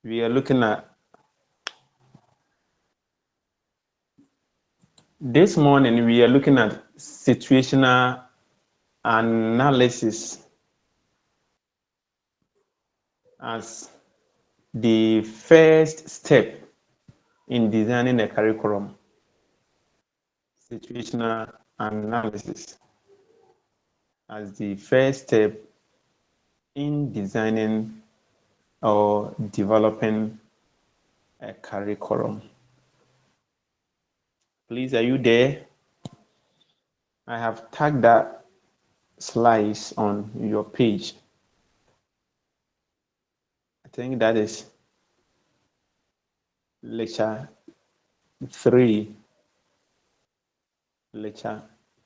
we are looking at this morning, we are looking at situational analysis as the first step in designing a curriculum. Situational analysis as the first step in designing or developing a curriculum. Please, are you there? I have tagged that slides on your page. I think that is lecture 3. Lecture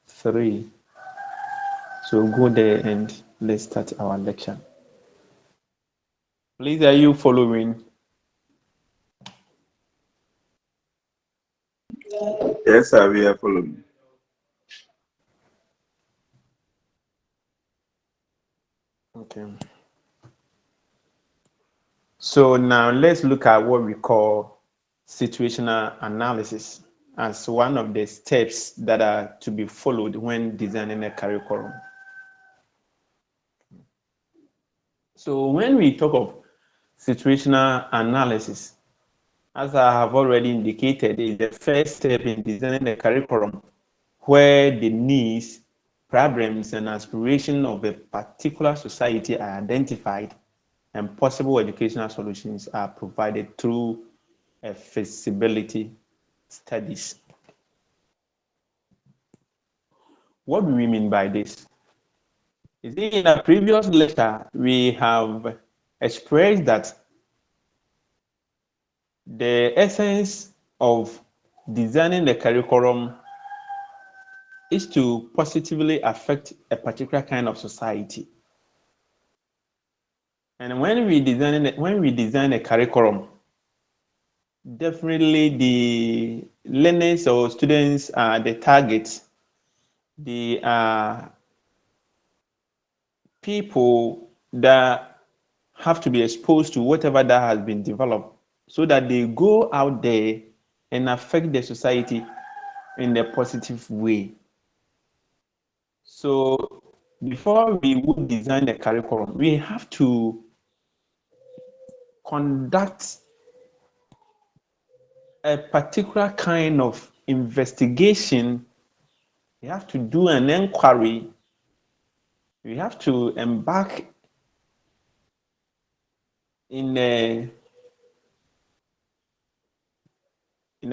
3. So go there and let's start our lecture. Please, are you following? Yes, sir, we are following. Okay. So now let's look at what we call situational analysis as one of the steps that are to be followed when designing a curriculum. So when we talk of situational analysis, as I have already indicated, is the first step in designing a curriculum where the needs, problems, and aspirations of a particular society are identified and possible educational solutions are provided through a feasibility studies. What do we mean by this? You see, in a previous lecture, we have expressed that the essence of designing the curriculum is to positively affect a particular kind of society. And when we design a curriculum, definitely the learners or students are the targets. They are people that have to be exposed to whatever that has been developed so that they go out there and affect the society in a positive way. So before we would design a curriculum, we have to conduct a particular kind of investigation. We have to do an inquiry. We have to embark in a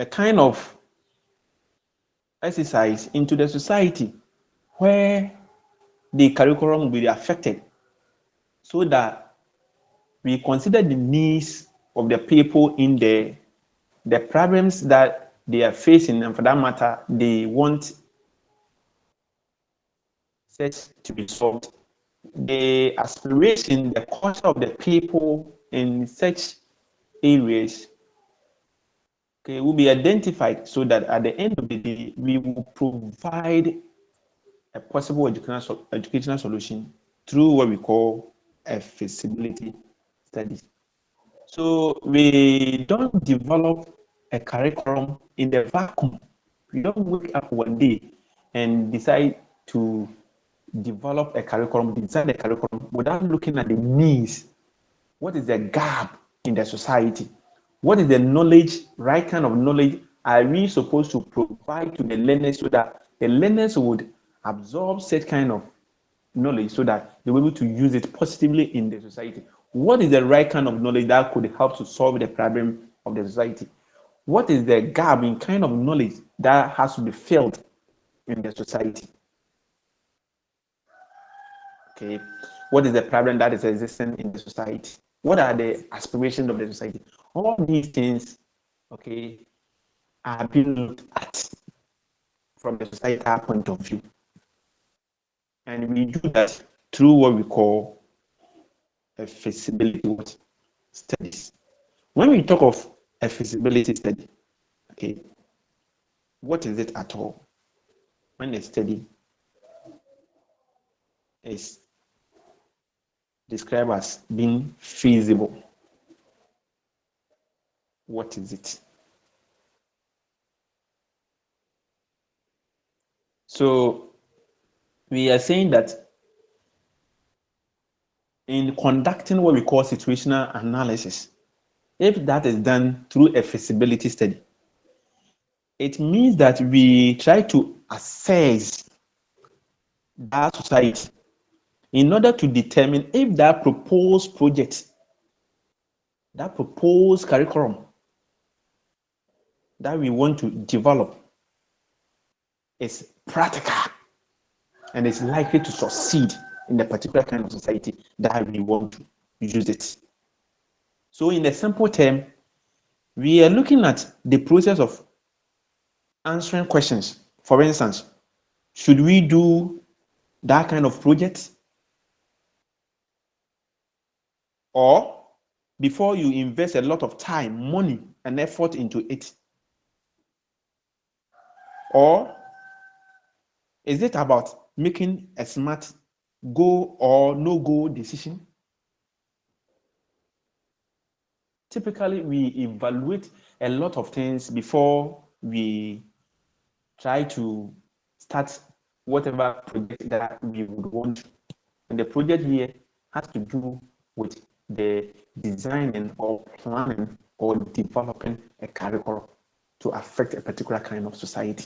kind of exercise into the society where the curriculum will be affected so that we consider the needs of the people in there, the problems that they are facing, and for that matter, they want such to be solved. The aspiration, the culture of the people in such areas, okay, will be identified so that at the end of the day, we will provide a possible educational solution through what we call a feasibility study. So we don't develop a curriculum in the vacuum. We don't wake up one day and decide to develop a curriculum, design a curriculum without looking at the needs. What is the gap in the society? What is the knowledge, right kind of knowledge are we supposed to provide to the learners so that the learners would absorb such kind of knowledge so that they will be able to use it positively in the society? What is the right kind of knowledge that could help to solve the problem of the society? What is the gap in kind of knowledge that has to be filled in the society? Okay, what is the problem that is existing in the society? What are the aspirations of the society? All these things, okay, are being looked at from the societal point of view. And we do that through what we call a feasibility studies. When we talk of a feasibility study, okay, what is it at all? When a study is described as being feasible, what is it? So we are saying that in conducting what we call situational analysis, if that is done through a feasibility study, it means that we try to assess that society in order to determine if that proposed project, that proposed curriculum that we want to develop is practical and is likely to succeed in the particular kind of society that we want to use it. So in a simple term, we are looking at the process of answering questions. For instance, should we do that kind of project? Or before you invest a lot of time, money, and effort into it? Or is it about making a smart go or no go decision? Typically, we evaluate a lot of things before we try to start whatever project that we would want. And the project here has to do with the designing or planning or developing a curriculum to affect a particular kind of society.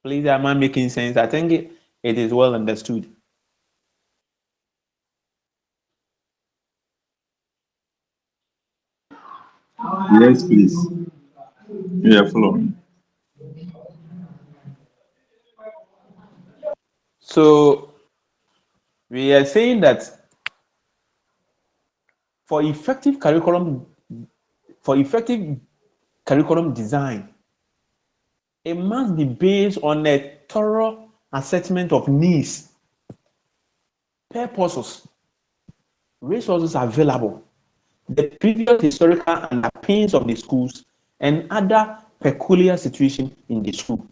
Please, am I making sense? I think it is well understood. Yes, please. Yeah, follow me. So we are saying that for effective curriculum design, it must be based on a thorough assessment of needs, purposes, resources available, the previous historical underpinnings of the schools, and other peculiar situations in the school.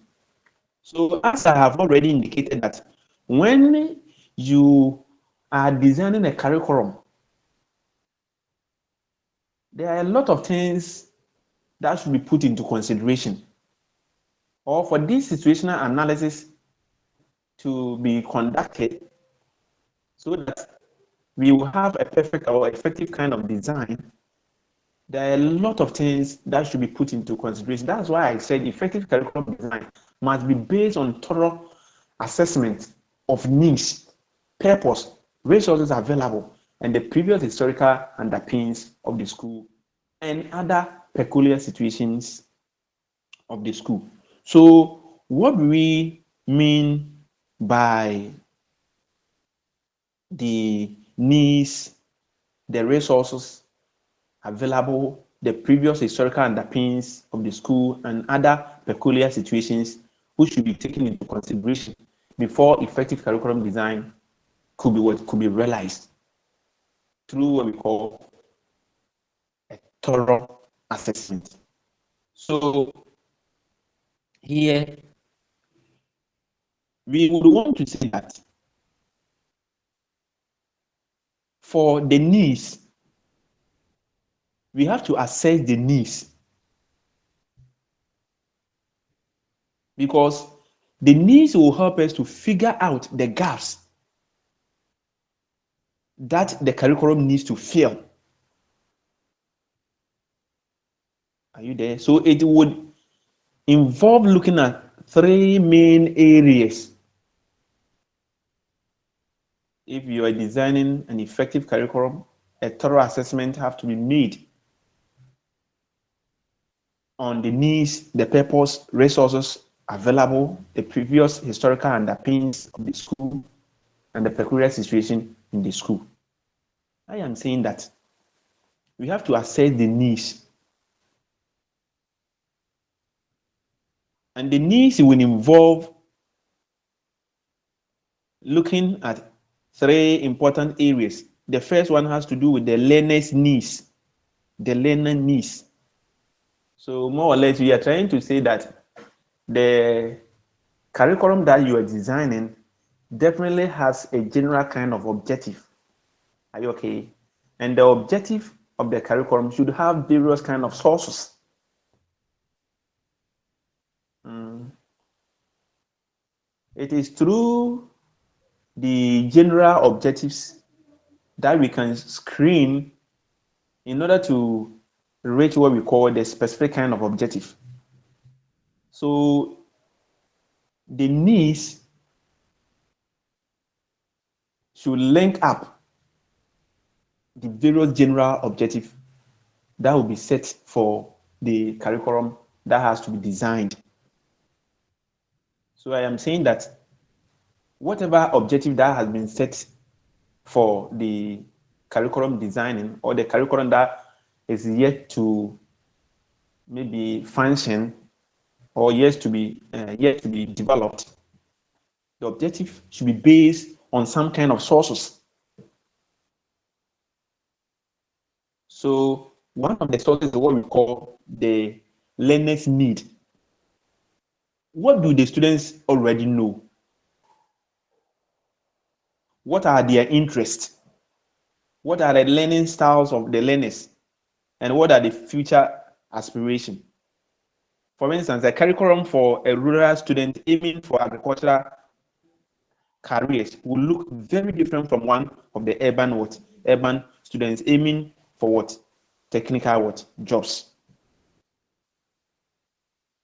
So as I have already indicated that when you are designing a curriculum, there are a lot of things that should be put into consideration. Or for this situational analysis to be conducted so that we will have a perfect or effective kind of design, there are a lot of things that should be put into consideration. That's why I said effective curriculum design must be based on thorough assessment of needs, purpose, resources available, and the previous historical underpinnings of the school and other peculiar situations of the school. So, what do we mean by the needs, the resources available, the previous historical underpinnings of the school, and other peculiar situations which should be taken into consideration before effective curriculum design could be realized through what we call a thorough assessment. So here we would want to say that for the needs, we have to assess the needs because the needs will help us to figure out the gaps that the curriculum needs to fill. Are you there? So it would involve looking at three main areas. If you are designing an effective curriculum, a thorough assessment have to be made on the needs, the purpose, resources available, the previous historical underpinnings of the school, and the peculiar situation in the school. I am saying that we have to assess the needs. And the needs will involve looking at three important areas. The first one has to do with the learner's needs, the learner needs. So more or less, we are trying to say that the curriculum that you are designing definitely has a general kind of objective. Are you okay? And the objective of the curriculum should have various kind of sources. It is through the general objectives that we can screen in order to reach what we call the specific kind of objective. So the needs should link up the various general objective that will be set for the curriculum that has to be designed. So I am saying that whatever objective that has been set for the curriculum designing, or the curriculum that is yet to maybe function or yet to be developed, the objective should be based on some kind of sources. So one of the sources is what we call the learner's need. What do the students already know? What are their interests? What are the learning styles of the learners? And what are the future aspirations? For instance, a curriculum for a rural student aiming for agricultural careers will look very different from one of the urban students aiming for technical jobs.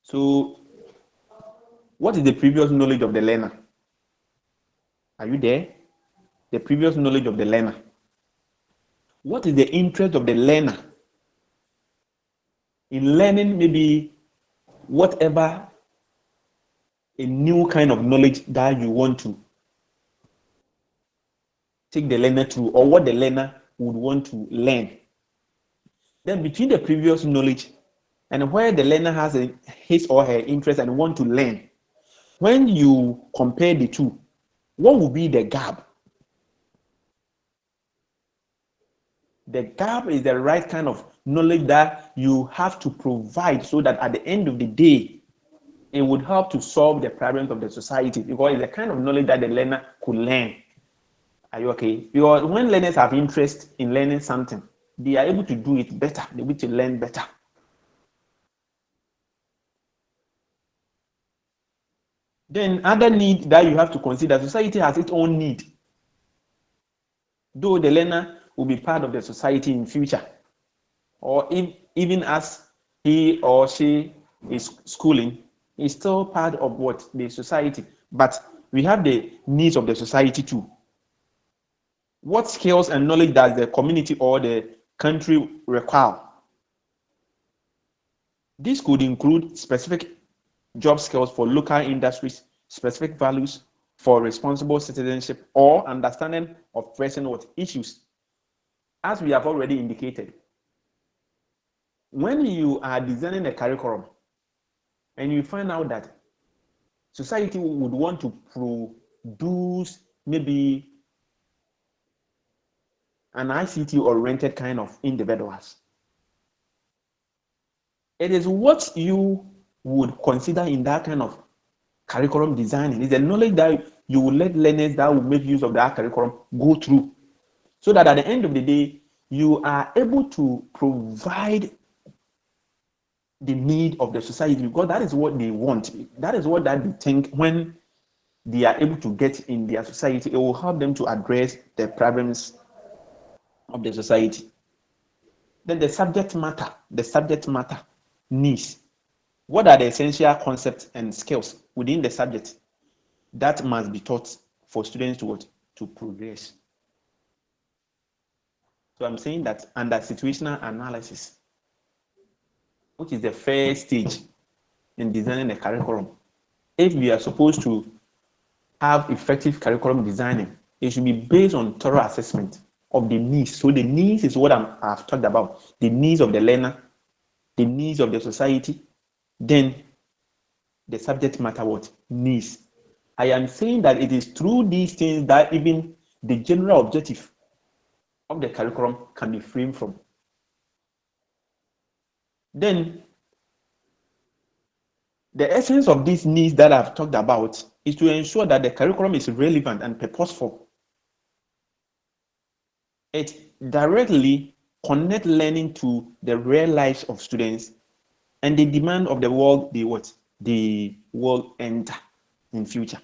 So what is the previous knowledge of the learner? Are you there? The previous knowledge of the learner. What is the interest of the learner in learning maybe whatever a new kind of knowledge that you want to take the learner through, or what the learner would want to learn? Then between the previous knowledge and where the learner has his or her interest and want to learn, when you compare the two, what will be the gap? The gap is the right kind of knowledge that you have to provide so that at the end of the day, it would help to solve the problems of the society, because it's the kind of knowledge that the learner could learn. Are you okay? Because when learners have interest in learning something, they are able to do it better. They're able to learn better. Then other need that you have to consider, society has its own need. Though the learner will be part of the society in future, or even as he or she is schooling, is still part of the society. But we have the needs of the society too. What skills and knowledge does the community or the country require? This could include specific job skills for local industries, specific values for responsible citizenship, or understanding of present issues. As we have already indicated, when you are designing a curriculum and you find out that society would want to produce maybe an ICT-oriented kind of individuals, it is what you would consider in that kind of curriculum designing. It's the knowledge that you will let learners that will make use of that curriculum go through, so that at the end of the day, you are able to provide the need of the society, because that is what they want. That is what they think when they are able to get in their society. It will help them to address the problems of the society. Then the subject matter needs. What are the essential concepts and skills within the subject that must be taught for students to progress? So I'm saying that under situational analysis, which is the first stage in designing a curriculum, if we are supposed to have effective curriculum designing, it should be based on thorough assessment of the needs. So the needs is what I've talked about: the needs of the learner, the needs of the society, then the subject matter needs. I am saying that it is through these things that even the general objective of the curriculum can be framed from. Then the essence of these needs that I've talked about is to ensure that the curriculum is relevant and purposeful. It directly connect learning to the real lives of students and the demand of the world the world enter in future.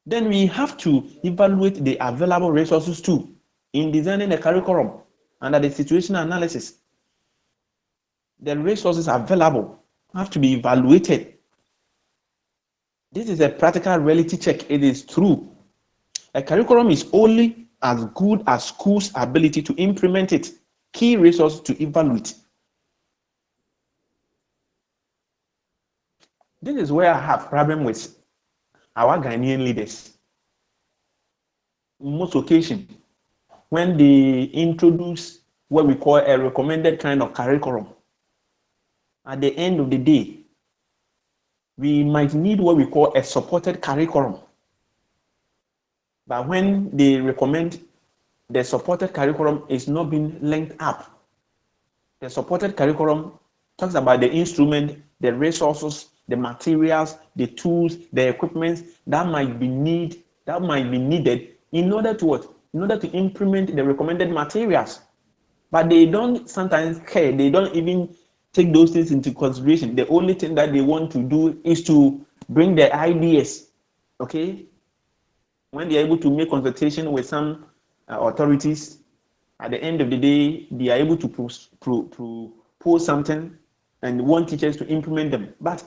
Then we have to evaluate the available resources too in designing a curriculum under the situational analysis. The resources available have to be evaluated. This is a practical reality check. It is true. A curriculum is only as good as schools' ability to implement it. Key resources to evaluate. This is where I have problem with our Ghanaian leaders. Most occasions, when they introduce what we call a recommended kind of curriculum, at the end of the day, we might need what we call a supported curriculum. But when they recommend the supported curriculum is not being linked up. The supported curriculum talks about the instrument, the resources, the materials, the tools, the equipment that might be needed in order to what? In order to implement the recommended materials. But they don't sometimes care. They don't even take those things into consideration. The only thing that they want to do is to bring the ideas. Okay? When they're able to make consultation with some authorities, at the end of the day, they are able to propose something and want teachers to implement them. But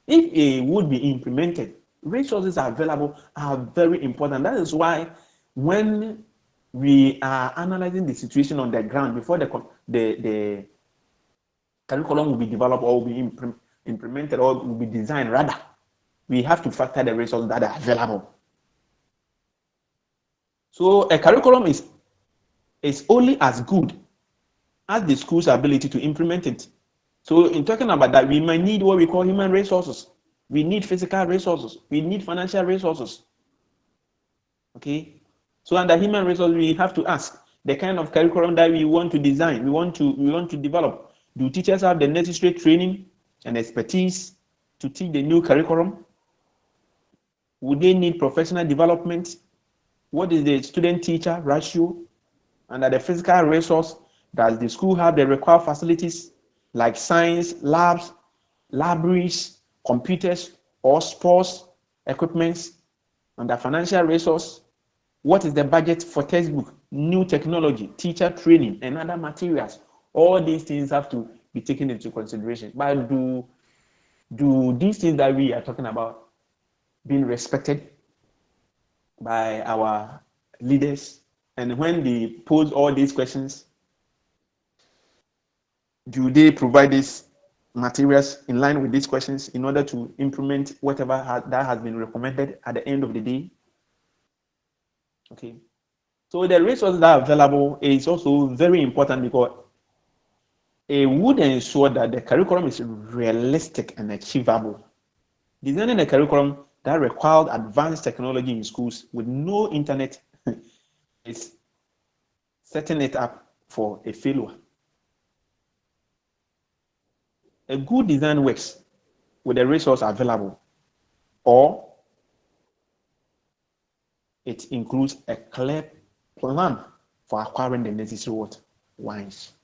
if it would be implemented, resources are available are very important. That is why when we are analyzing the situation on the ground before the curriculum will be developed or will be implemented or will be designed, rather, we have to factor the resources that are available. So a curriculum is only as good as the school's ability to implement it. So in talking about that, we might need what we call human resources. We need physical resources. We need financial resources. Okay. So under human resources, we have to ask the kind of curriculum that we want to design, we want to develop. Do teachers have the necessary training and expertise to teach the new curriculum? Would they need professional development? What is the student-teacher ratio? Under the physical resource, does the school have the required facilities like science labs, libraries, computers, or sports equipment? Under financial resource, what is the budget for textbook, new technology, teacher training, and other materials? All these things have to be taken into consideration. But do these things that we are talking about being respected by our leaders? And when they pose all these questions, do they provide these materials in line with these questions in order to implement whatever that has been recommended at the end of the day? Okay. So the resources that are available is also very important because it would ensure that the curriculum is realistic and achievable. Designing a curriculum that requires advanced technology in schools with no internet is setting it up for a failure. A good design works with the resource available, or it includes a clear plan for acquiring the necessary wines.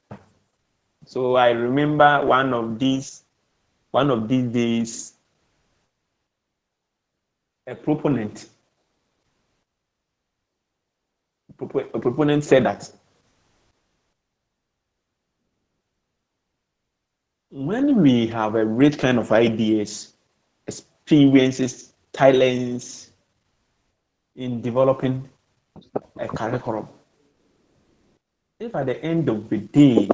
So I remember one of these days, a proponent said that when we have a rich kind of ideas, experiences, talents in developing a curriculum, if at the end of the day,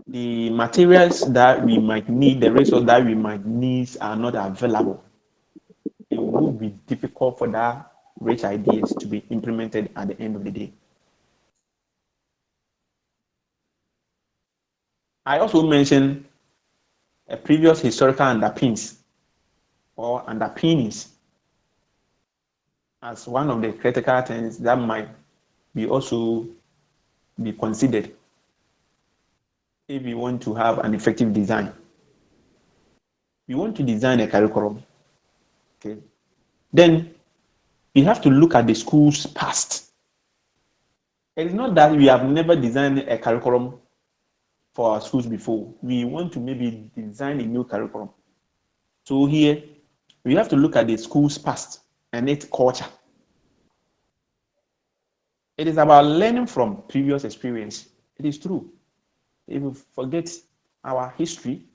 the materials that we might need, the resources that we might need are not available, it would be difficult for that rich ideas to be implemented at the end of the day. I also mentioned a previous historical underpinnings as one of the critical things that might be also be considered if we want to have an effective design. We want to design a curriculum, okay? Then we have to look at the school's past. It is not that we have never designed a curriculum for our schools before. We want to maybe design a new curriculum. So here, we have to look at the school's past and its culture. It is about learning from previous experience. It is true. If we forget our history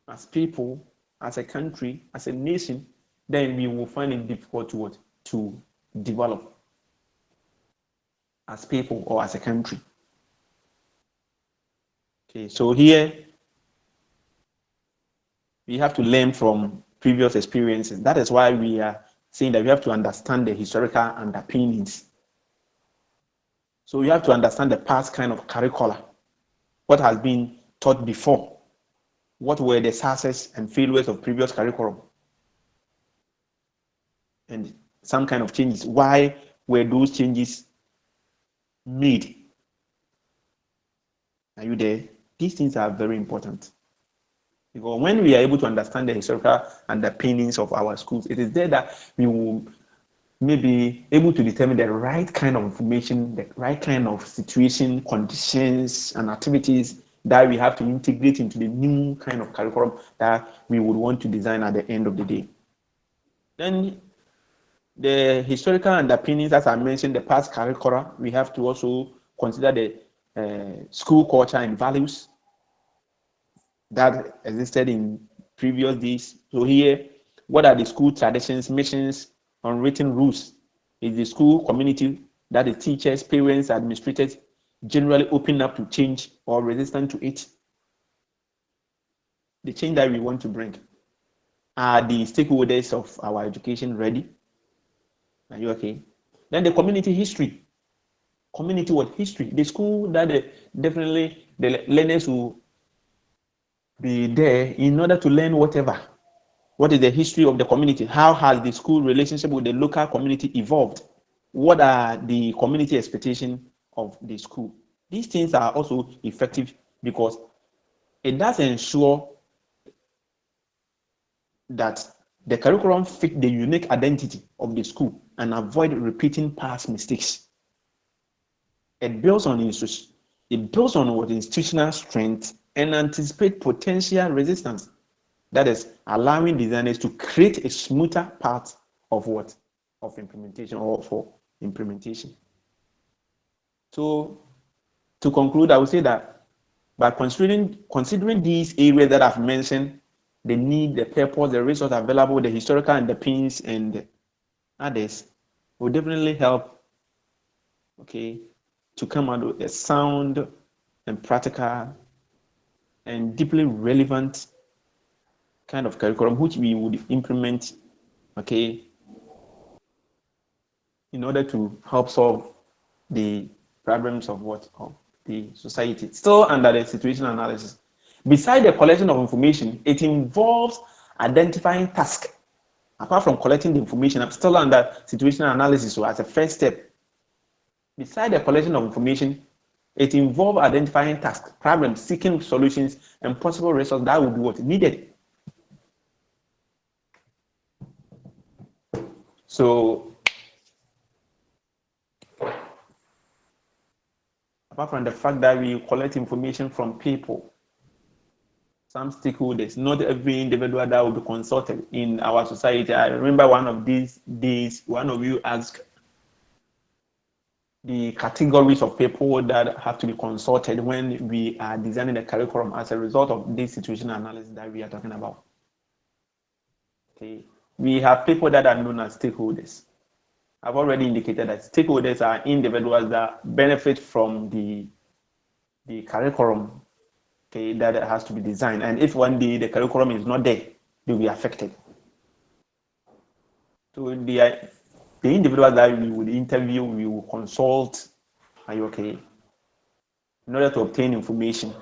as people, as a country, as a nation, then we will find it difficult to develop as people or as a country. Okay, so here we have to learn from previous experiences. That is why we are saying that we have to understand the historical underpinnings. So we have to understand the past kind of curricula, what has been taught before, what were the successes and failures of previous curriculum, and some kind of changes. Why were those changes made? Are you there? These things are very important. Because when we are able to understand the historical underpinnings of our schools, it is there that we will maybe able to determine the right kind of information, the right kind of situation, conditions, and activities that we have to integrate into the new kind of curriculum that we would want to design at the end of the day. Then the historical underpinnings, as I mentioned, the past curricula, we have to also consider the school culture and values that existed in previous days. So here, what are the school traditions, missions, unwritten rules? Is the school community that the teachers, parents, administrators generally open up to change or resistant to it? The change that we want to bring. Are the stakeholders of our education ready? Are you okay? Then the community history. Community what? History. The school that definitely the learners will be there in order to learn whatever. What is the history of the community? How has the school relationship with the local community evolved? What are the community expectations of the school? These things are also effective because it does ensure that the curriculum fit the unique identity of the school and avoid repeating past mistakes. It builds on what institutional strength and anticipate potential resistance. That is allowing designers to create a smoother path of what? Of implementation or for implementation. So to conclude, I would say that by considering these areas that I've mentioned, the need, the purpose, the resource available, the historical underpinnings, and others, will definitely help, okay, to come out with a sound and practical and deeply relevant kind of curriculum which we would implement, okay, in order to help solve the problems of what of the society. Still under the situation analysis. Beside the collection of information, it involves identifying tasks. Apart from collecting the information, I'm still under situational analysis. So as a first step, beside the collection of information, it involves identifying tasks, problems, seeking solutions, and possible resources that would be what needed. So apart from the fact that we collect information from people, some stakeholders, not every individual that will be consulted in our society. I remember one of these days, one of you asked the categories of people that have to be consulted when we are designing a curriculum as a result of this situational analysis that we are talking about. Okay, we have people that are known as stakeholders. I've already indicated that stakeholders are individuals that benefit from the curriculum, okay, that has to be designed. And if one day the curriculum is not there, they'll be affected. So the individuals that we would interview, we will consult, are you okay? In order to obtain information.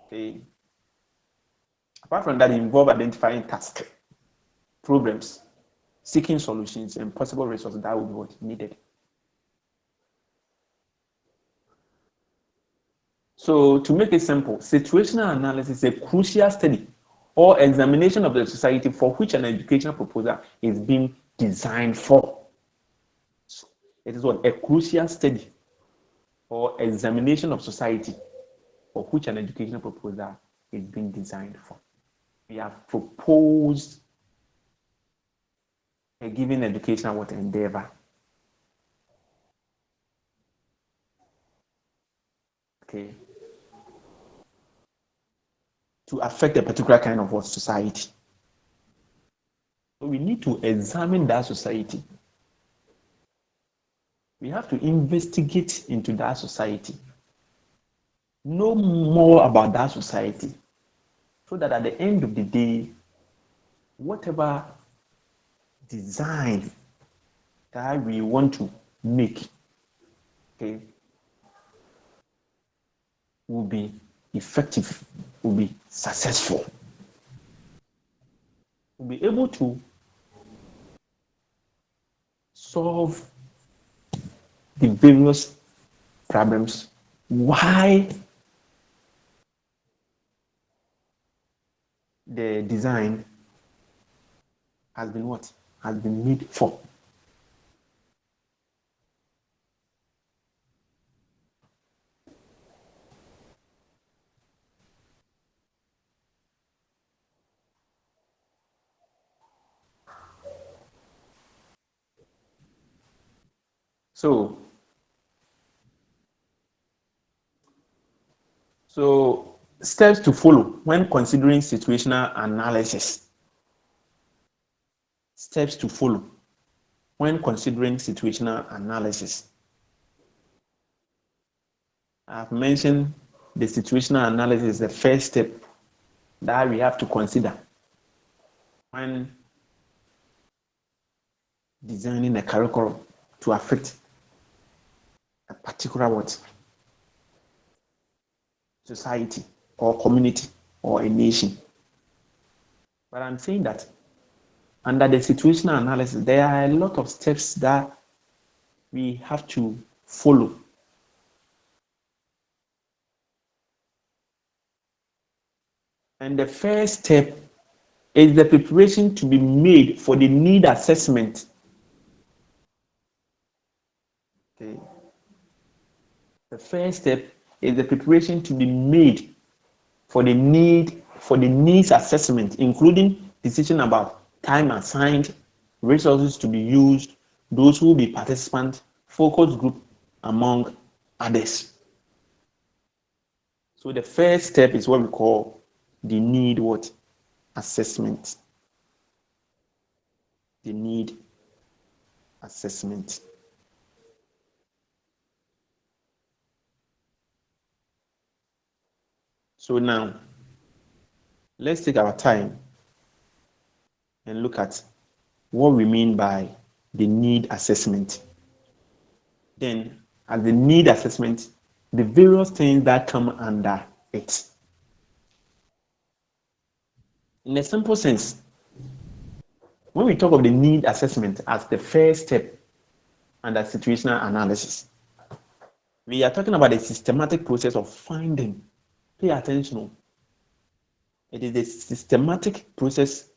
Okay. Apart from that, involve identifying tasks, problems, seeking solutions, and possible resources that would be needed. So to make it simple, situational analysis is a crucial study or examination of the society for which an educational proposal is being designed for. It is what a crucial study or examination of society for which an educational proposal is being designed for. We have proposed a given educational endeavor. Okay. To affect a particular kind of society. So we need to examine that society. We have to investigate into that society. Know more about that society so that at the end of the day, whatever design that we want to make, okay, will be effective, will be successful. We'll be able to solve the various problems why the design has been what? Has been made for. So steps to follow when considering situational analysis. Steps to follow when considering situational analysis. I've mentioned the situational analysis, the first step that we have to consider when designing a curriculum to affect a particular society or community or a nation. But I'm saying that under the situational analysis, there are a lot of steps that we have to follow. And the first step is the preparation to be made for the need assessment. Okay. The first step is the preparation to be made for the needs assessment, including decision about time assigned, resources to be used, those who will be participants, focus group, among others. So the first step is what we call the need assessment. The need assessment. So now, let's take our time and look at what we mean by the need assessment. Then, as the need assessment, the various things that come under it. In a simple sense, when we talk of the need assessment as the first step under situational analysis, we are talking about a systematic process of finding. Pay attention. It is a systematic process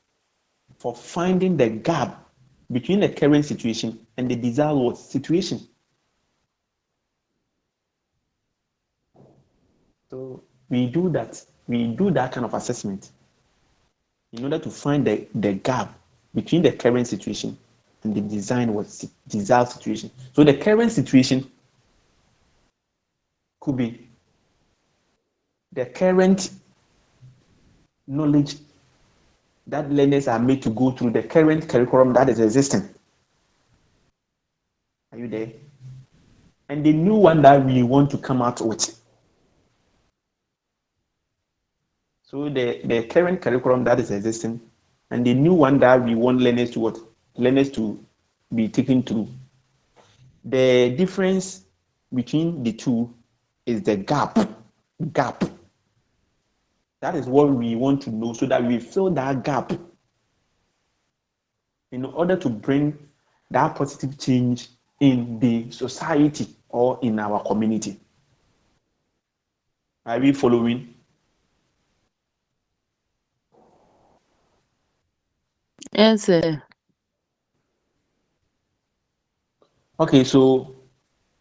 for finding the gap between the current situation and the desired situation. So we do that kind of assessment in order to find the gap between the current situation and the desired situation. So the current situation could be the current knowledge that learners are made to go through, the current curriculum that is existing. Are you there? And the new one that we want to come out with. So the current curriculum that is existing and the new one that we want learners to be taken through. The difference between the two is the gap. That is what we want to know so that we fill that gap in order to bring that positive change in the society or in our community. Are we following? Yes, sir. Okay, so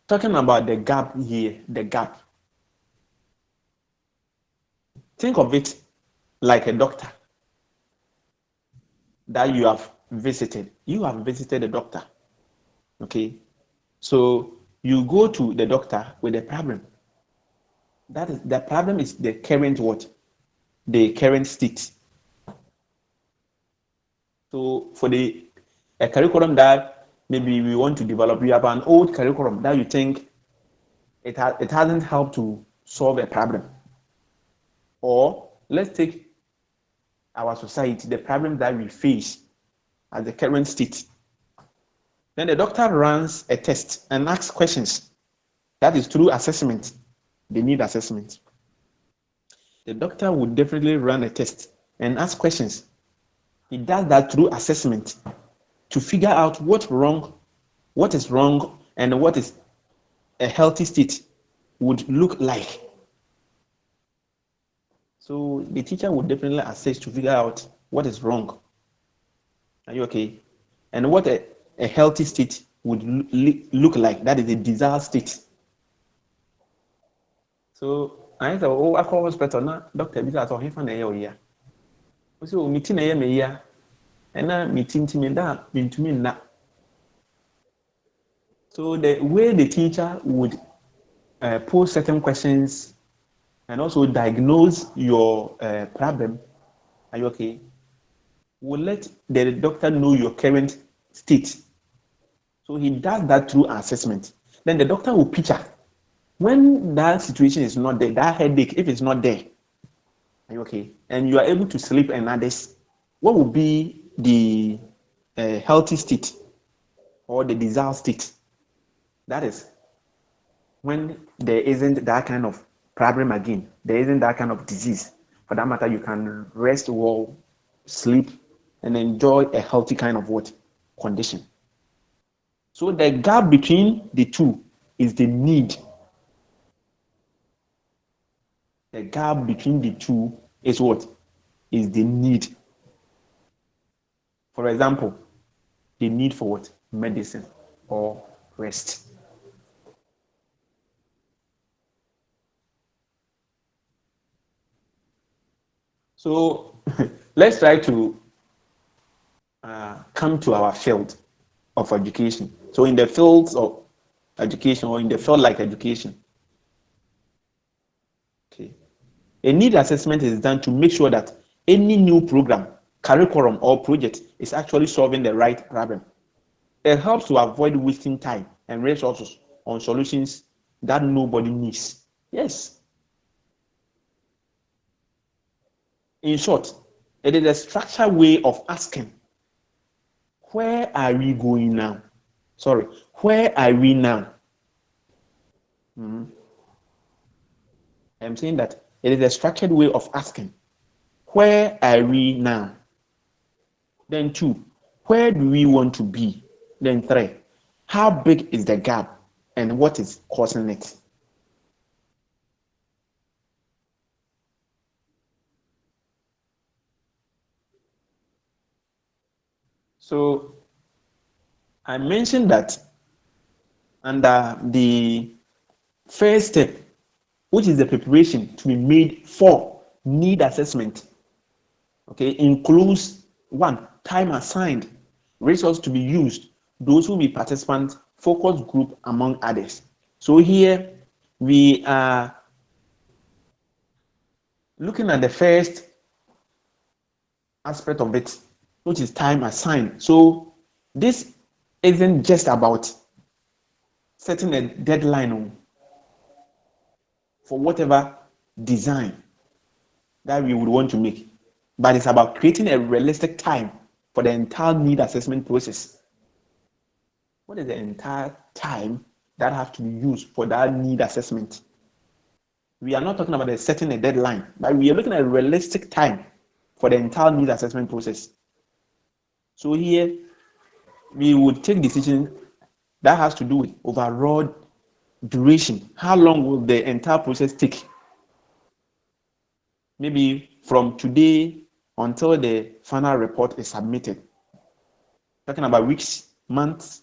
talking about the gap here, the gap. Think of it like a doctor that you have visited. You have visited a doctor. Okay. So you go to the doctor with a problem. That is the problem is the current what? The current state. So for the a curriculum that maybe we want to develop, you have an old curriculum that you think it hasn't helped to solve a problem. Or let's take our society, the problem that we face at the current state. Then the doctor runs a test and asks questions. That is through assessment. They need assessment. The doctor would definitely run a test and ask questions. He does that through assessment to figure out what is wrong, and what is a healthy state would look like. So the teacher would definitely assess to figure out what is wrong. Are you okay? And what a healthy state would look like. That is a desired state. So I said, oh, I call hospital now. Doctor, because I him na here. So meeting na me here. And now meeting to me that mean to me na. So the way the teacher would pose certain questions and also diagnose your problem, are you okay? Will let the doctor know your current state. So he does that through assessment. Then the doctor will picture when that situation is not there, that headache, if it's not there, are you okay? And you are able to sleep and others, what will be the healthy state or the desired state? That is when there isn't that kind of problem again, there isn't that kind of disease. For that matter, you can rest well, sleep, and enjoy a healthy kind of what condition. So the gap between the two is the need. The gap between the two is what? Is the need. For example, the need for what? Medicine or rest. So let's try to come to our field of education. So in the fields of education or in the field like education, okay, a need assessment is done to make sure that any new program, curriculum, or project is actually solving the right problem. It helps to avoid wasting time and resources on solutions that nobody needs. Yes. In short, it is a structured way of asking, where are we going now? Sorry, where are we now? I'm saying that it is a structured way of asking, where are we now? Then two, where do we want to be? Then three, how big is the gap and what is causing it? So I mentioned that under the first step, which is the preparation to be made for need assessment, okay, includes one, time assigned, resource to be used, those who be participants, focus group, among others. So here we are looking at the first aspect of it, which is time assigned. So this isn't just about setting a deadline for whatever design that we would want to make, but it's about creating a realistic time for the entire need assessment process. What is the entire time that has to be used for that need assessment? We are not talking about setting a deadline, but we are looking at a realistic time for the entire need assessment process. So here we would take decision that has to do with overall duration. How long will the entire process take? Maybe from today until the final report is submitted. Talking about weeks, months,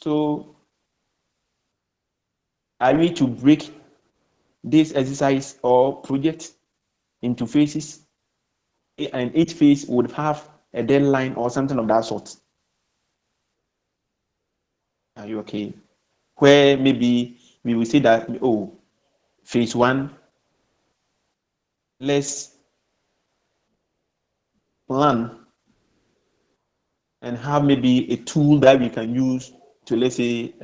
So are we to break this exercise or project into phases, and each phase would have a deadline or something of that sort? Are you okay? Where maybe we will say that, oh, phase one, let's plan and have maybe a tool that we can use to, let's say,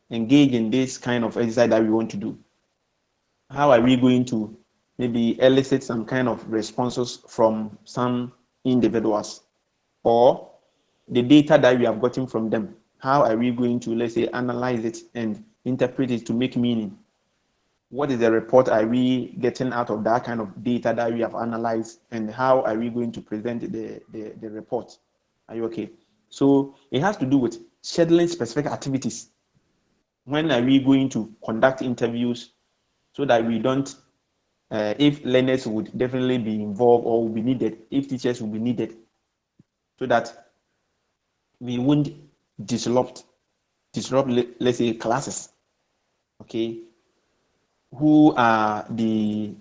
engage in this kind of exercise that we want to do. How are we going to maybe elicit some kind of responses from some individuals, or the data that we have gotten from them? How are we going to, let's say, analyze it and interpret it to make meaning? What is the report are we getting out of that kind of data that we have analyzed, and how are we going to present the report? Are you okay? So it has to do with scheduling specific activities. When are we going to conduct interviews so that we don't, if learners would definitely be involved or will be needed, if teachers will be needed, so that we won't disrupt, let's say, classes. Okay, who are the,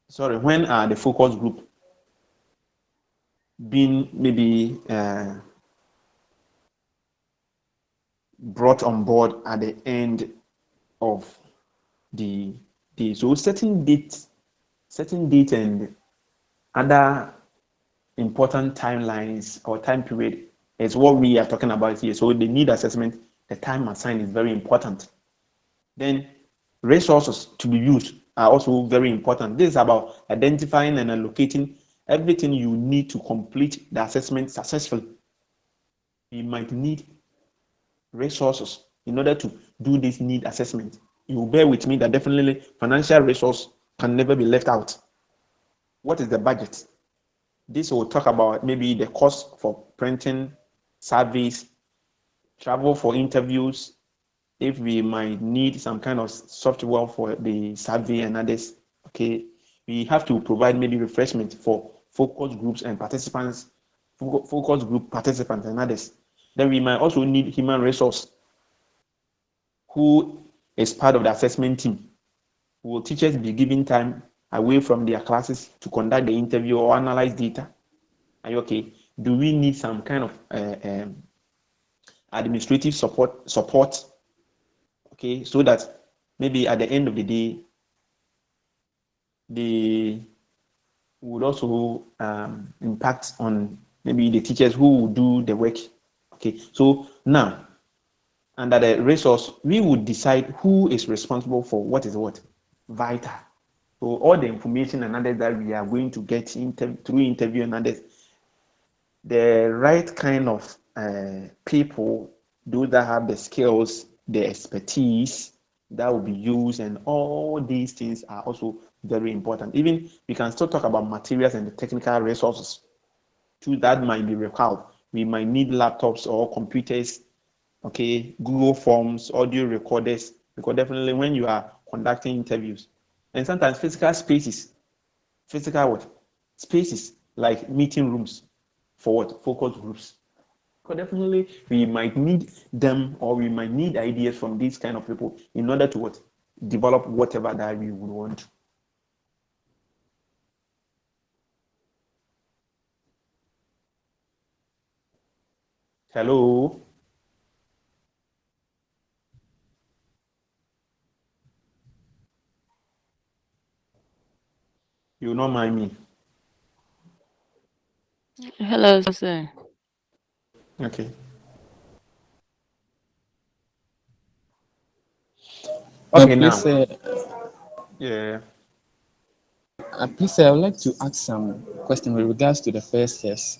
sorry, when are the focus group being maybe brought on board at the end of the day? So certain date and other important timelines or time period is what we are talking about here. So the need assessment, the time assigned is very important. Then resources to be used are also very important. This is about identifying and allocating everything you need to complete the assessment successfully. You might need resources in order to do this need assessment. You will bear with me that definitely financial resource can never be left out. What is the budget? This will talk about maybe the cost for printing, surveys, travel for interviews, if we might need some kind of software for the survey and others. Okay, we have to provide maybe refreshment for focus groups and participants, focus group participants and others. Then we might also need human resource who is part of the assessment team. Will teachers be given time away from their classes to conduct the interview or analyze data? Are you okay? Do we need some kind of administrative support? Okay, so that maybe at the end of the day, they would also impact on maybe the teachers who will do the work. Okay, so now under the resource, we would decide who is responsible for what is what vital. So all the information and others that we are going to get through interview and others, the right kind of people, those that have the skills, the expertise that will be used, and all these things are also very important. Even we can still talk about materials and the technical resources too that might be required. We might need laptops or computers, okay, Google Forms, audio recorders, because definitely when you are conducting interviews, and sometimes physical what? Spaces like meeting rooms for what? Focus groups. Because definitely we might need them, or we might need ideas from these kind of people in order to what? Develop whatever that we would want. Hello, you will not mind me. Hello, sir. Okay. Okay, Please, now. Yeah. please, I would like to ask some question with regards to the first test,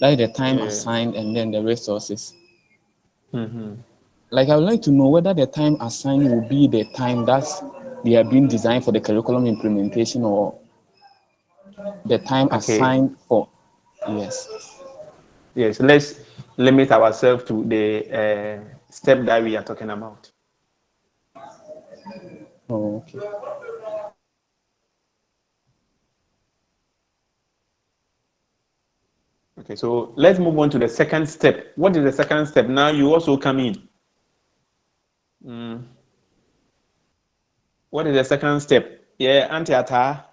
like the time Yeah. assigned and then the resources. Mm-hmm. Like, I would like to know whether the time assigned will be the time that they are being designed for the curriculum implementation, or the time Okay. assigned for, yes. Yes. Let's limit ourselves to the step that we are talking about. Oh, okay. Okay. Okay, so let's move on to the second step. What is the second step? Now you also come in. What is the second step? Yeah, anti-ata.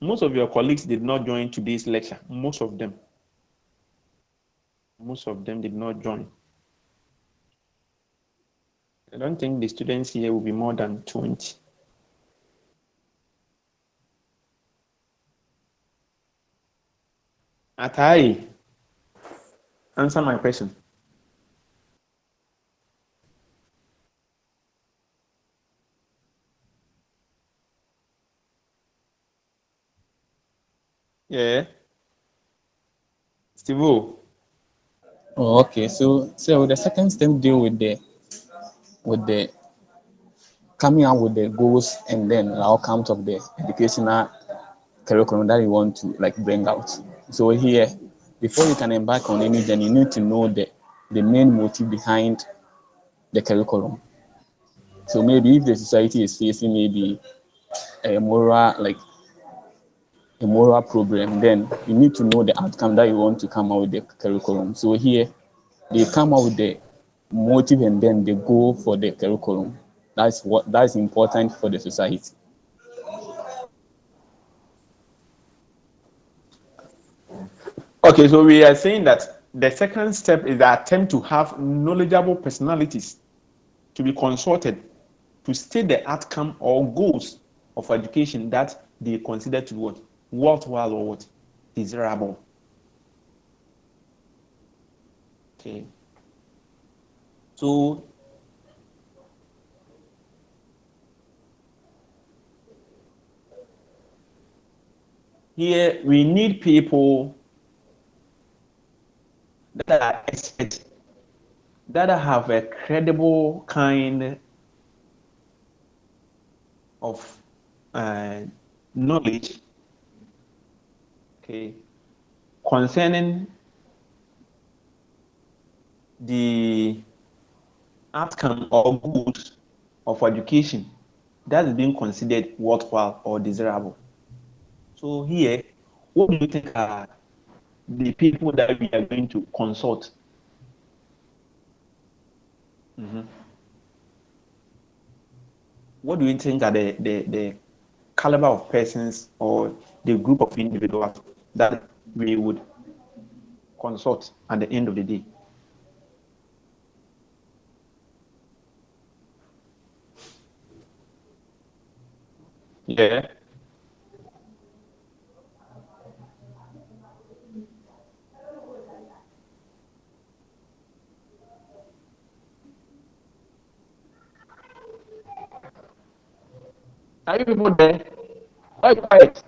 Most of your colleagues did not join today's lecture. Most of them did not join. I don't think the students here will be more than 20. Atai, answer my question. Yeah. Steve. Oh, okay. So the second step deal with the coming out with the goals and then the outcomes of the educational curriculum that you want to like bring out. So here, before you can embark on any journey, you need to know the main motive behind the curriculum. So maybe if the society is facing maybe a moral problem, then you need to know the outcome that you want to come out with the curriculum. So here, they come out with the motive and then the goal for the curriculum. That's important for the society. Okay, so we are saying that the second step is the attempt to have knowledgeable personalities to be consulted to state the outcome or goals of education that they consider to be what worthwhile or what desirable. Okay, so here we need people that are experts, that have a credible kind of knowledge, okay, concerning the outcome or good of education that is being considered worthwhile or desirable. So here, what do you think are the people that we are going to consult? What do you think are the caliber of persons or the group of individuals that we would consult at the end of the day? Yeah. Are you people there? Why quiet?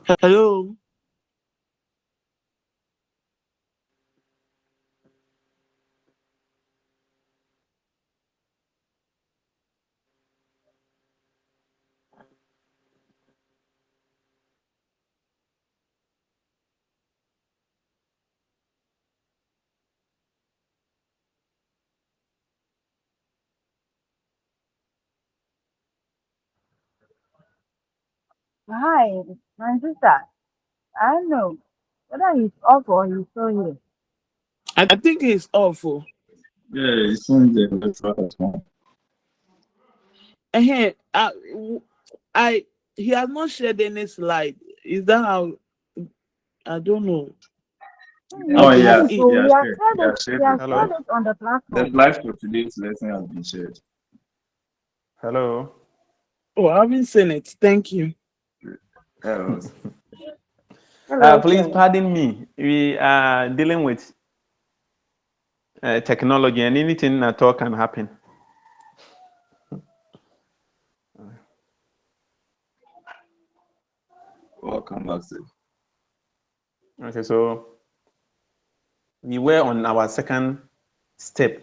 Hello. Hi, my sister. I don't know whether he's off or he's still here. I think he's awful. Yeah, it seems the network at home. Hey, I he has not shared any slide. Is that how? I don't know. He Oh How is yeah, shared it, it? so he has shared. He has he shared has the shared slide. Hello? it on the The platform. slide for today's lesson has been shared. Hello? Oh, I haven't seen it. Thank you. Else. Hello, Please sir. pardon me. We are dealing with technology, and anything at all can happen. Welcome back, sir. Okay, so we were on our second step.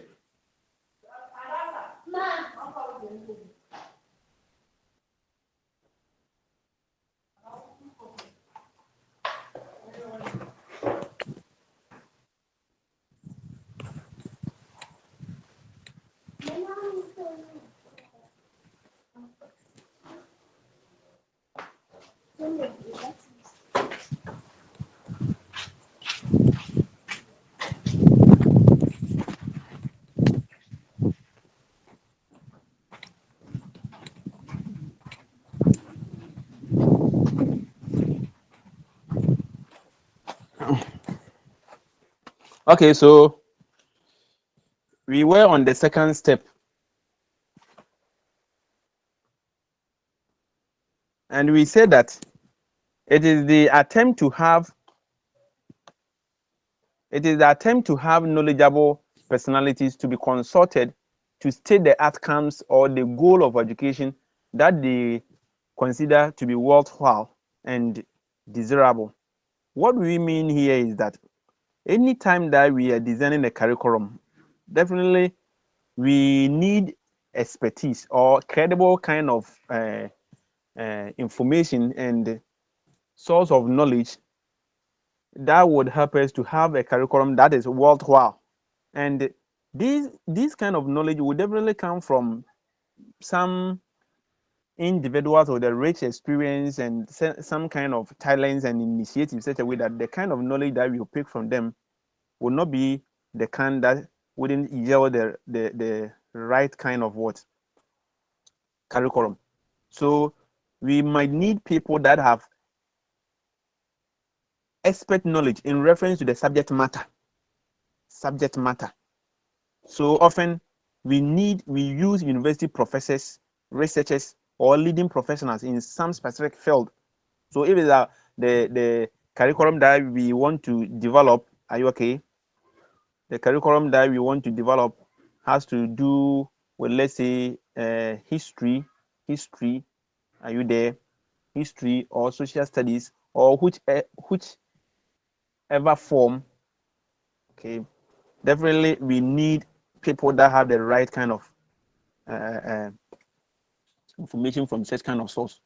Okay, so we were on the second step, and we said that it is the attempt to have knowledgeable personalities to be consulted to state the outcomes or the goal of education that they consider to be worthwhile and desirable. What we mean here is that anytime that we are designing a curriculum, definitely we need expertise or credible kind of information and source of knowledge that would help us to have a curriculum that is worthwhile. And this kind of knowledge will definitely come from some individuals with a rich experience and some kind of talents and initiatives, such a way that the kind of knowledge that we will pick from them will not be the kind that wouldn't yield the right kind of what curriculum. So we might need people that have expert knowledge in reference to the subject matter. So often we use university professors, researchers, or leading professionals in some specific field. So if it's the curriculum that we want to develop, are you okay? The curriculum that we want to develop has to do with, let's say, history. Are you there? History or social studies or whichever form. Okay, definitely we need people that have the right kind of uh, uh, information from such kind of source.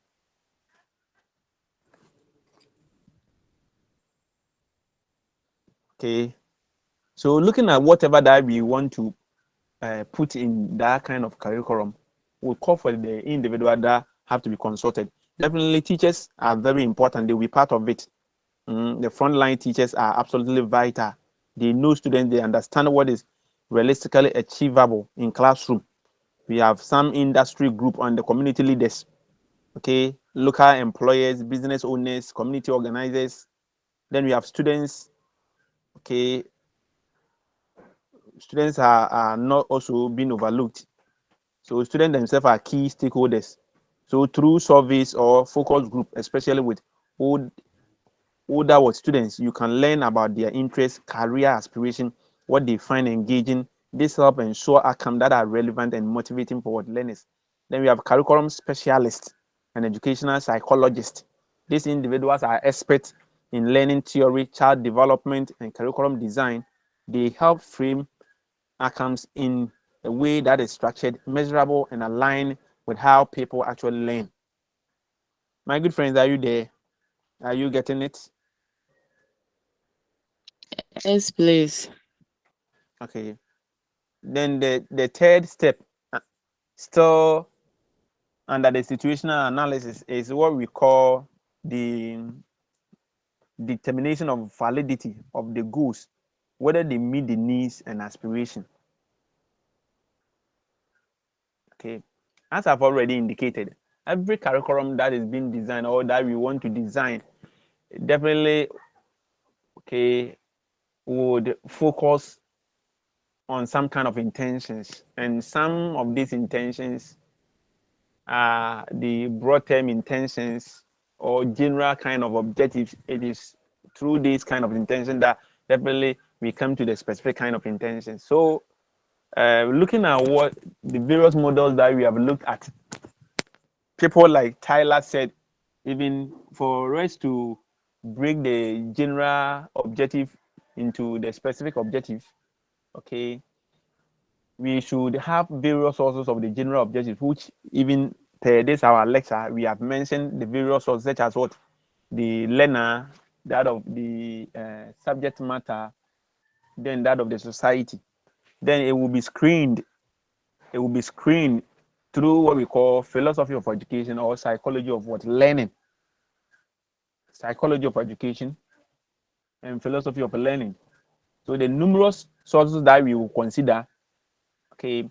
Okay, so looking at whatever that we want to put in that kind of curriculum, will call for the individual that have to be consulted. Definitely, teachers are very important. They will be part of it. The frontline teachers are absolutely vital. They know students. They understand what is realistically achievable in classroom. We have some industry group and the community leaders. Okay, local employers, business owners, community organizers. Then we have students. Okay, students are not also being overlooked. So students themselves are key stakeholders. So through surveys or focus group, especially with older students, you can learn about their interests, career aspiration, what they find engaging. This help ensure outcomes that are relevant and motivating for learners. Then we have curriculum specialists and educational psychologists. These individuals are experts in learning theory, child development, and curriculum design. They help frame outcomes in a way that is structured, measurable, and aligned with how people actually learn. My good friends, are you there? Are you getting it? Yes, please. Okay. Then the third step, still under the situational analysis, is what we call the determination of validity of the goals, whether they meet the needs and aspiration. Okay. As I've already indicated, every curriculum that is being designed or that we want to design definitely, okay, would focus on some kind of intentions, and some of these intentions are the broad term intentions or general kind of objectives. It is through this kind of intention that definitely we come to the specific kind of intention. So looking at what the various models that we have looked at, people like Tyler said, even for us to break the general objective into the specific objective, okay, we should have various sources of the general objective, which even per this our lecture, we have mentioned the various sources such as what? The learner, that of the subject matter, then that of the society. Then it will be screened. It will be screened through what we call philosophy of education or psychology of what? Learning. Psychology of education and philosophy of learning. So the numerous sources that we will consider, okay,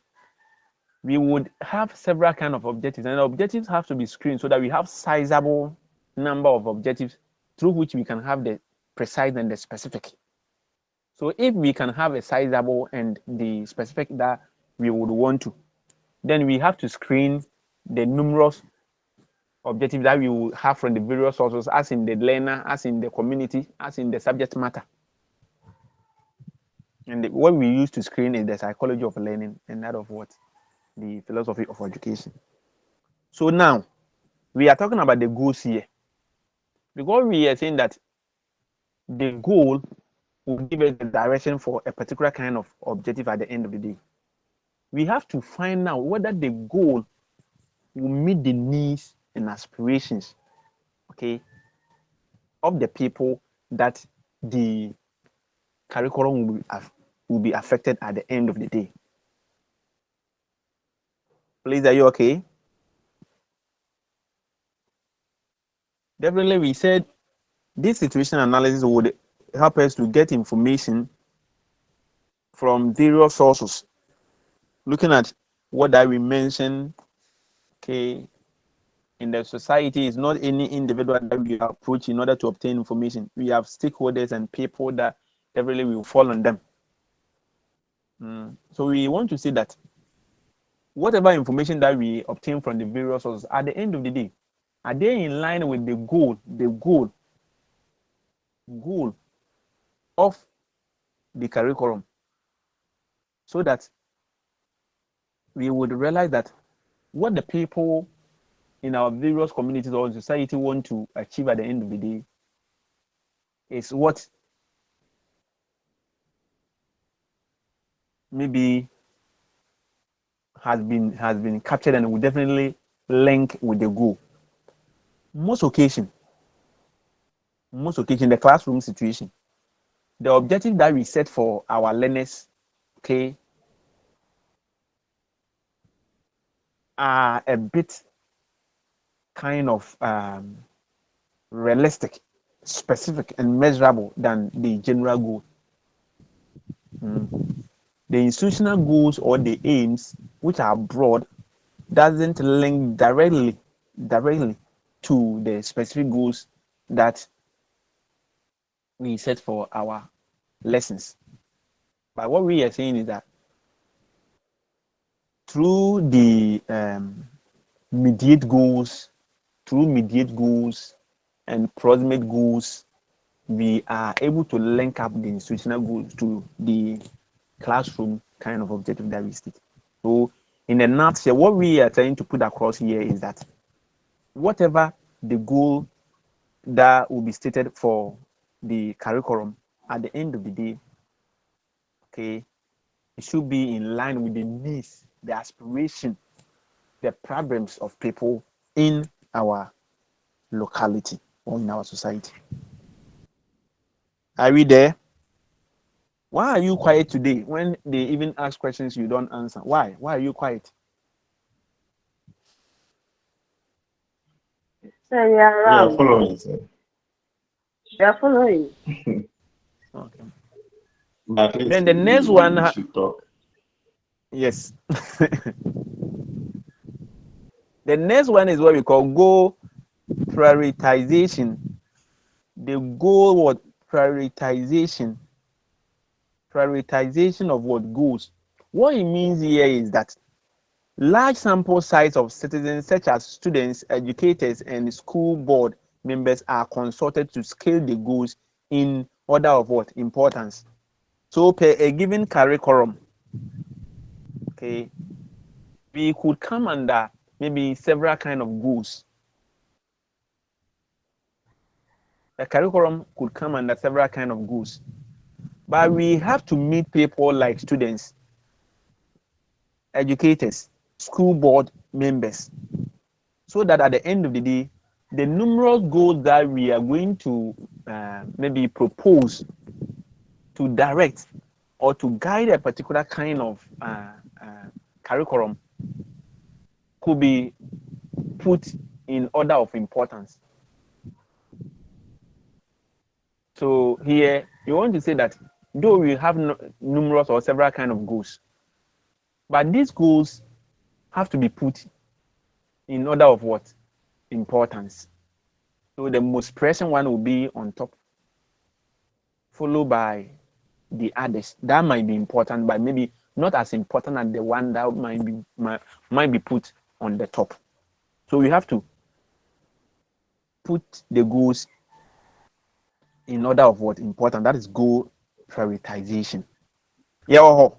we would have several kind of objectives, and objectives have to be screened so that we have sizable number of objectives through which we can have the precise and the specific. So if we can have a sizable and the specific that we would want to, then we have to screen the numerous objectives that we will have from the various sources, as in the learner, as in the community, as in the subject matter. And what we use to screen is the psychology of learning and that of what? The philosophy of education. So now we are talking about the goals here, because we are saying that the goal will give us the direction for a particular kind of objective at the end of the day. We have to find out whether the goal will meet the needs and aspirations, okay, of the people that the curriculum will be affected at the end of the day. Please, are you okay? Definitely, we said this situation analysis would help us to get information from various sources, looking at what that we mentioned, okay, in the society. Is not any individual that we approach in order to obtain information. We have stakeholders and people that definitely will fall on them. So we want to say that whatever information that we obtain from the various sources, at the end of the day, are they in line with the goal of the curriculum, so that we would realize that what the people in our various communities or society want to achieve at the end of the day is what maybe has been captured and will definitely link with the goal. Most occasion, the classroom situation, the objective that we set for our learners, okay, are a bit kind of realistic, specific, and measurable than the general goal. The institutional goals or the aims, which are broad, doesn't link directly to the specific goals that we set for our lessons. But what we are saying is that through the mediate goals, and proximate goals, we are able to link up the institutional goals to the classroom kind of objective that we state. So in a nutshell, what we are trying to put across here is that whatever the goal that will be stated for the curriculum at the end of the day, okay, it should be in line with the needs, the aspiration, the problems of people in our locality or in our society. Are we there? Why are you quiet today? When they even ask questions, you don't answer. Why? Why are you quiet? So you're We are around. following, sir. You're following. Okay. But at least Then the next one, we should talk. yes. The next one is what we call goal prioritization. The goal what prioritization of what goals. What it means here is that large sample size of citizens such as students, educators, and school board members are consulted to scale the goals in order of what importance. So per a given curriculum, okay, we could come under maybe several kind of goals. The curriculum could come under several kind of goals, but we have to meet people like students, educators, school board members, so that at the end of the day, the numerous goals that we are going to maybe propose to direct or to guide a particular kind of curriculum could be put in order of importance. So here you want to say that though we have numerous or several kind of goals, but these goals have to be put in order of what importance. So the most pressing one will be on top, followed by the others that might be important, but maybe not as important as the one that might be put on the top. So we have to put the goals in order of what important. That is goal prioritization. Yeah.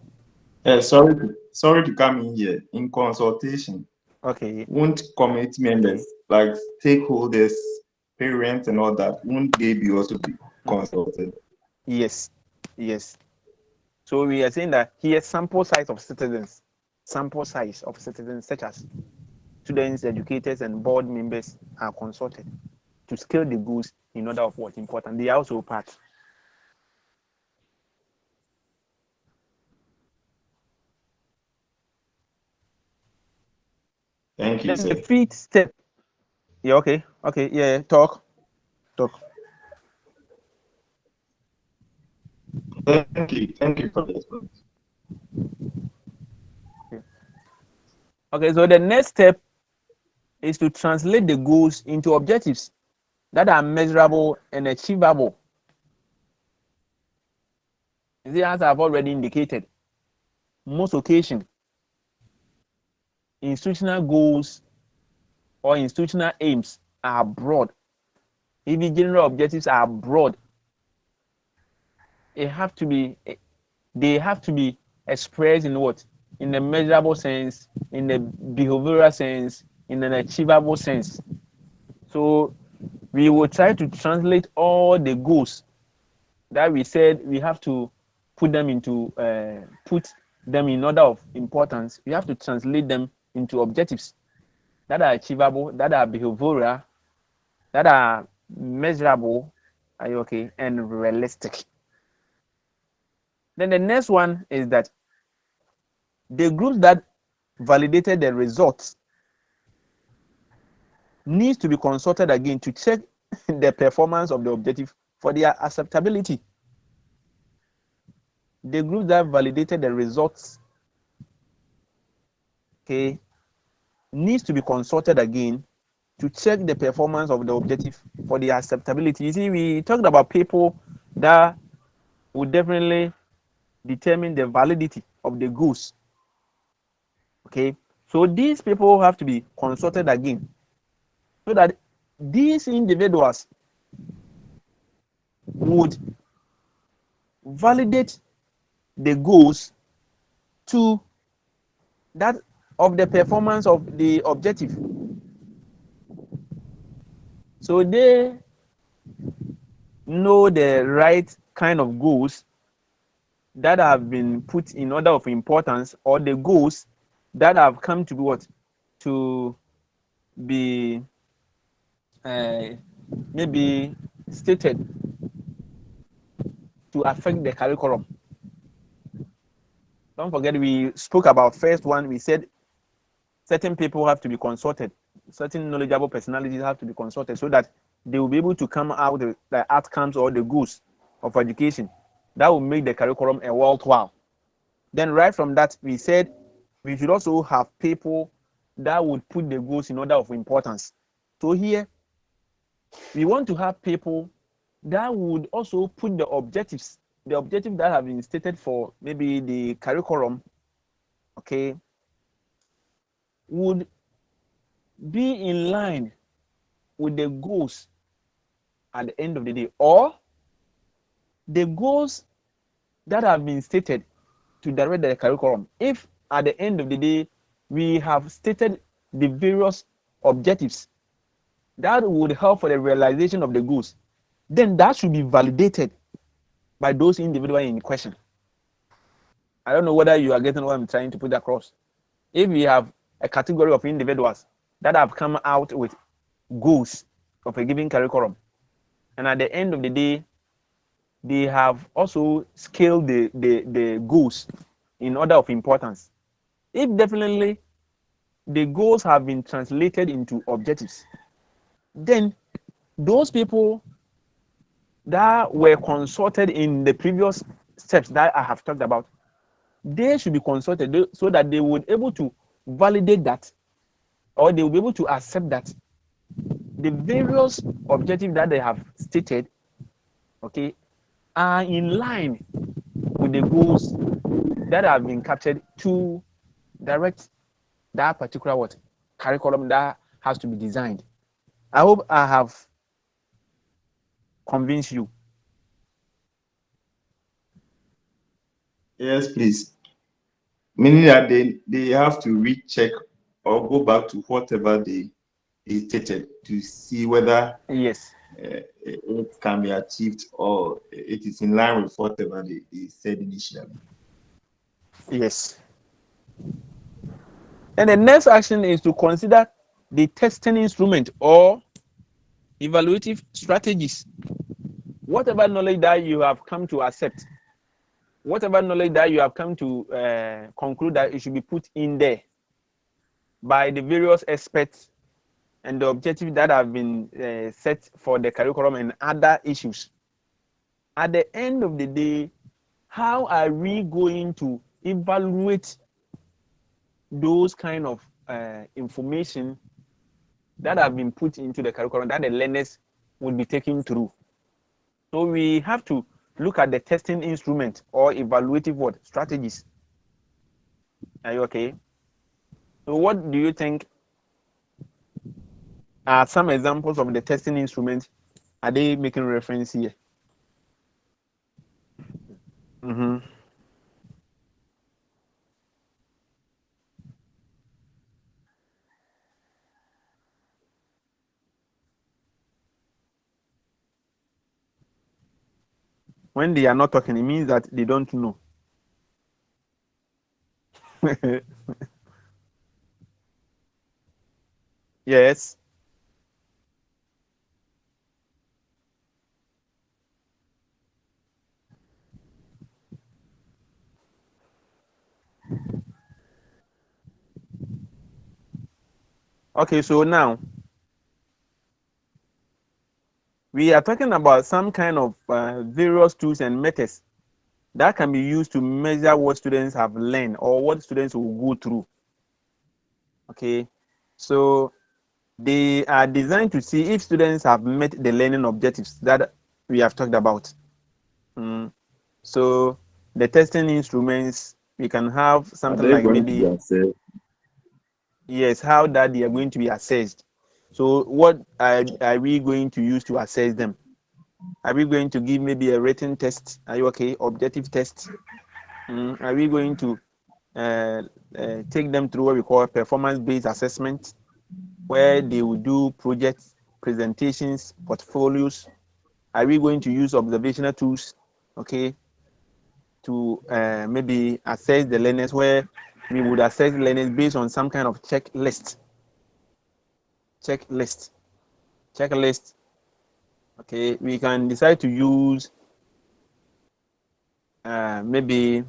Sorry to come in here. In consultation, Okay. won't community members, like stakeholders, parents, and all that, won't they be also be consulted? Yes. So we are saying that here sample size of citizens such as students, educators, and board members are consulted to scale the goals in order of what's important. They are also part. Thank you, Then the sir. fifth step. Yeah, okay. Yeah, talk. Thank you for this. Okay, so the next step is to translate the goals into objectives that are measurable and achievable. As I've already indicated, most occasions, institutional goals or institutional aims are broad. Even general objectives are broad. They have to be expressed in what? In a measurable sense, in a behavioral sense, in an achievable sense. So we will try to translate all the goals that we said we have to put them in order of importance. We have to translate them into objectives that are achievable, that are behavioral, that are measurable, and realistic. Then the next one is that the groups that validated the results needs to be consulted again to check the performance of the objective for their acceptability. The group that validated the results, needs to be consulted again to check the performance of the objective for the acceptability. You see, we talked about people that would definitely determine the validity of the goals. Okay, so these people have to be consulted again so that these individuals would validate the goals to that of the performance of the objective. So they know the right kind of goals that have been put in order of importance, or the goals that have come to be what? To be maybe stated to affect the curriculum. Don't forget, we spoke about first one. We said certain people have to be consulted, certain knowledgeable personalities have to be consulted, so that they will be able to come out with the outcomes or the goals of education that will make the curriculum a worthwhile. Then right from that, we said we should also have people that would put the goals in order of importance. So here, we want to have people that would also put the objectives that have been stated for maybe the curriculum, okay, would be in line with the goals at the end of the day, or the goals that have been stated to direct the curriculum. If at the end of the day we have stated the various objectives that would help for the realization of the goals, then that should be validated by those individuals in question. I don't know whether you are getting what I'm trying to put across. If we have a category of individuals that have come out with goals of a given curriculum, and at the end of the day, they have also scaled the goals in order of importance. If definitely the goals have been translated into objectives, then those people that were consulted in the previous steps that I have talked about, they should be consulted so that they would be able to validate that, or they will be able to accept that the various objectives that they have stated, okay, are in line with the goals that have been captured to direct that particular what curriculum that has to be designed. I hope I have convinced you. Yes, please. Meaning that they have to recheck or go back to whatever they stated to see whether Yes. it can be achieved or it is in line with whatever they said initially. Yes. And the next action is to consider the testing instrument or evaluative strategies. Whatever knowledge that you have come to accept, whatever knowledge that you have come to conclude that it should be put in there by the various experts and the objectives that have been set for the curriculum and other issues. At the end of the day, how are we going to evaluate those kind of information that have been put into the curriculum that the learners will be taking through? So we have to look at the testing instrument or evaluative what strategies. Are you okay? So what do you think are some examples of the testing instrument? Are they making reference here? When they are not talking, it means that they don't know. Yes. Okay, so now we are talking about some kind of various tools and methods that can be used to measure what students have learned or what students will go through. Okay, so they are designed to see if students have met the learning objectives that we have talked about. So the testing instruments, we can have something like maybe, yes, how that they are going to be assessed. So what are we going to use to assess them? Are we going to give maybe a written test? Are you okay? Objective test? Are we going to take them through what we call performance-based assessment, where they will do projects, presentations, portfolios, Are we going to use observational tools, okay, to maybe assess the learners, where we would assess learners based on some kind of checklist? Okay, we can decide to use maybe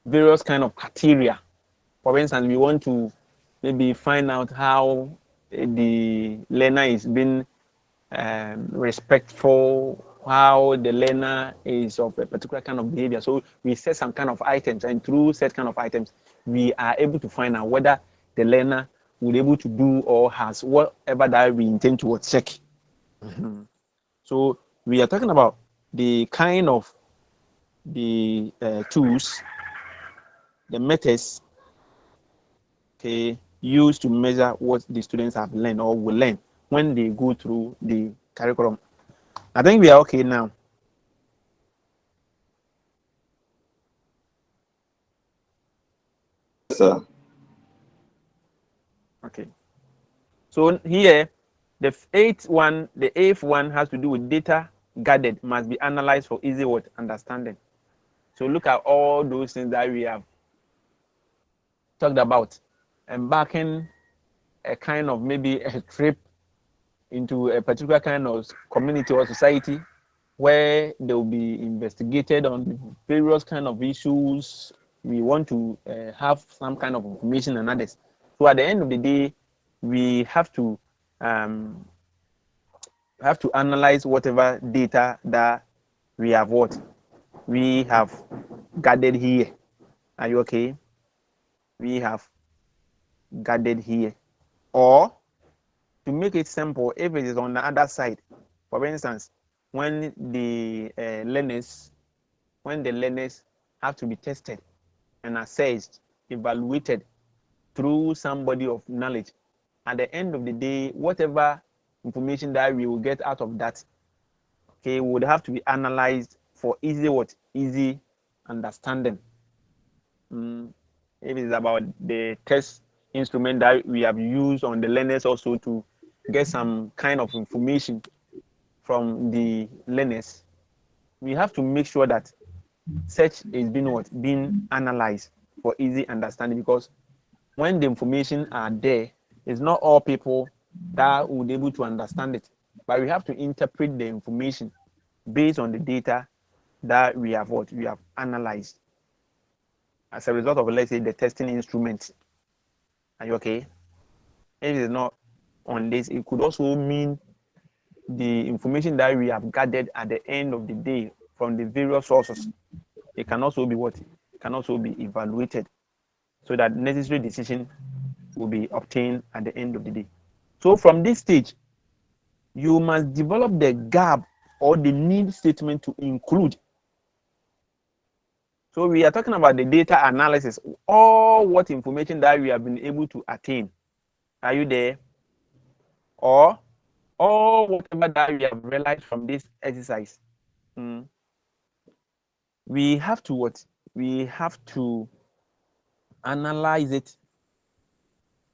various kind of criteria. For instance, we want to maybe find out how the learner is being respectful, how the learner is of a particular kind of behavior. So we set some kind of items, and through set kind of items, we are able to find out whether the learner will be able to do or has whatever that we intend to check. So we are talking about the kind of the tools, the methods, okay, used to measure what the students have learned or will learn when they go through the curriculum. I think we are okay now. Yes, sir. Okay. So here, the eighth one has to do with data gathered must be analyzed for easy understanding. So look at all those things that we have talked about. Embarking a kind of maybe a trip into a particular kind of community or society where they will be investigated on various kind of issues. We want to have some kind of information and others. So at the end of the day, we have to analyze whatever data that we have gathered here. Are you okay? We have gathered here. Or to make it simple, if it is on the other side, for instance, when the learners have to be tested and assessed, evaluated through somebody of knowledge, at the end of the day, whatever information that we will get out of that, okay, would have to be analyzed for easy understanding. If it's about the test instrument that we have used on the learners also to get some kind of information from the learners, we have to make sure that such is being analyzed for easy understanding, because when the information are there, it's not all people that would be able to understand it, but we have to interpret the information based on the data that we have analyzed as a result of, let's say, the testing instrument. Are you okay? If it's not on this, it could also mean the information that we have gathered at the end of the day from the various sources. It can also be evaluated so that necessary decision will be obtained at the end of the day. So from this stage, you must develop the gap or the need statement to include. So we are talking about the data analysis, all what information that we have been able to attain. Are you there? Or all whatever that we have realized from this exercise. We have to what? We have to analyze it.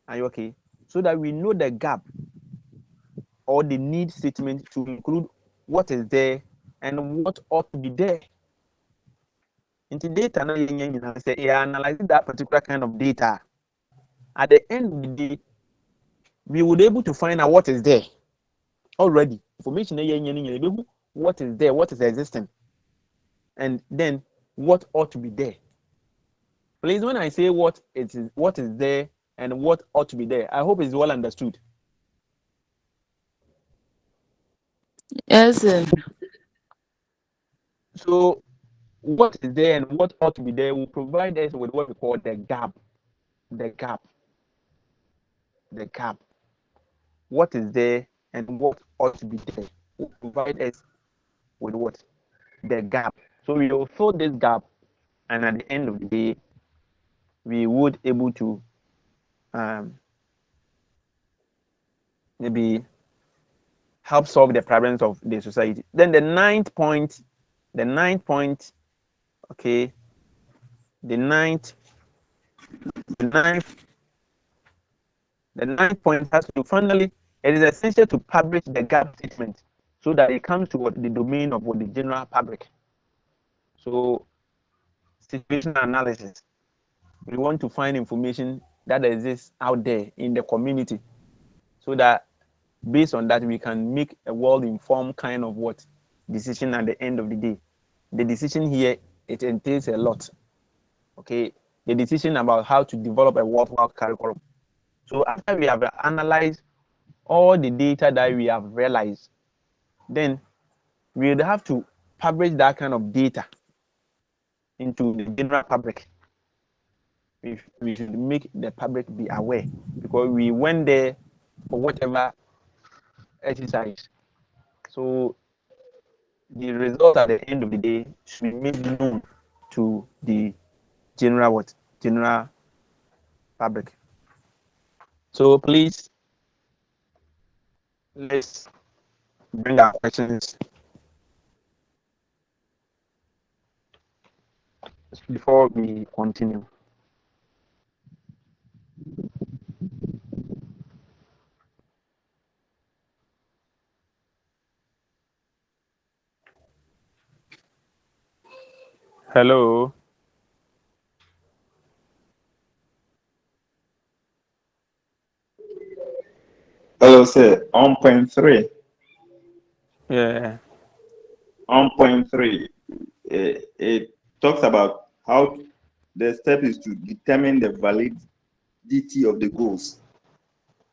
Are you okay? So that we know the gap or the need statement to include what is there and what ought to be there. In the data, analyze that particular kind of data. At the end of the day, we would be able to find out what is there already. Information what is there, what is existing, and then what ought to be there. Please, when I say what is there and what ought to be there, I hope it's well understood. Yes, sir. So what is there and what ought to be there will provide us with what we call the gap. What is there and what ought to be there will provide us with what? The gap. So we will fill this gap, and at the end of the day, we would able to maybe help solve the problems of the society. Then the ninth point, okay, the ninth point has to finally it is essential to publish the gap statement so that it comes to the domain of the general public. So, situational analysis. We want to find information that exists out there in the community so that based on that we can make a well-informed kind of decision at the end of the day. The decision here, it entails a lot. Okay, the decision about how to develop a worthwhile curriculum. So after we have analyzed all the data that we have realized, then we would have to publish that kind of data into the general public. We should make the public be aware, because we went there for whatever exercise. So the result at the end of the day should be made known to the general public. So please, let's bring our questions before we continue. Hello. Hello, sir. 1.3. Yeah. 1.3. It talks about how the step is to determine the validity of the goals.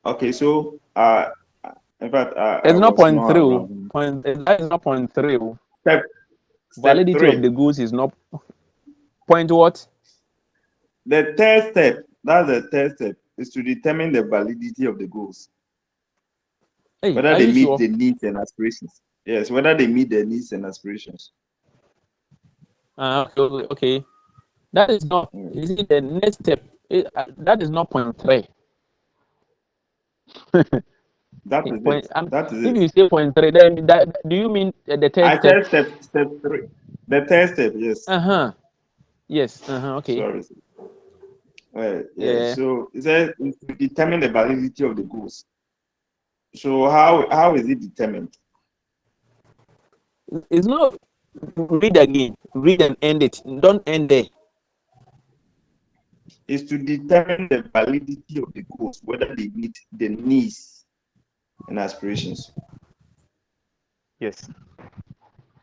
Okay, so in fact, I It's not was point not three. around. That is not point three. Step Validity 3. of the goals is not point what? The third step, that's the third step, is to determine the validity of the goals. Hey, Whether are they you meet sure? the needs and aspirations. Yes, whether they meet the needs and aspirations. Okay. That is not. Is it the next step? That is not point 3. That is Point, it. That is if it. you say point 3, then do you mean the third I step? said step 3. The third step, yes. Yes. Okay. Sorry. Well, yeah. Yeah. So it says to determine the validity of the goals. So how is it determined? It's not. Read again. Read and end it. Don't end there. Is to determine the validity of the goals, whether they meet the needs and aspirations. Yes.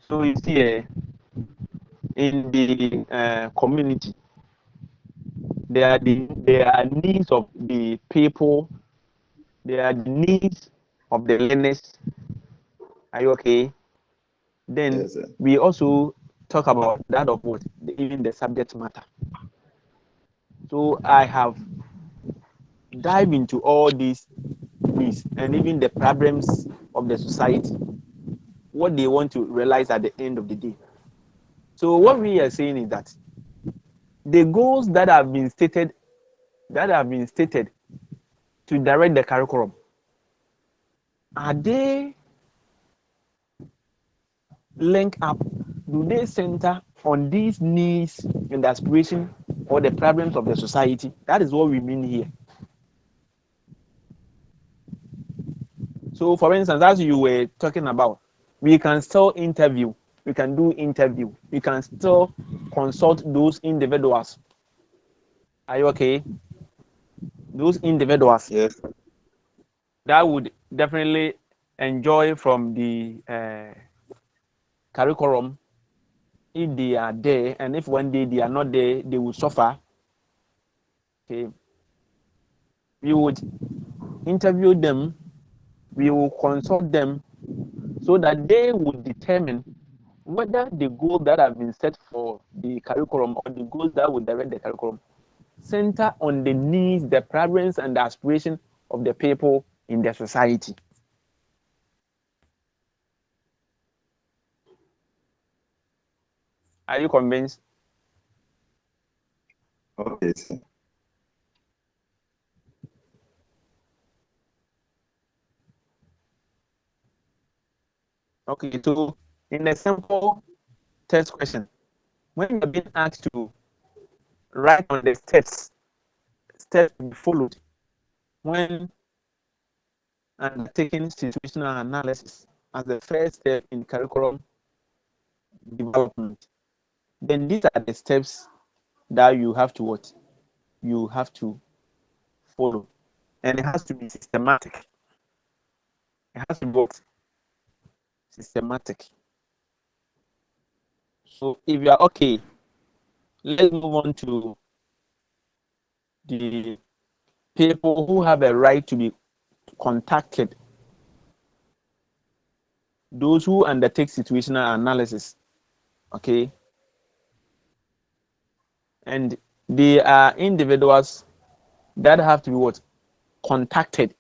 So you see, in the community, there are needs of the people. There are the needs of the learners. Are you okay? Then Yes, sir. we also talk about that of even the subject matter. So I have dived into all these needs and even the problems of the society, what they want to realize at the end of the day. So what we are saying is that the goals that have been stated to direct the curriculum, are they linked up? Do they center on these needs and aspirations or the problems of the society? That is what we mean here. So, for instance, as you were talking about, we can still interview, we can do interview, we can still consult those individuals. Are you okay? Those individuals Yes. that would definitely enjoy from the curriculum if they are there, and if one day they are not there, they will suffer. Okay, we would interview them, we will consult them so that they would determine whether the goals that have been set for the curriculum or the goals that would direct the curriculum center on the needs, the preference, and the aspiration of the people in the society. Are you convinced? Okay, sir. Okay, so in the simple test question, when you're being asked to write on the steps to be followed when undertaking situational analysis as the first step in curriculum development, then these are the steps that you have to what? You have to follow. And it has to be systematic. It has to be what? Systematic. So if you are okay, let's move on to the people who have a right to be contacted. Those who undertake situational analysis. Okay. And they are individuals that have to be what? Contacted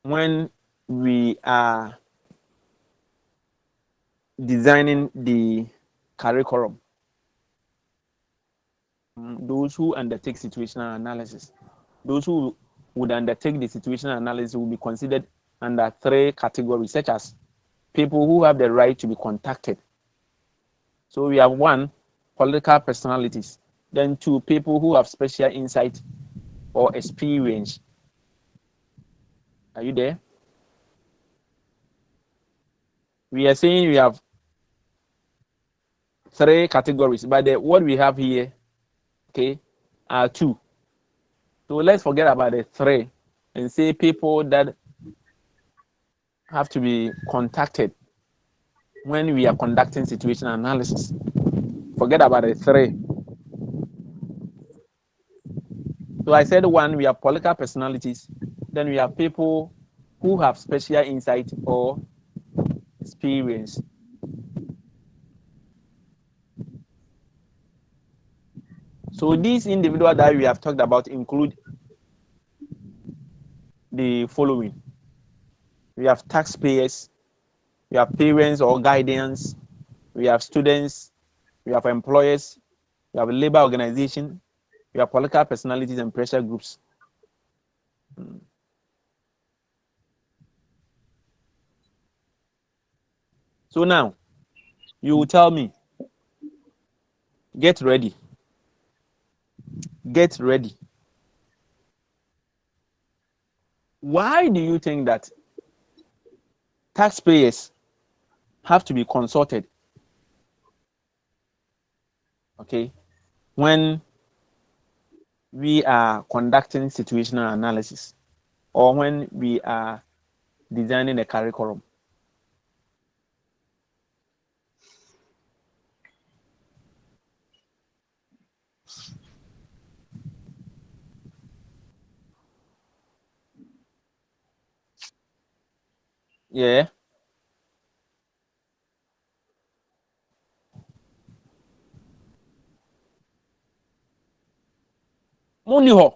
when we are designing the curriculum. Those who undertake situational analysis, those who would undertake the situational analysis will be considered under 3 categories, such as people who have the right to be contacted. So we have 1, political personalities. Then 2, people who have special insight or experience. Are you there? We are saying we have 3 categories, but what we have here, okay, are 2. So let's forget about the 3 and say people that have to be contacted when we are conducting situational analysis. Forget about the 3. So I said 1, we have political personalities. Then we have people who have special insight or experience. So these individuals that we have talked about include the following. We have taxpayers, we have parents or guardians, we have students, we have employers, we have labor organization, we have political personalities and pressure groups. So now, you will tell me, get ready. Get ready. Why do you think that taxpayers have to be consulted? Okay, when we are conducting situational analysis or when we are designing a curriculum. Yeah. Muniho.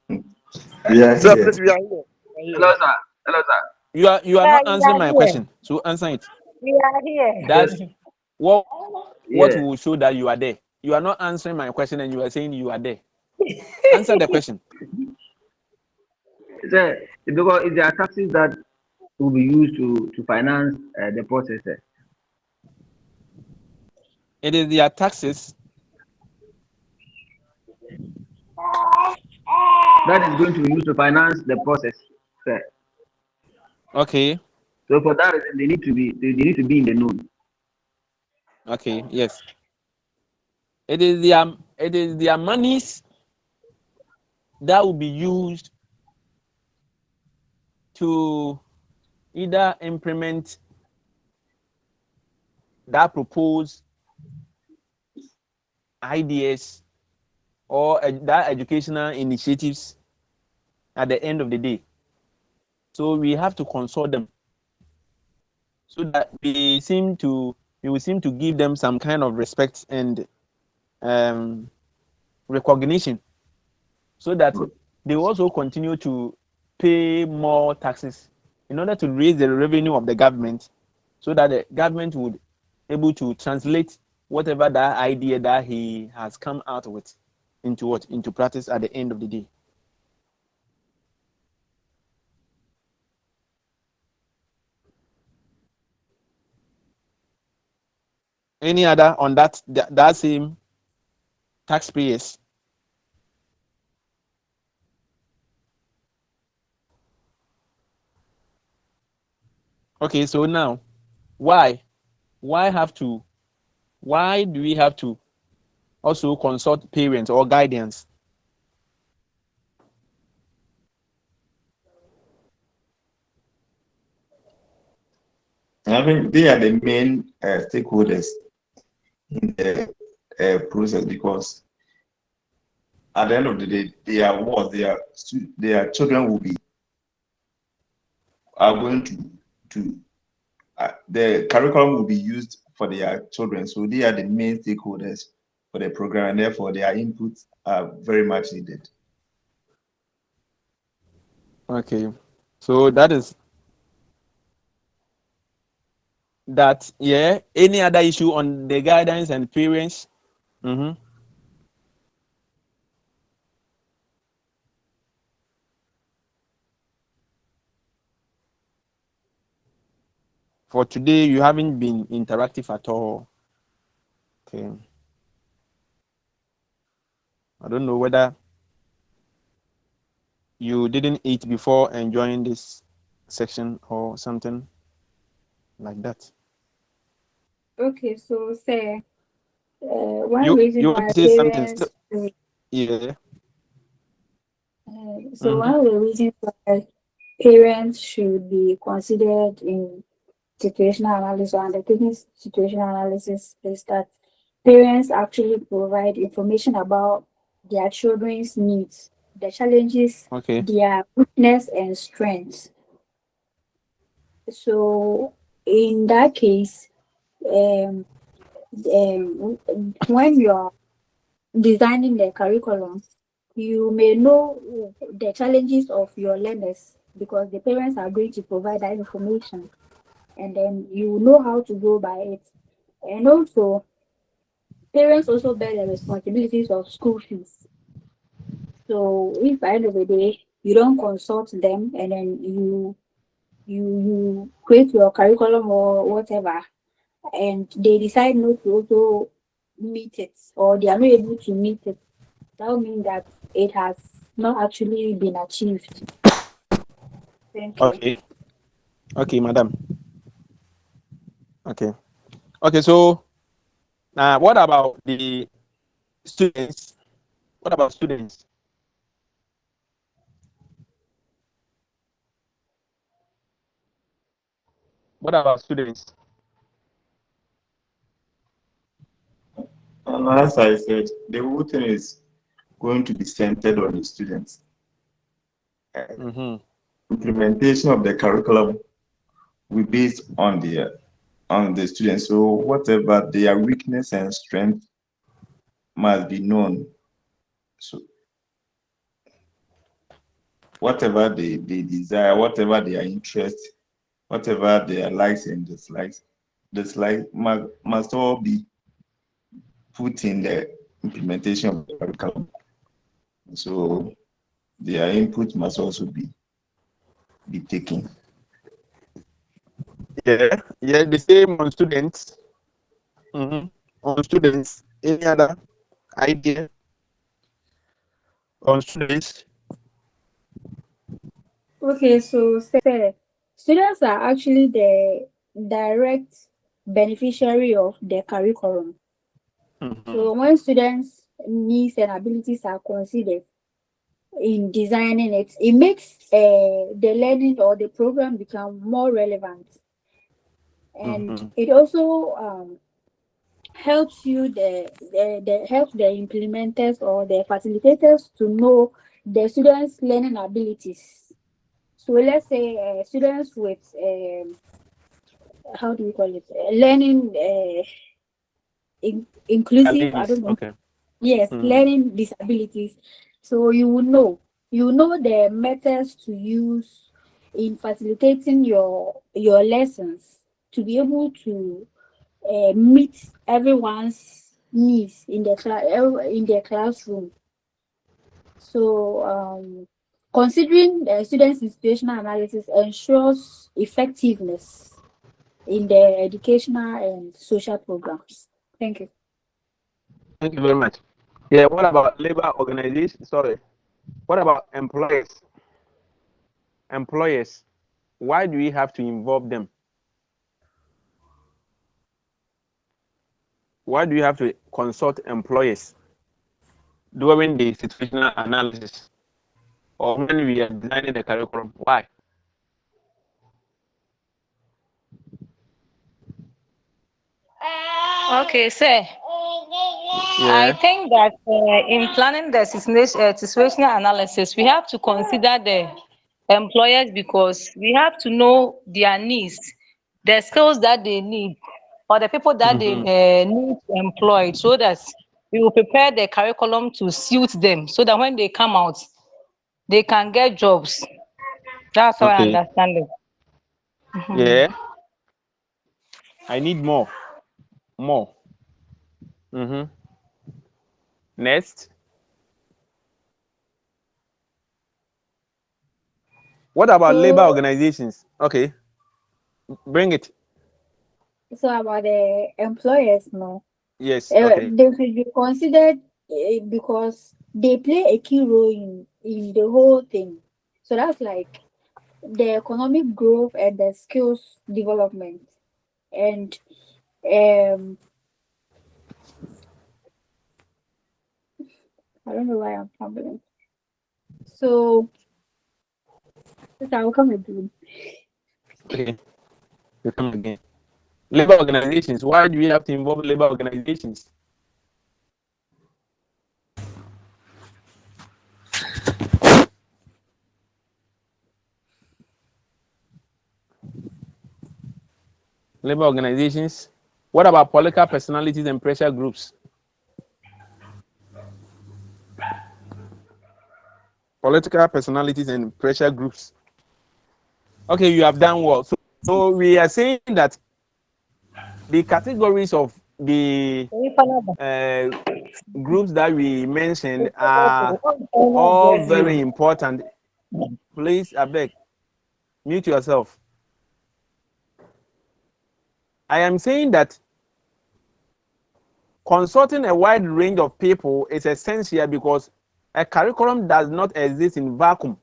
We are Sir, here. please, we are here. Hello, sir. Hello, sir. You are Yeah, not we answering are my here. question. So answer it. We are here. That's what Yeah. will show that you are there. You are not answering my question and you are saying you are there. Answer the question. Sir, because there are taxes that will be used to finance the process. Sir. It is their taxes. That is going to be used to finance the process. Sir. Okay. So for that reason, they need to be in the know. Okay. Yes. It is their monies that will be used to either implement that proposed ideas or that educational initiatives at the end of the day. So we have to consult them so that we will seem to give them some kind of respect and recognition so that they also continue to pay more taxes in order to raise the revenue of the government so that the government would able to translate whatever that idea that he has come out with into practice at the end of the day. Any other on that same taxpayers? Okay, so now, why do we have to also consult parents or guidance? I think they are the main stakeholders in the process, because at the end of the day, their children are going to the curriculum will be used for their children, so they are the main stakeholders for the program, and therefore their inputs are very much needed. Okay, so that is that. Yeah. Any other issue on the guidance and parents? For today, you haven't been interactive at all. Okay. I don't know whether you didn't eat before enjoying this section or something like that. Okay, so say one You reason want why to say something? parents Yeah. so one of the reasons why parents should be considered in situational analysis or undertaking situational analysis is that parents actually provide information about their children's needs, their challenges, Okay. their weakness and strengths. So in that case, um, when you're designing the curriculum, you may know the challenges of your learners because the parents are going to provide that information, and then you know how to go by it. And also, parents also bear the responsibilities of school fees. So if by the end of the day you don't consult them and then you create your curriculum or whatever, and they decide not to also meet it, or they are not able to meet it, that would mean that it has not actually been achieved. Thank you. Okay. Okay, madam. Okay. Okay. So, what about the students? What about students? What about students? And as I said, the whole thing is going to be centered on the students. Implementation of the curriculum will be based on the students. So whatever their weakness and strength must be known. So whatever they desire, whatever their interest, whatever their likes and dislikes, must all be put in the implementation of the curriculum. So their input must also be taken. Yeah. Yeah. The same on students. On students. Any other idea on students? Okay, so say students are actually the direct beneficiary of the curriculum. So when students' needs and abilities are considered in designing it, it makes the learning or the program become more relevant, and it also helps you the helps the implementers or the facilitators to know the students' learning abilities. So let's say students with how do you call it, learning inclusive, I don't know. Okay. Yes, learning disabilities. So you know the methods to use in facilitating your lessons to be able to meet everyone's needs in the classroom. So considering the students' situational analysis ensures effectiveness in the educational and social programs. Thank you. Thank you very much. Yeah. What about labor organizations? Sorry. What about employers? Employers. Why do we have to involve them? why do you have to consult employers during the situational analysis or when we are designing the curriculum? Why? Okay, sir. I Yeah. think that in planning the situational analysis, we have to consider the employers because we have to know their needs, the skills that they need, or the people that they need to employ, so that we will prepare the curriculum to suit them, so that when they come out, they can get jobs. That's how I Okay. understand it. Yeah. I need more. More. Next. What about labor So, organizations? Okay, bring it. so about the employers, no, Yes. Okay. they should be considered because they play a key role in the whole thing. So that's like the economic growth and the skills development. And um, I don't know why I'm fumbling. So this I will come again. Okay. You come again. Labor organizations. Why do we have to involve labor organizations? Labor organizations. What about political personalities and pressure groups? Political personalities and pressure groups. Okay, you have done well. So we are saying that the categories of the groups that we mentioned are all very important. Please, I beg, mute yourself. I am saying that consulting a wide range of people is essential because a curriculum does not exist in vacuum.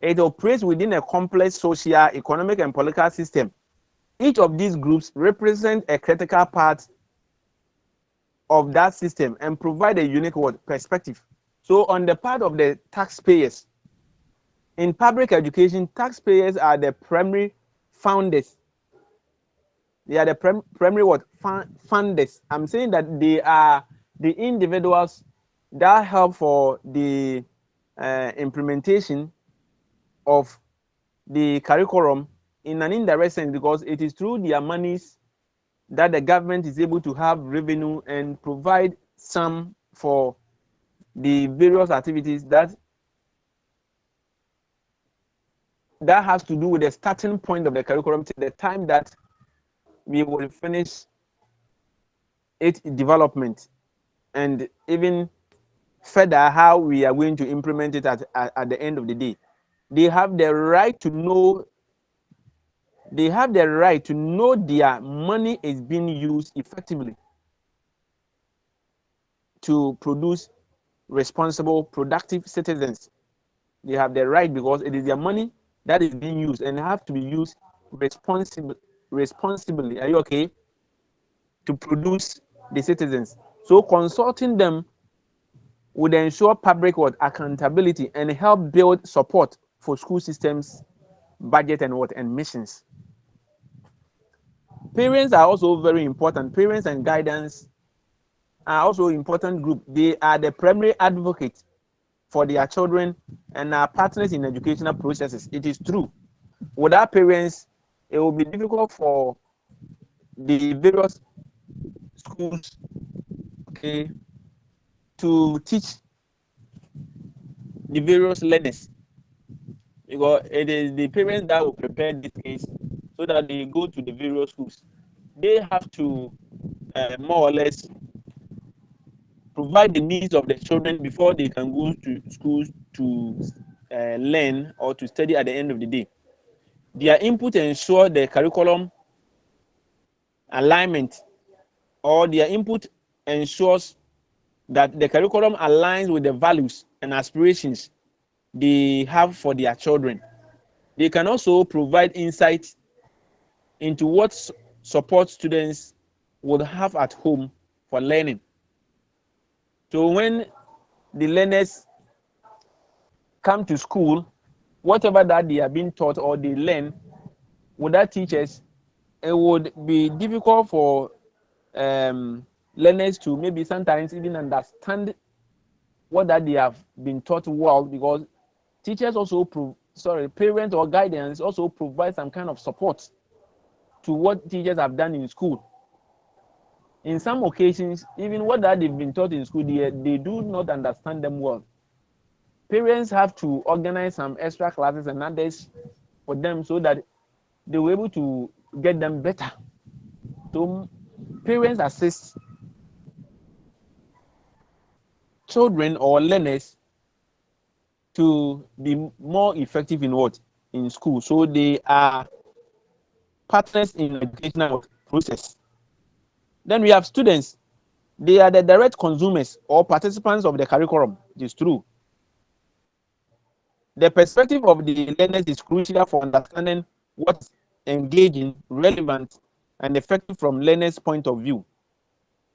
It operates within a complex social, economic, and political system. Each of these groups represent a critical part of that system and provide a unique perspective. So on the part of the taxpayers, in public education, taxpayers are the primary founders. They are the primary funders. I'm saying that they are the individuals that help for the implementation of the curriculum in an indirect sense, because it is through their monies that the government is able to have revenue and provide some for the various activities that has to do with the starting point of the curriculum to the time that we will finish its development, and even further how we are going to implement it at the end of the day. They have the right to know. They have the right to know their money is being used effectively to produce responsible, productive citizens. They have the right because it is their money that is being used and have to be used responsibly. Are you okay? To produce the citizens. So consulting them would ensure public accountability and help build support for school systems, budget and missions. Parents are also very important. Parents and guidance are also important group. They are the primary advocates for their children and are partners in educational processes. It is true. Without parents, it will be difficult for the various schools, okay, to teach the various learners, because it is the parents that will prepare these kids so that they go to the various schools. They have to more or less provide the needs of the children before they can go to schools to learn or to study at the end of the day. Their input ensure the curriculum alignment, or their input ensures that the curriculum aligns with the values and aspirations they have for their children. They can also provide insight into what support students would have at home for learning. So when the learners come to school, whatever that they are being taught or they learn without teachers, it would be difficult for learners to maybe sometimes even understand what that they have been taught well, because teachers also parents or guidance also provide some kind of support to what teachers have done in school. In some occasions, even what that they've been taught in school, they do not understand them well. Parents have to organize some extra classes and others for them so that they were able to get them better. So parents assist children or learners to be more effective in what? In school. So they are partners in educational process. Then we have students. They are the direct consumers or participants of the curriculum. It is true. The perspective of the learners is crucial for understanding what's engaging, relevant, and effective from learners' point of view.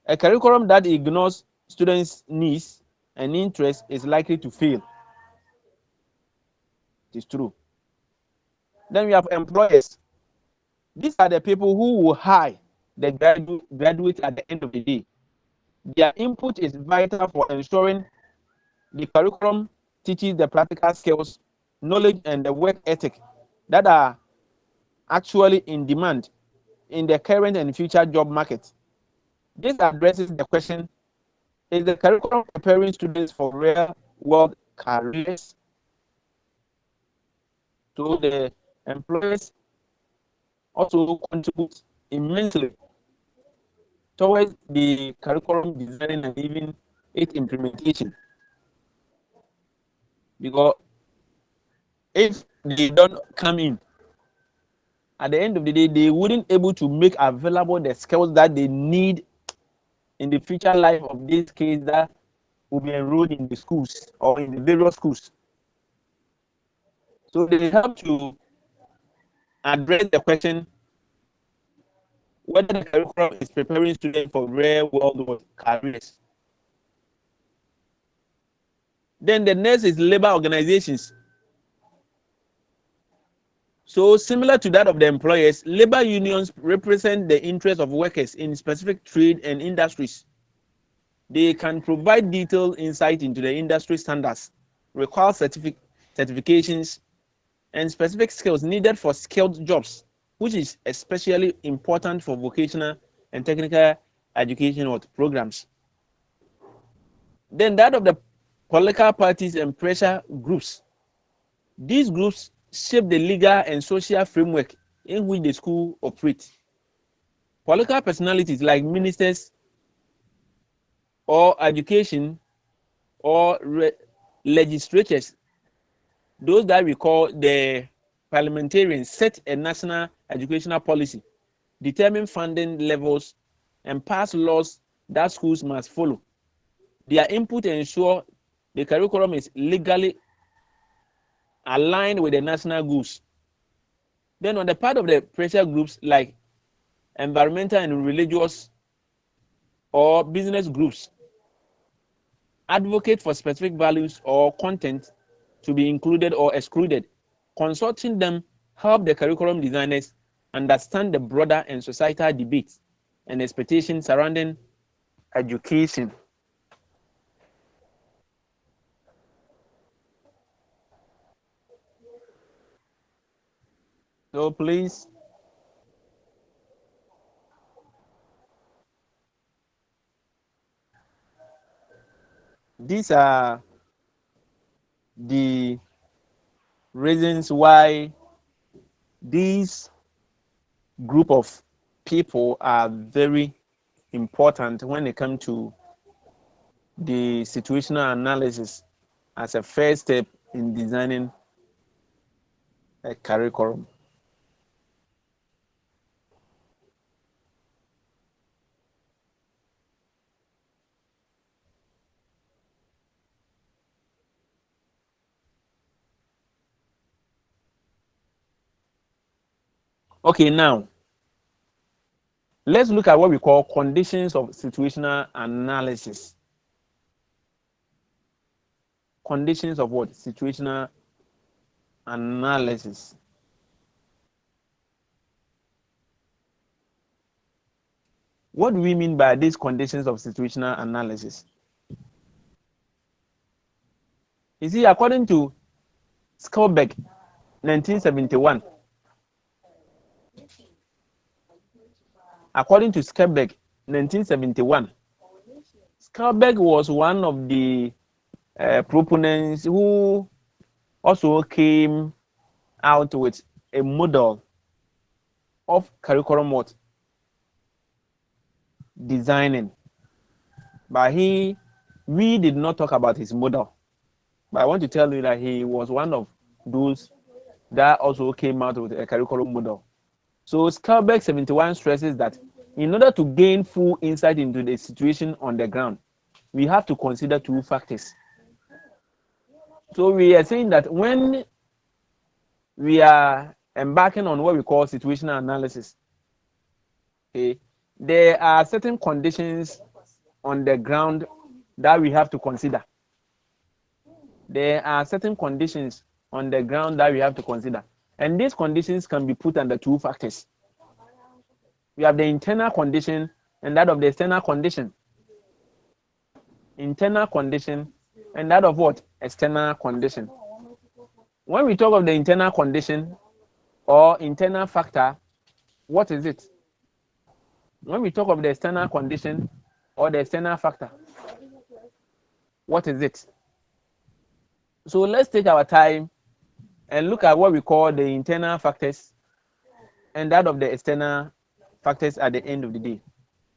A curriculum that ignores students' needs and interests is likely to fail. It is true. Then we have employers. These are the people who will hire the graduate at the end of the day. Their input is vital for ensuring the curriculum teaches the practical skills, knowledge, and the work ethic that are actually in demand in the current and future job market. This addresses the question, is the curriculum preparing students for real world careers? So the employers also contribute immensely towards the curriculum design and even its implementation. Because if they don't come in, at the end of the day, they wouldn't able to make available the skills that they need in the future life of these kids that will be enrolled in the schools or in the various schools. So they have to address the question whether the curriculum is preparing students for real world careers. Then the next is labor organizations. So similar to that of the employers, labor unions represent the interests of workers in specific trade and industries. They can provide detailed insight into the industry standards, require certifications, and specific skills needed for skilled jobs, which is especially important for vocational and technical education programs. Then that of the political parties and pressure groups. These groups shape the legal and social framework in which the school operates. Political personalities like ministers or education or legislatures, those that we call the parliamentarians, set a national educational policy, determine funding levels, and pass laws that schools must follow. Their input ensure the curriculum is legally aligned with the national goals. Then on the part of the pressure groups like environmental and religious or business groups, advocate for specific values or content to be included or excluded. Consulting them help the curriculum designers understand the broader and societal debates and expectations surrounding education. So please, these are the reasons why these group of people are very important when it comes to the situational analysis as a first step in designing a curriculum. Okay, now let's look at what we call conditions of situational analysis. Conditions of what? Situational analysis. What do we mean by these conditions of situational analysis? You see, according to Skolbeck, 1971, according to Skolbeck, 1971, Skolbeck was one of the proponents who also came out with a model of curriculum what? Designing. But we did not talk about his model. But I want to tell you that he was one of those that also came out with a curriculum model. So Skalbeck 71 stresses that in order to gain full insight into the situation on the ground, we have to consider two factors. So we are saying that when we are embarking on what we call situational analysis, okay, there are certain conditions on the ground that we have to consider. There are certain conditions on the ground that we have to consider. And these conditions can be put under two factors. We have the internal condition and that of the external condition. Internal condition and that of what? External condition. When we talk of the internal condition or internal factor, what is it? When we talk of the external condition or the external factor, what is it? So let's take our time and look at what we call the internal factors and that of the external factors at the end of the day.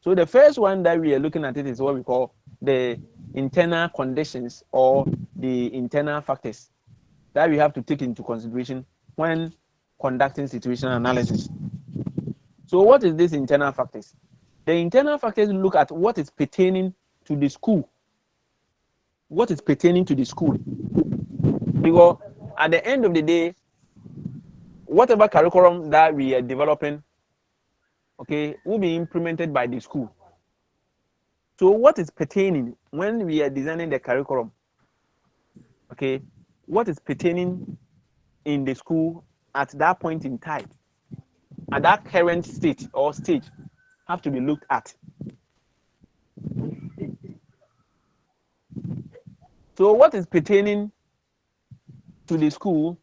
So the first one that we are looking at it is what we call the internal conditions or the internal factors that we have to take into consideration when conducting situational analysis. So what is this internal factors? The internal factors look at what is pertaining to the school. What is pertaining to the school? Because at the end of the day, whatever curriculum that we are developing, okay, will be implemented by the school. So what is pertaining when we are designing the curriculum? Okay, what is pertaining in the school at that point in time, at that current state or stage, have to be looked at. So what is pertaining to the school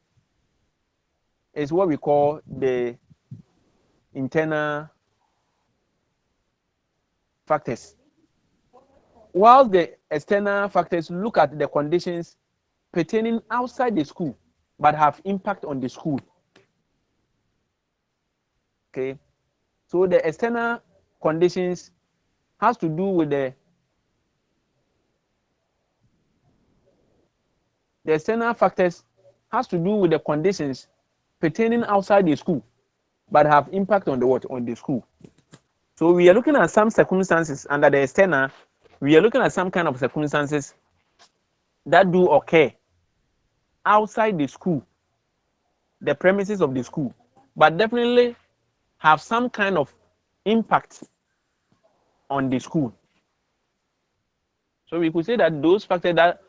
is what we call the internal factors. While the external factors look at the conditions pertaining outside the school but have impact on the school. Okay, so the external conditions has to do with the external factors has to do with the conditions pertaining outside the school but have impact on the what? On the school. So we are looking at some circumstances under the external. We are looking at some kind of circumstances that do occur outside the school, the premises of the school, but definitely have some kind of impact on the school. So we could say that those factors that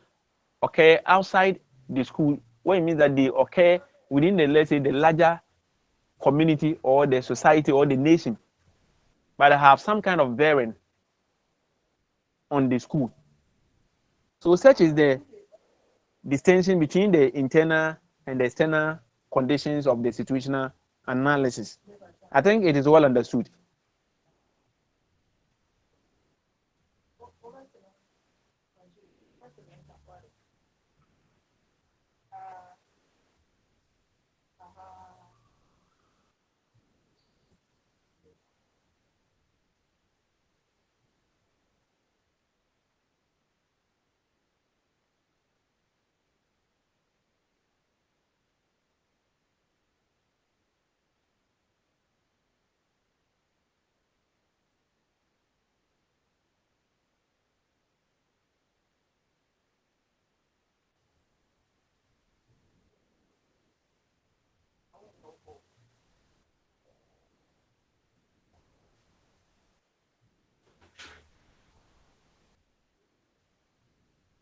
occur outside the school, what it means that they occur within the, let's say, the larger community or the society or the nation, but have some kind of bearing on the school. So such is the distinction between the internal and the external conditions of the situational analysis. I think it is well understood.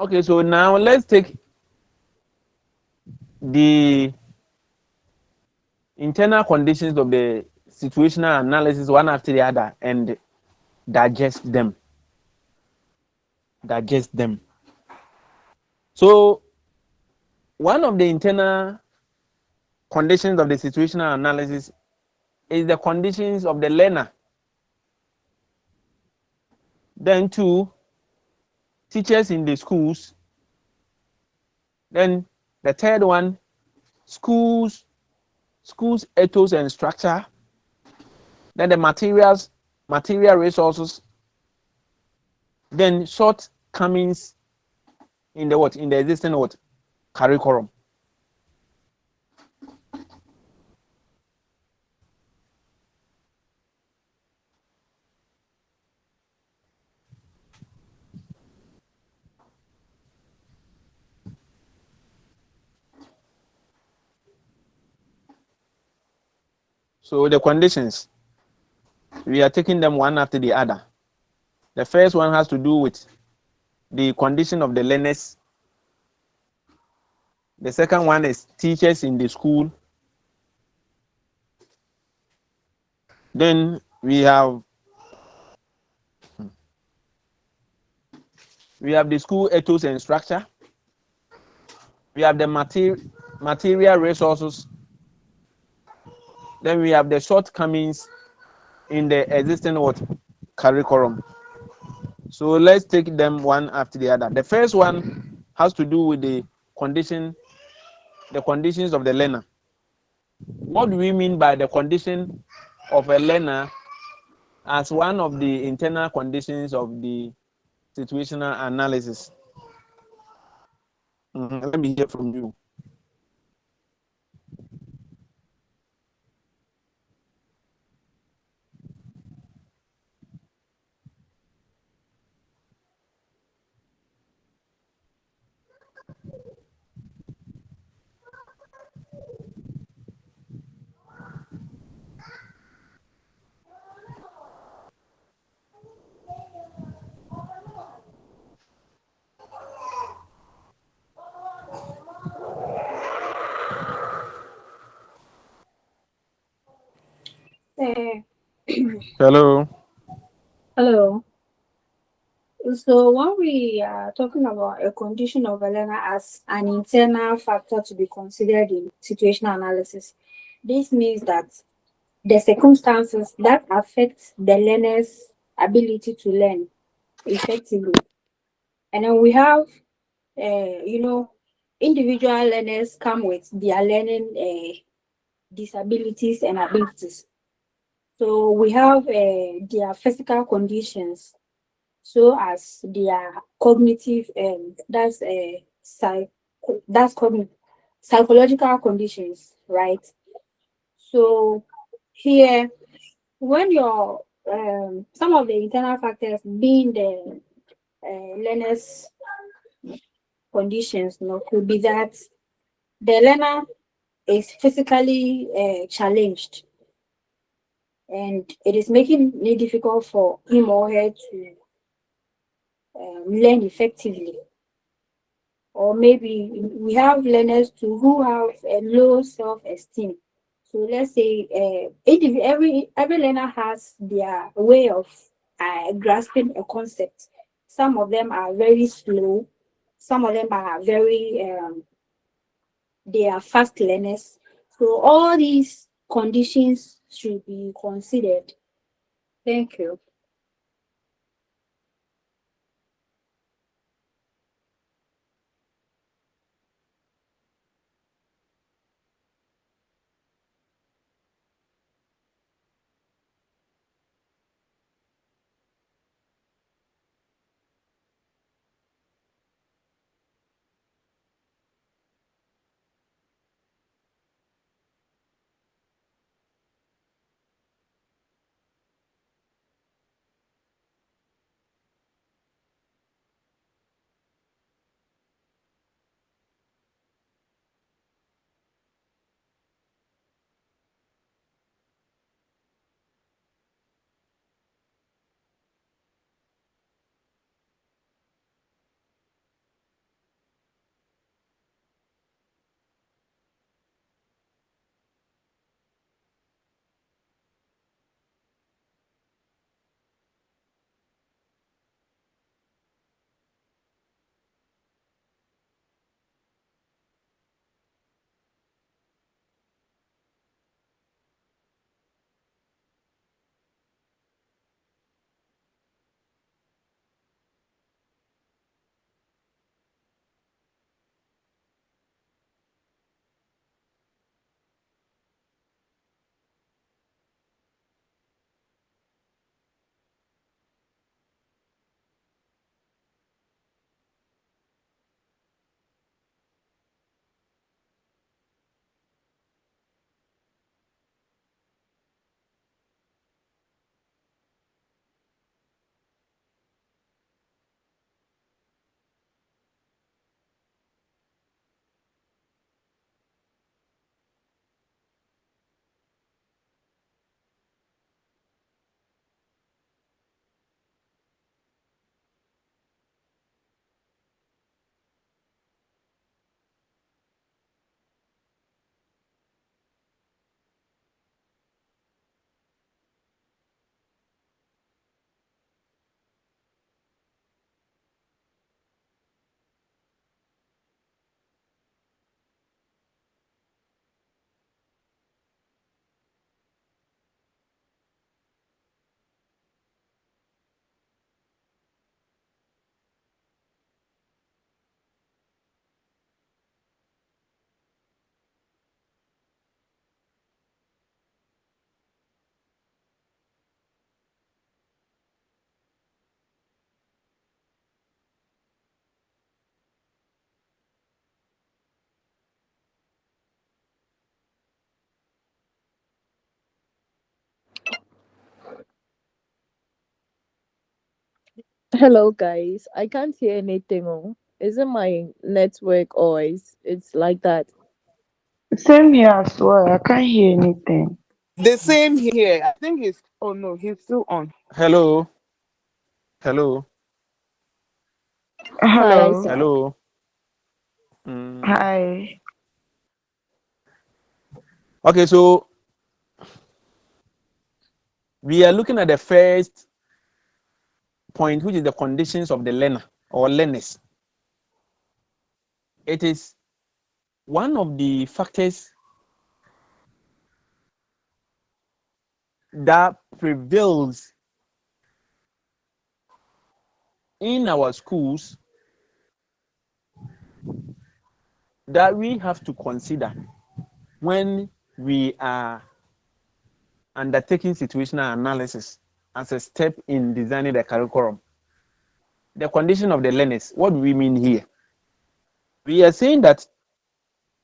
Okay, so now let's take the internal conditions of the situational analysis one after the other and digest them. So one of the internal conditions of the situational analysis is the conditions of the learner. Then two, teachers in the schools. Then the third one, schools ethos and structure. Then the material resources. Then shortcomings in the existing curriculum. So the conditions, we are taking them one after the other. The first one has to do with the condition of the learners. The second one is teachers in the school. Then we have the school ethos and structure. We have the material resources. Then we have the shortcomings in the existing curriculum. So let's take them one after the other. The first one has to do with the conditions of the learner. What do we mean by the condition of a learner as one of the internal conditions of the situational analysis? Let me hear from you. Uh, Hello. Hello. So when we are talking about a condition of a learner as an internal factor to be considered in situational analysis, this means that the circumstances that affect the learner's ability to learn effectively. And then we have, individual learners come with their learning disabilities and abilities. So we have their physical conditions, so as their cognitive and psychological conditions, right? So here, when your some of the internal factors being the learner's conditions, could be that the learner is physically challenged, and it is making it difficult for him or her to learn effectively. Or maybe we have learners too who have a low self-esteem. So let's say every learner has their way of grasping a concept. Some of them are very slow. Some of them are they are fast learners. So all these conditions should be considered. Thank you. Hello, guys. I can't hear anything. Oh, is it my network or is it's like that? Same here as well. I can't hear anything. The same here. I think it's. Oh no, he's still on. Hello, hello, Hi, Hello. sir. hello. Mm. Hi. Okay, so we are looking at the first point, which is the conditions of the learner or learners. It is one of the factors that prevails in our schools that we have to consider when we are undertaking situational analysis as a step in designing the curriculum. The condition of the learners, what do we mean here? We are saying that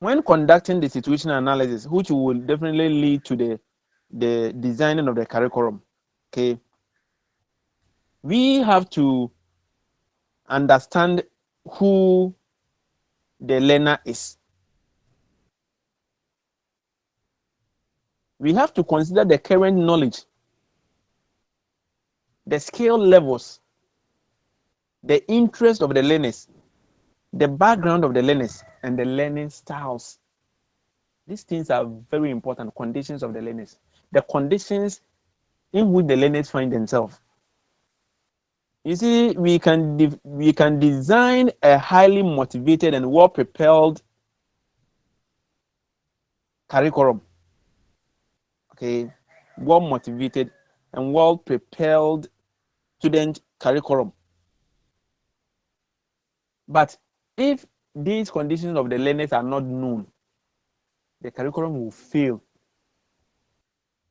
when conducting the situational analysis, which will definitely lead to the designing of the curriculum, okay, we have to understand who the learner is. We have to consider the current knowledge, the skill levels, the interest of the learners, the background of the learners, and the learning styles. These things are very important conditions of the learners, the conditions in which the learners find themselves. You see, we can design a highly motivated and well-prepared curriculum. Okay, well-motivated and well-prepared student curriculum. But if these conditions of the learners are not known, the curriculum will fail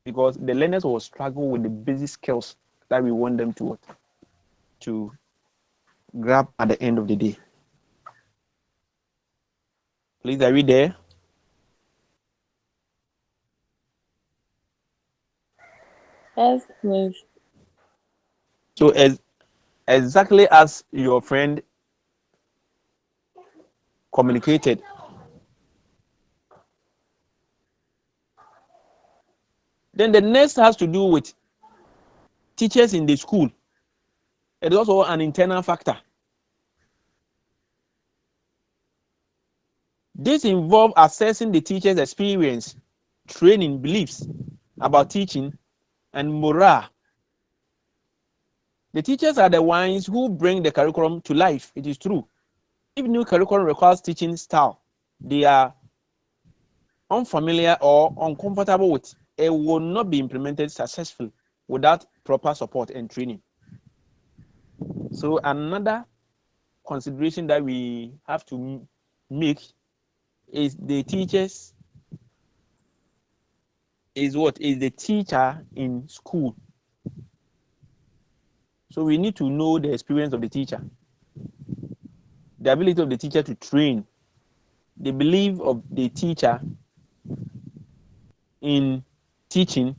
because the learners will struggle with the basic skills that we want them to grab at the end of the day. Please, are we there? Yes, please. So exactly as your friend communicated, then the next has to do with teachers in the school. It is also an internal factor. This involves assessing the teacher's experience, training, beliefs about teaching, and morale. The teachers are the ones who bring the curriculum to life. It is true. If new curriculum requires teaching style they are unfamiliar or uncomfortable with, it will not be implemented successfully without proper support and training. So another consideration that we have to make is the teachers is what is the teacher in school. So we need to know the experience of the teacher, the ability of the teacher to train, the belief of the teacher in teaching,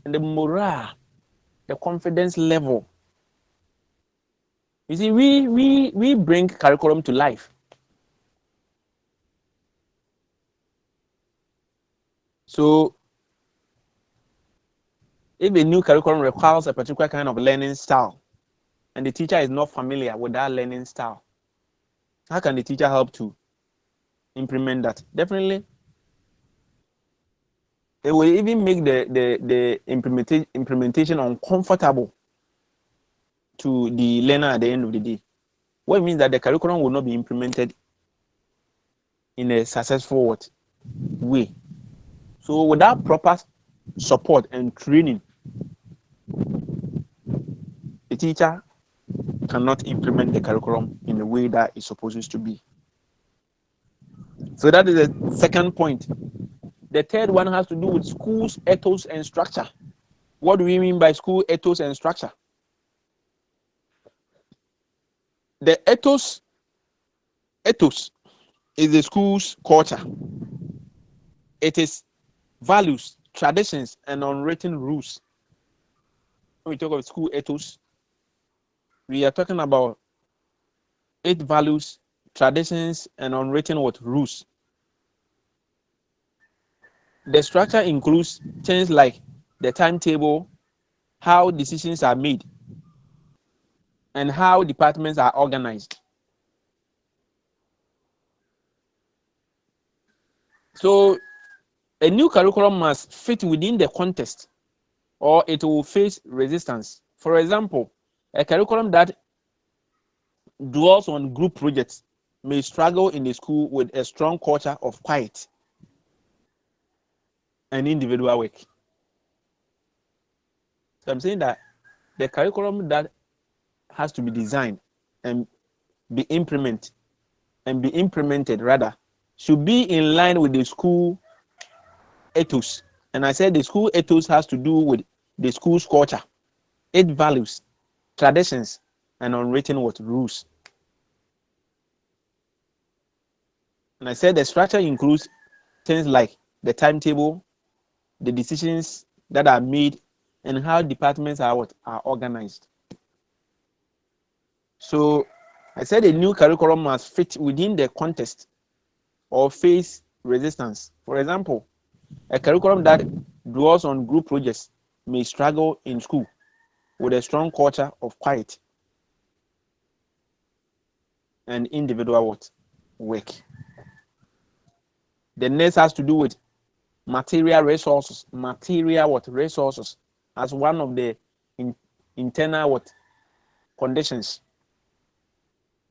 and the morale, the confidence level. You see, we bring curriculum to life. So if a new curriculum requires a particular kind of learning style, and the teacher is not familiar with that learning style, how can the teacher help to implement that? Definitely, it will even make the implementation uncomfortable to the learner at the end of the day. What it means that the curriculum will not be implemented in a successful way. So without proper support and training, the teacher cannot implement the curriculum in the way that it's supposed to be. So that is the second point. The third one has to do with school's ethos and structure. What do we mean by school ethos and structure? The ethos is the school's culture. It is values, traditions, and unwritten rules. When we talk about school ethos, we are talking about 8 values, traditions, and unwritten rules. The structure includes things like the timetable, how decisions are made, and how departments are organized. So a new curriculum must fit within the context or it will face resistance. For example, a curriculum that dwells on group projects may struggle in a school with a strong culture of quiet and individual work. So I'm saying that the curriculum that has to be designed and be implemented should be in line with the school ethos. And I said the school ethos has to do with the school's culture, 8 values, traditions, and unwritten rules. And I said the structure includes things like the timetable, the decisions that are made, and how departments are organized. So I said a new curriculum must fit within the context or face resistance. For example, a curriculum that dwells on group projects may struggle in school with a strong culture of quiet and individual work. The next has to do with material resources. Material resources as one of the internal conditions.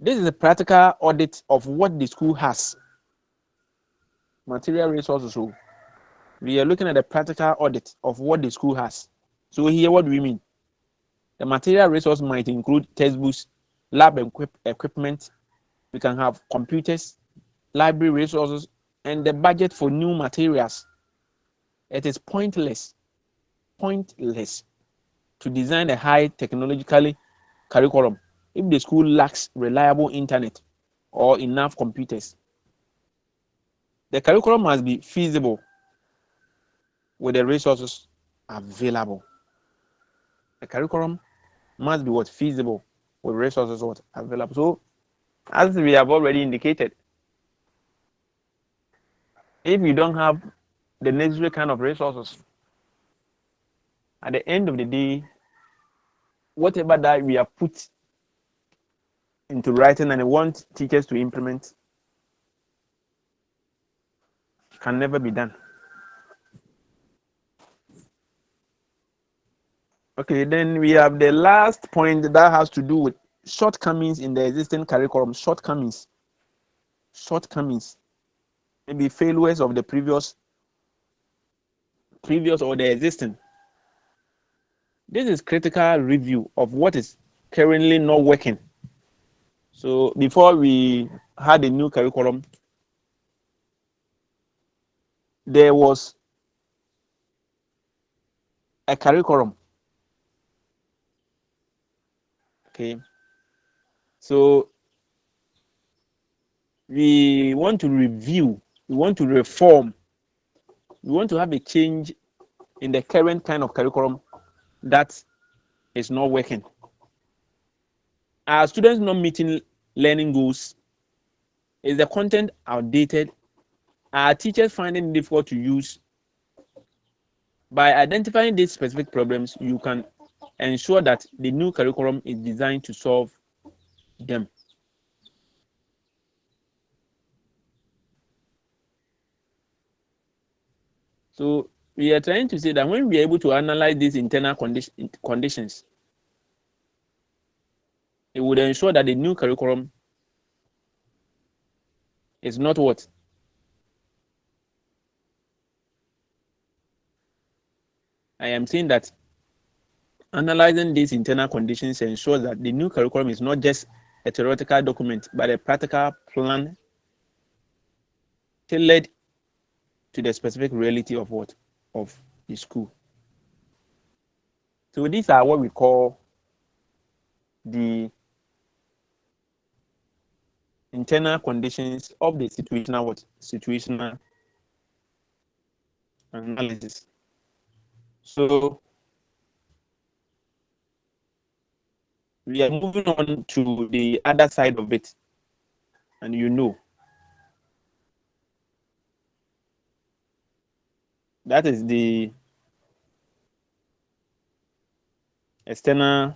This is a practical audit of what the school has. Material resources. So we are looking at the practical audit of what the school has. So here, what do we mean? The material resource might include textbooks, lab equipment. We can have computers, library resources, and the budget for new materials. It is pointless to design a high technologically curriculum if the school lacks reliable internet or enough computers. The curriculum must be feasible with the resources available. The curriculum must be feasible with resources available. So, as we have already indicated, if you don't have the necessary kind of resources, at the end of the day, whatever that we have put into writing and want teachers to implement can never be done. Okay, then we have the last point that has to do with shortcomings in the existing curriculum. Shortcomings, maybe failures of the previous or the existing. This is critical review of what is currently not working. So before we had a new curriculum, there was a curriculum. Okay, so we want to review, we want to reform, we want to have a change in the current kind of curriculum that is not working. Are students not meeting learning goals? Is the content outdated? Are teachers finding it difficult to use? By identifying these specific problems, you can ensure that the new curriculum is designed to solve them. So we are trying to say that when we are able to analyze these internal conditions, it would ensure that the new curriculum is not what? I am saying that analyzing these internal conditions ensures that the new curriculum is not just a theoretical document, but a practical plan tailored to the specific reality of the school. So these are what we call the internal conditions of the situational analysis. So we are moving on to the other side of it, and that is the external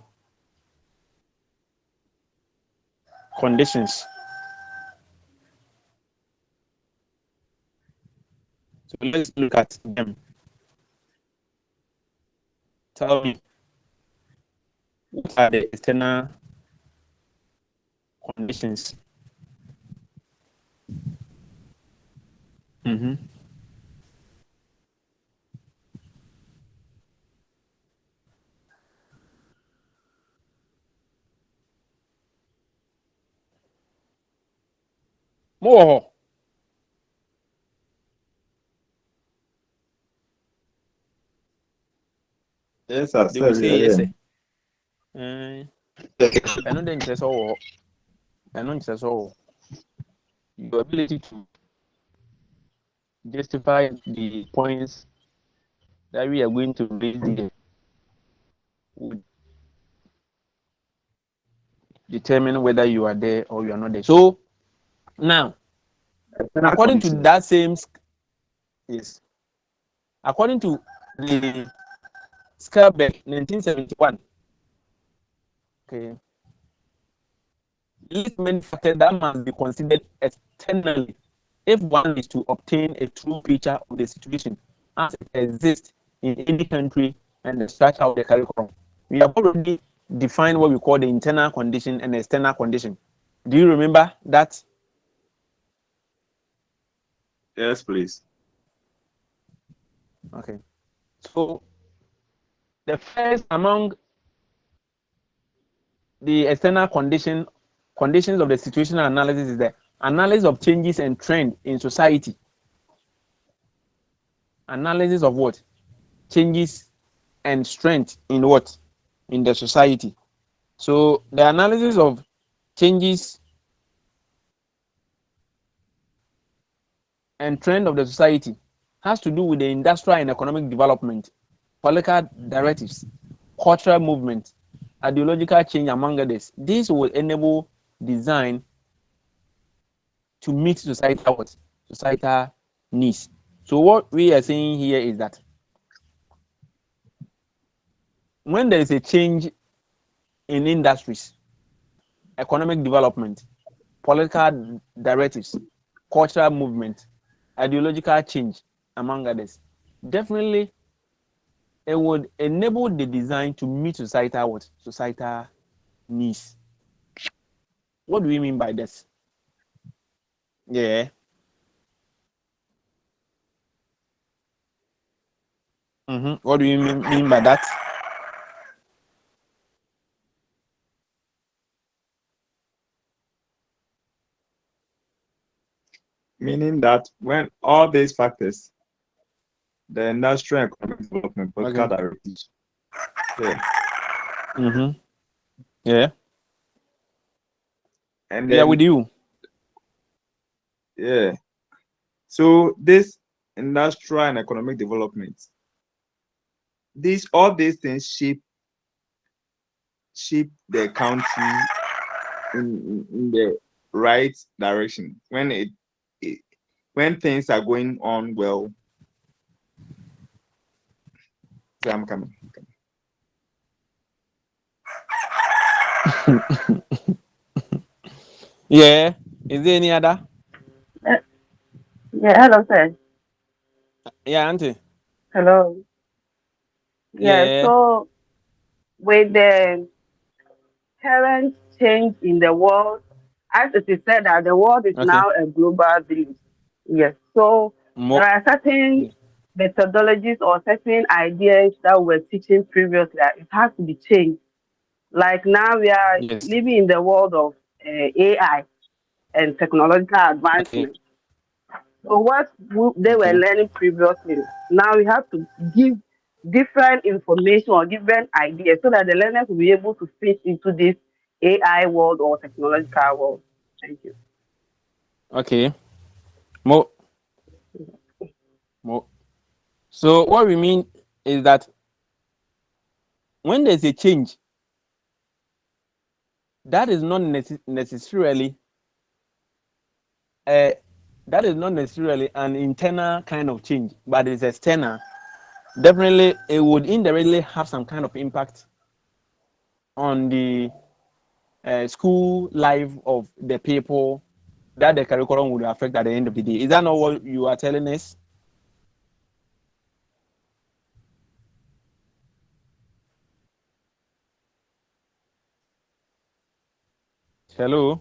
conditions. So let's look at them. Tell me, what are the external conditions? More. Yes, I They will said, say yeah, yes. yeah. I know the interest all. I know interest all. Your ability to justify the points that we are going to raise there would determine whether you are there or you are not there. So now, according to that same, yes, according to the Scarbeck 1971, okay, list many factors that must be considered externally if one is to obtain a true picture of the situation as it exists in any country and the structure of the curriculum. We have already defined what we call the internal condition and the external condition. Do you remember that? Yes, please. Okay. So the first among the external conditions of the situational analysis is the analysis of changes and trend in society. Analysis of what? Changes and strength in what? In the society. So the analysis of changes and trend of the society has to do with the industrial and economic development, political directives, cultural movement, ideological change, among others. This will enable design to meet societal needs. So what we are saying here is that when there is a change in industries, economic development, political directives, cultural movement, ideological change, among others, definitely it would enable the design to meet societal needs. What do we mean by this? Yeah. What do you mean by that? Meaning that when all these factors, the industrial and economic development, political directives, yeah. Yeah. And We then are with you. Yeah. So this industrial and economic development, all these things shape the country in the right direction. When things are going on well. So I'm coming. Yeah. Is there any other? Yeah, hello, sir. Yeah, Auntie. Hello. Yeah, Yeah. so with the current change in the world, as it is said that the world is Okay. now a global village. Yes, so there are certain Yeah. methodologies or certain ideas that we were teaching previously that it has to be changed. Like now we are Yes. living in the world of AI and technological Okay. advancement. So what they were Okay. learning previously, now we have to give different information or different ideas so that the learners will be able to fit into this AI world or technological world. Thank you. Okay. More. More. So what we mean is that when there's a change that is not necessarily an internal kind of change, but it's external. Definitely, it would indirectly have some kind of impact on the school life of the people that the curriculum would affect at the end of the day. Is that not what you are telling us? Hello?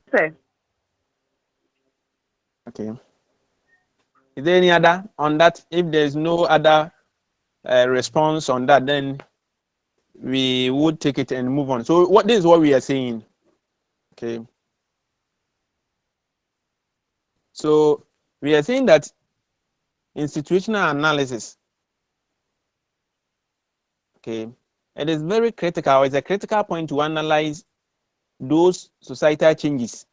Sir. Okay. Is there any other on that? If there's no other response on that, then we would take it and move on. So this is what we are saying. Okay. So we are saying that in situational analysis, okay, it is very critical. It's a critical point to analyze those societal changes,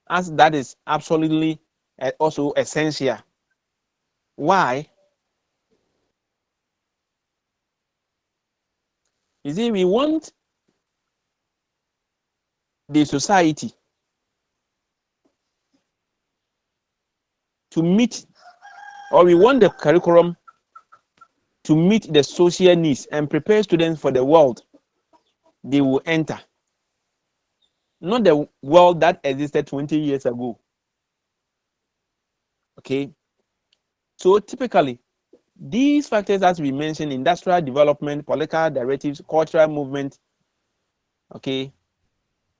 as that is absolutely also essential. Why? You see, we want the society to meet, or we want the curriculum to meet the social needs and prepare students for the world they will enter, not the world that existed 20 years ago. Okay, so typically these factors, as we mentioned, industrial development, political directives, cultural movement, okay,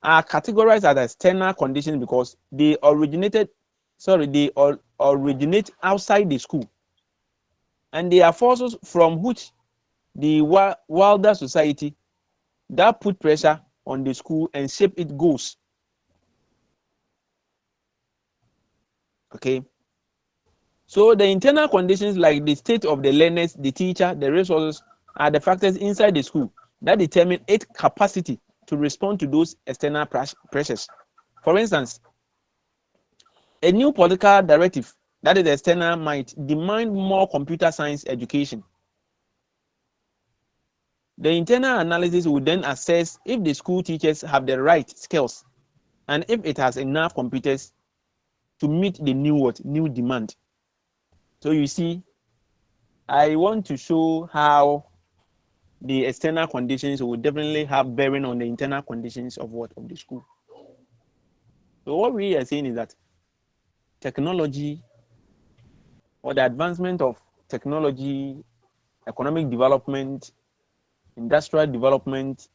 are categorized as external conditions because they originate outside the school, and they are forces from which the wilder society that put pressure on the school and shape its goals. Okay, so the internal conditions like the state of the learners, the teacher, the resources are the factors inside the school that determine its capacity to respond to those external pressures. For instance, a new political directive that is external might demand more computer science education. The internal analysis will then assess if the school teachers have the right skills and if it has enough computers to meet the new demand. So you see, I want to show how the external conditions will definitely have bearing on the internal conditions of the school. So what we are saying is that technology, or the advancement of technology, economic development, industrial development,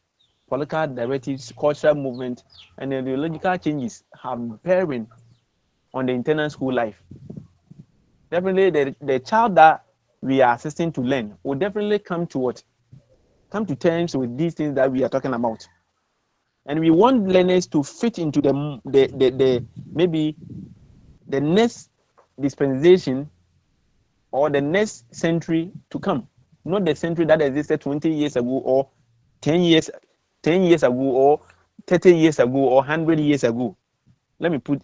political directives, cultural movement, and ideological changes have bearing on the internal school life. Definitely, the child that we are assisting to learn will definitely come to terms with these things that we are talking about. And we want learners to fit into the maybe the next dispensation or the next century to come, not the century that existed 20 years ago or 10 years ago or 30 years ago or 100 years ago. Let me put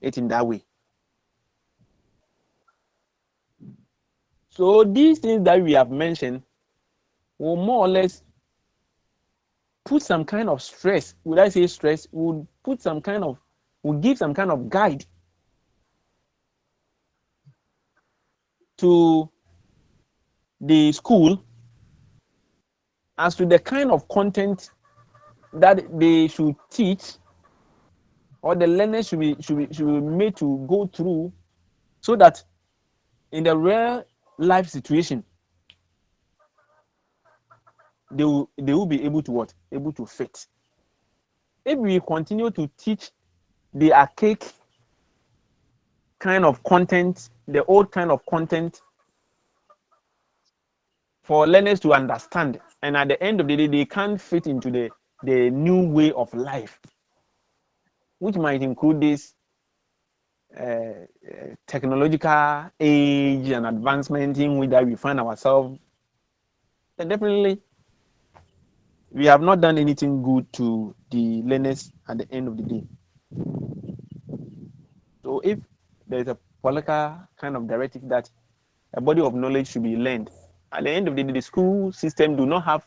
it in that way. So these things that we have mentioned will more or less put some kind of stress. Would I say stress? Would give some kind of guide to the school as to the kind of content that they should teach, or the learners should be made to go through, so that in the real life situation they will be able to fit. If we continue to teach the archaic kind of content, the old kind of content for learners to understand, and at the end of the day they can't fit into the new way of life, which might include this technological age and advancement in which that we find ourselves, then definitely we have not done anything good to the learners at the end of the day. So if there is a political kind of directive that a body of knowledge should be learned. At the end of the day, the school system do not have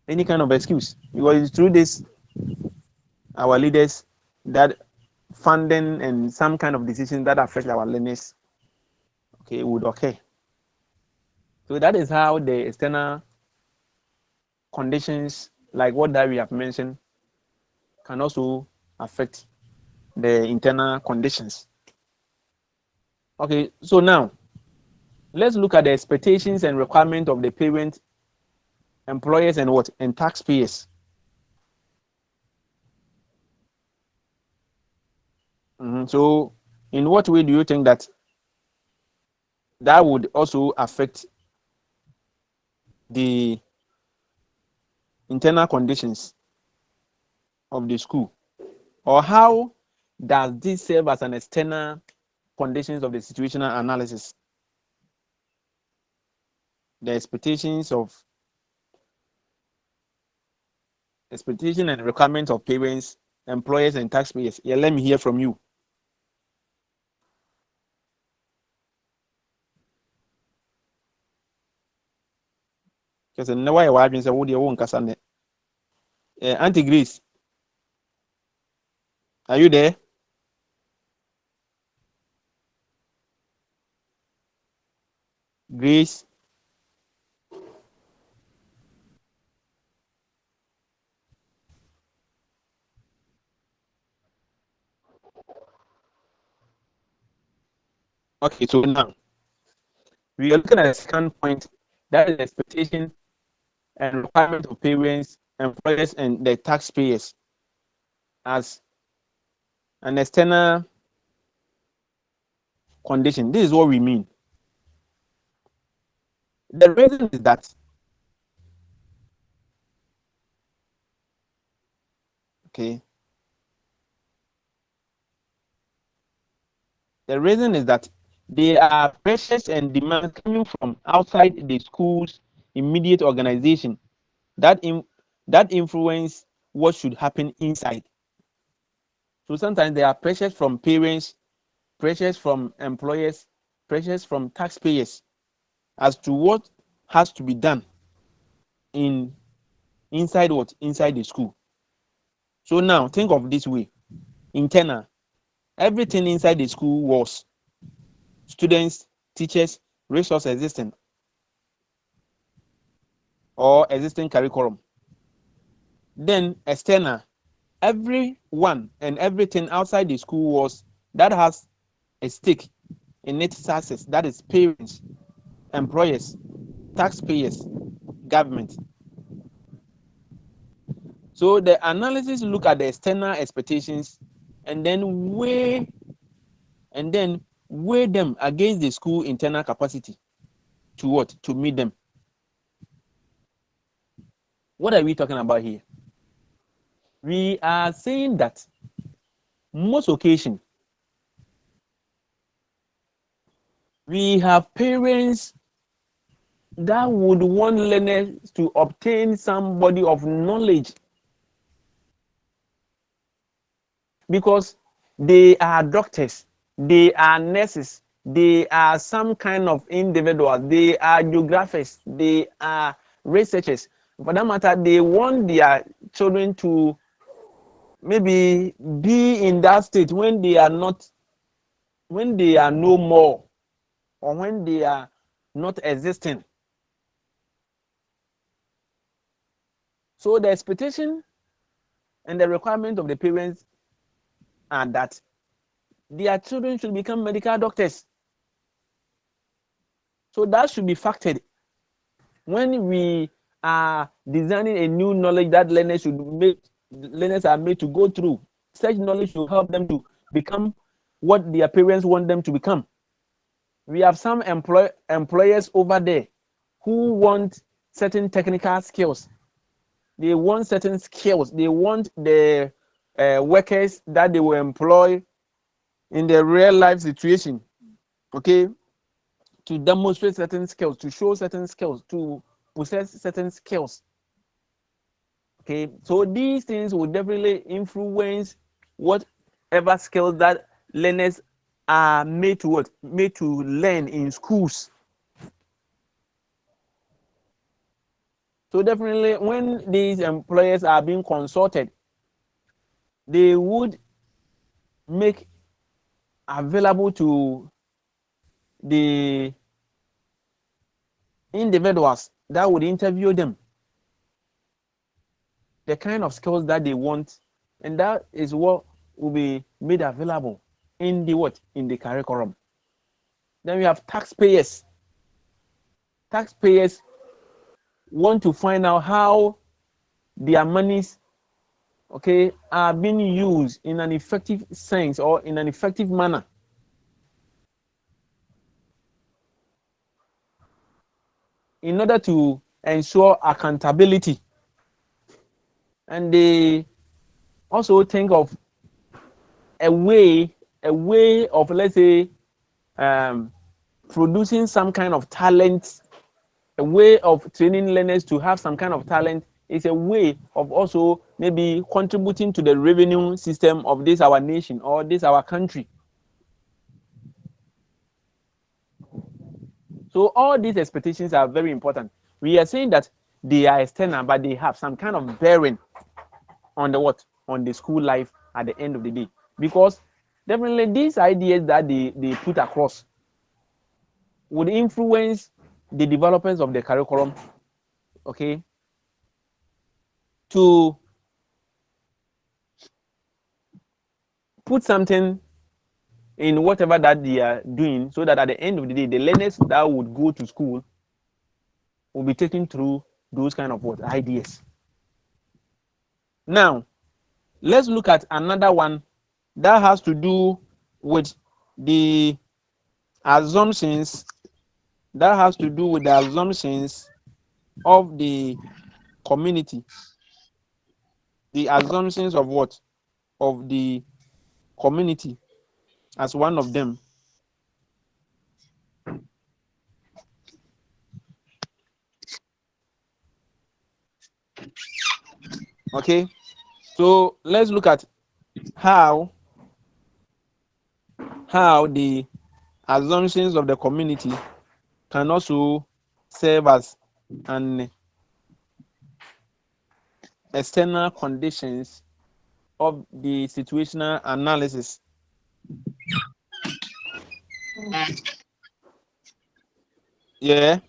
any kind of excuse, because it's through this our leaders that funding and some kind of decisions that affect our learners, okay, would occur. So that is how the external conditions, like what that we have mentioned, can also affect the internal conditions. Okay, so now let's look at the expectations and requirements of the parents, employers, and what, and taxpayers. So in what way do you think that would also affect the internal conditions of the school, or how does this serve as an external conditions of the situational analysis? The expectation and requirements of parents, employers, and taxpayers. Yeah, let me hear from you. Because I know why I say what you want to Auntie Grace, are you there? Grace. Okay, so now we are looking at the second point, that is the expectation and requirement of parents, employers, and the taxpayers as an external condition. This is what we mean. The reason is that okay. The reason is that there are pressures and demands coming from outside the school's immediate organization that influence what should happen inside. So sometimes there are pressures from parents, pressures from employers, pressures from taxpayers as to what has to be done inside the school. So now think of this way: internal, everything inside the school was students, teachers, resource existing or existing curriculum. Then external, everyone and everything outside the school was that has a stake in its success. That is parents, employers, taxpayers, government. So the analysis look at the external expectations and then weigh them against the school internal capacity to what? To meet them. What are we talking about here? We are saying that most occasion we have parents that would want learners to obtain some body of knowledge because they are doctors, they are nurses, they are some kind of individuals, they are geographers, they are researchers. For that matter, they want their children to maybe be in that state when they are no more, or when they are not existing. So the expectation and the requirement of the parents are that their children should become medical doctors. So that should be factored when we are designing a new knowledge that learners are made to go through. Such knowledge should help them to become what their parents want them to become. We have some employers over there who want certain technical skills. They want certain skills. They want the workers that they will employ in the real life situation, okay, to demonstrate certain skills, to show certain skills, to possess certain skills. Okay, so these things will definitely influence whatever skills that learners are made to what? Made to learn in schools. So definitely when these employers are being consulted, they would make available to the individuals that would interview them the kind of skills that they want, and that is what will be made available in the what? In the curriculum. Then we have taxpayers. Taxpayers want to find out how their monies, okay, are being used in an effective sense or in an effective manner. In order to ensure accountability. And they also think of a way of, let's say, producing some kind of talent, a way of training learners to have some kind of talent is a way of also maybe contributing to the revenue system of this our nation or this our country. So all these expectations are very important. We are saying that they are external, but they have some kind of bearing on the what? On the school life at the end of the day. Because definitely these ideas that they put across would influence the developers of the curriculum, okay, to put something in whatever that they are doing, so that at the end of the day, the learners that would go to school will be taken through those kind of what? Ideas. Now, let's look at another one that has to do with the assumptions, of the community. The assumptions of what? Of the community as one of them. Okay, so let's look at how the assumptions of the community can also serve as an external conditions of the situational analysis. Yeah.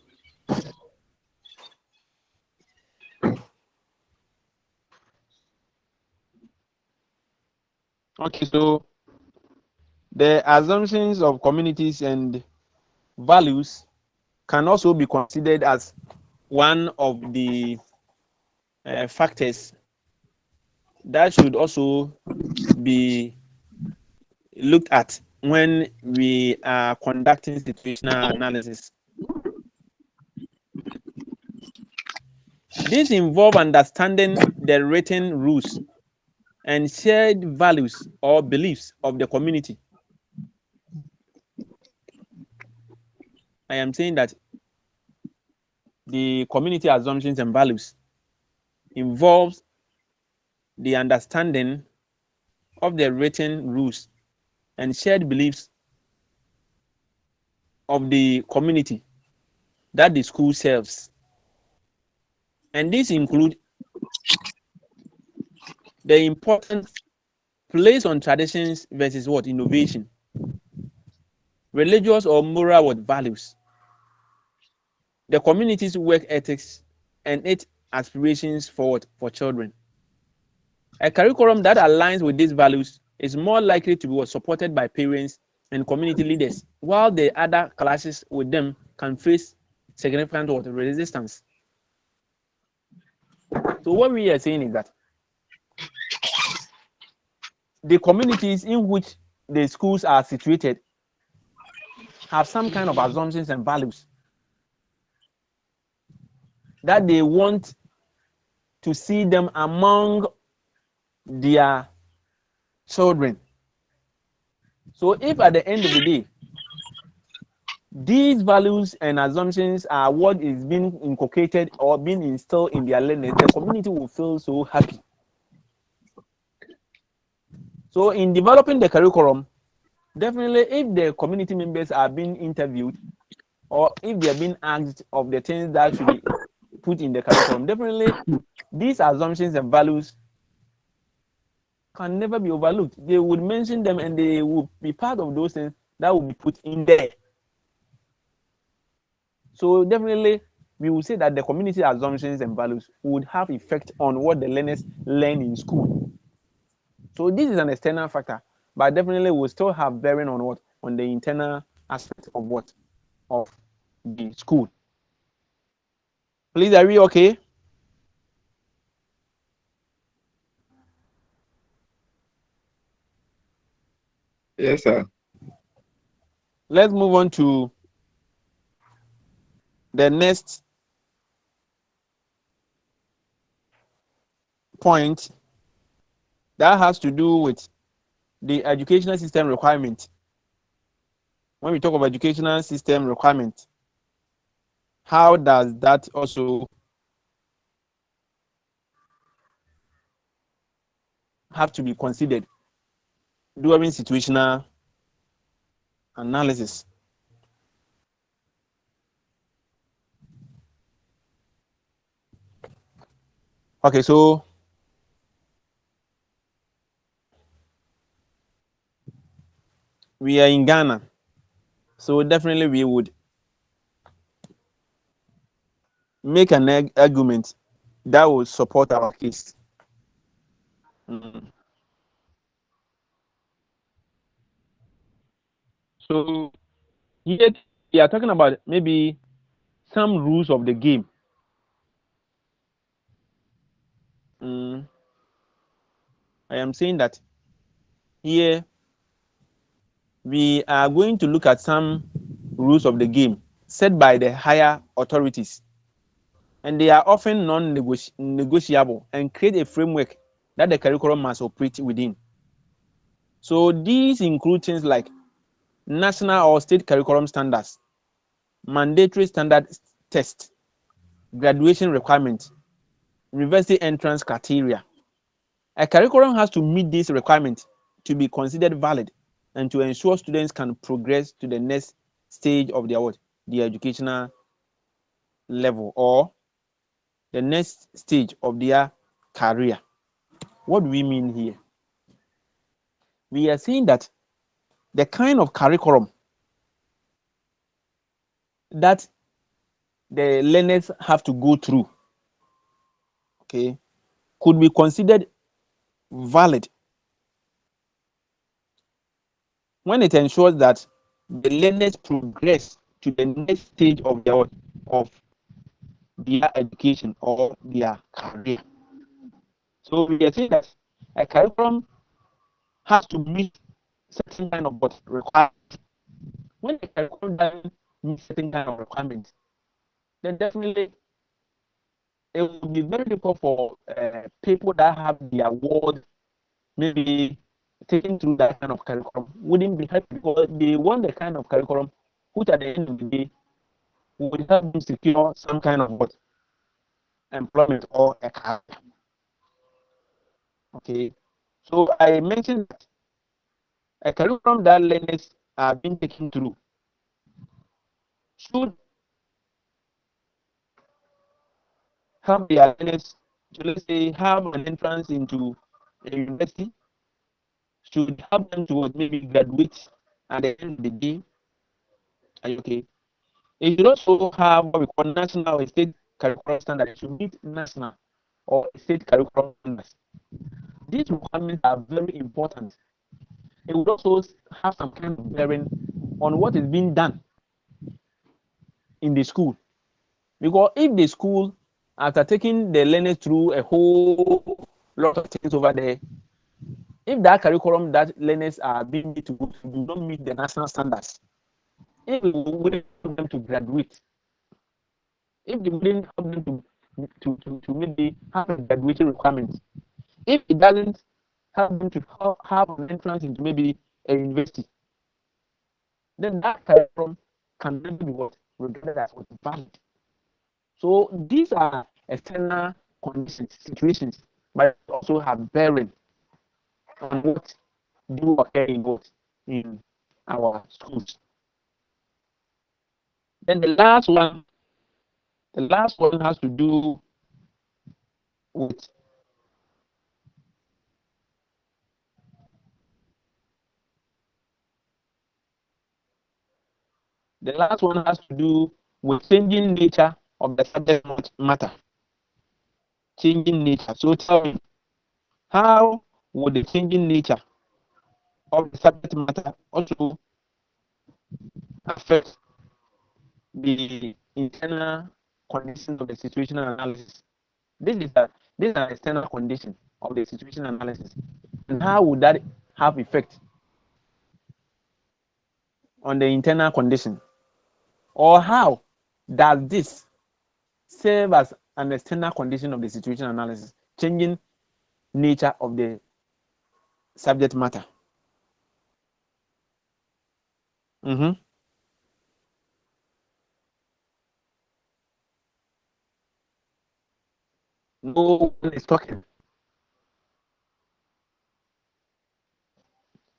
Okay, so the assumptions of communities and values can also be considered as one of the factors that should also be looked at when we are conducting situational analysis. This involves understanding the written rules and shared values or beliefs of the community. I am saying that the community assumptions and values involves the understanding of the written rules and shared beliefs of the community that the school serves. And these include the important place on traditions versus what? Innovation, religious or moral what? Values, the community's work ethics and its aspirations for what? For children. A curriculum that aligns with these values is more likely to be supported by parents and community leaders, while the other classes with them can face significant resistance. So what we are saying is that the communities in which the schools are situated have some kind of assumptions and values that they want to see them among their children. So if at the end of the day, these values and assumptions are what is being inculcated or being instilled in their learners, the community will feel so happy. So in developing the curriculum, definitely if the community members are being interviewed or if they are being asked of the things that should be put in the curriculum, definitely these assumptions and values can never be overlooked. They would mention them and they will be part of those things that will be put in there. So definitely we will say that the community assumptions and values would have effect on what the learners learn in school. So this is an external factor, but definitely will still have bearing on what? On the internal aspect of what? Of the school. Please, are we okay? Yes, sir. Let's move on to the next point that has to do with the educational system requirement. When we talk of educational system requirement, how does that also have to be considered during situational analysis? Okay, so we are in Ghana, so definitely we would make an argument that will support our case. So here we are talking about maybe some rules of the game. I am saying that here we are going to look at some rules of the game set by the higher authorities, and they are often non-negotiable and create a framework that the curriculum must operate within. So these include things like national or state curriculum standards, mandatory standard test, graduation requirements, university entrance criteria. A curriculum has to meet these requirements to be considered valid and to ensure students can progress to the next stage of their what? The educational level or the next stage of their career. What do we mean here? We are saying that the kind of curriculum that the learners have to go through, okay, could be considered valid when it ensures that the learners progress to the next stage of their education or their career. So we are saying that a curriculum has to meet certain kind of requirements. When the curriculum doesn't meet certain kind of requirements, then definitely it will be very difficult for people that have their award maybe taken through that kind of curriculum wouldn't be happy because they want the kind of curriculum which at the end of the day would help them secure some kind of employment or a career. Okay, so I mentioned that a curriculum that learners are being taken through should help their learners to, let's say, have an entrance into a university, should help them to maybe graduate at the end of the day. Are you okay? It should also have what we call national or state curriculum standard. It should meet national or state curriculum standards. These requirements are very important. It would also have some kind of bearing on what is being done in the school. Because if the school, after taking the learners through a whole lot of things over there, if that curriculum that learners are being made to go through do not meet the national standards, if we wouldn't help them to graduate, if they wouldn't help them to maybe have a graduation requirement, if it doesn't help them to have an entrance into maybe a university, then that curriculum can never be what regarded as valid. So these are external conditions, situations, but also have bearing on what do occur in what in our schools. Then the last one has to do with changing nature of the subject matter. Changing nature. So tell me, how would the changing nature of the subject matter also affect the internal conditions of the situational analysis? This is an external condition of the situational analysis. And how would that have effect on the internal condition? Or how does this serve as an external condition of the situational analysis, changing nature of the subject matter? No one is talking.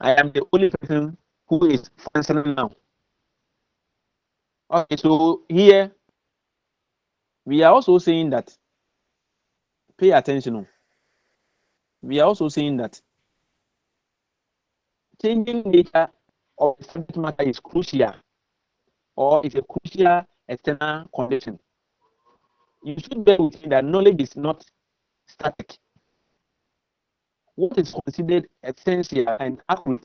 I am the only person who is functioning now. Okay, so here we are also saying that, pay attention. We are also saying that changing nature of the subject matter is crucial, or is a crucial external condition. You should bear with me that knowledge is not static. What is considered essential and accurate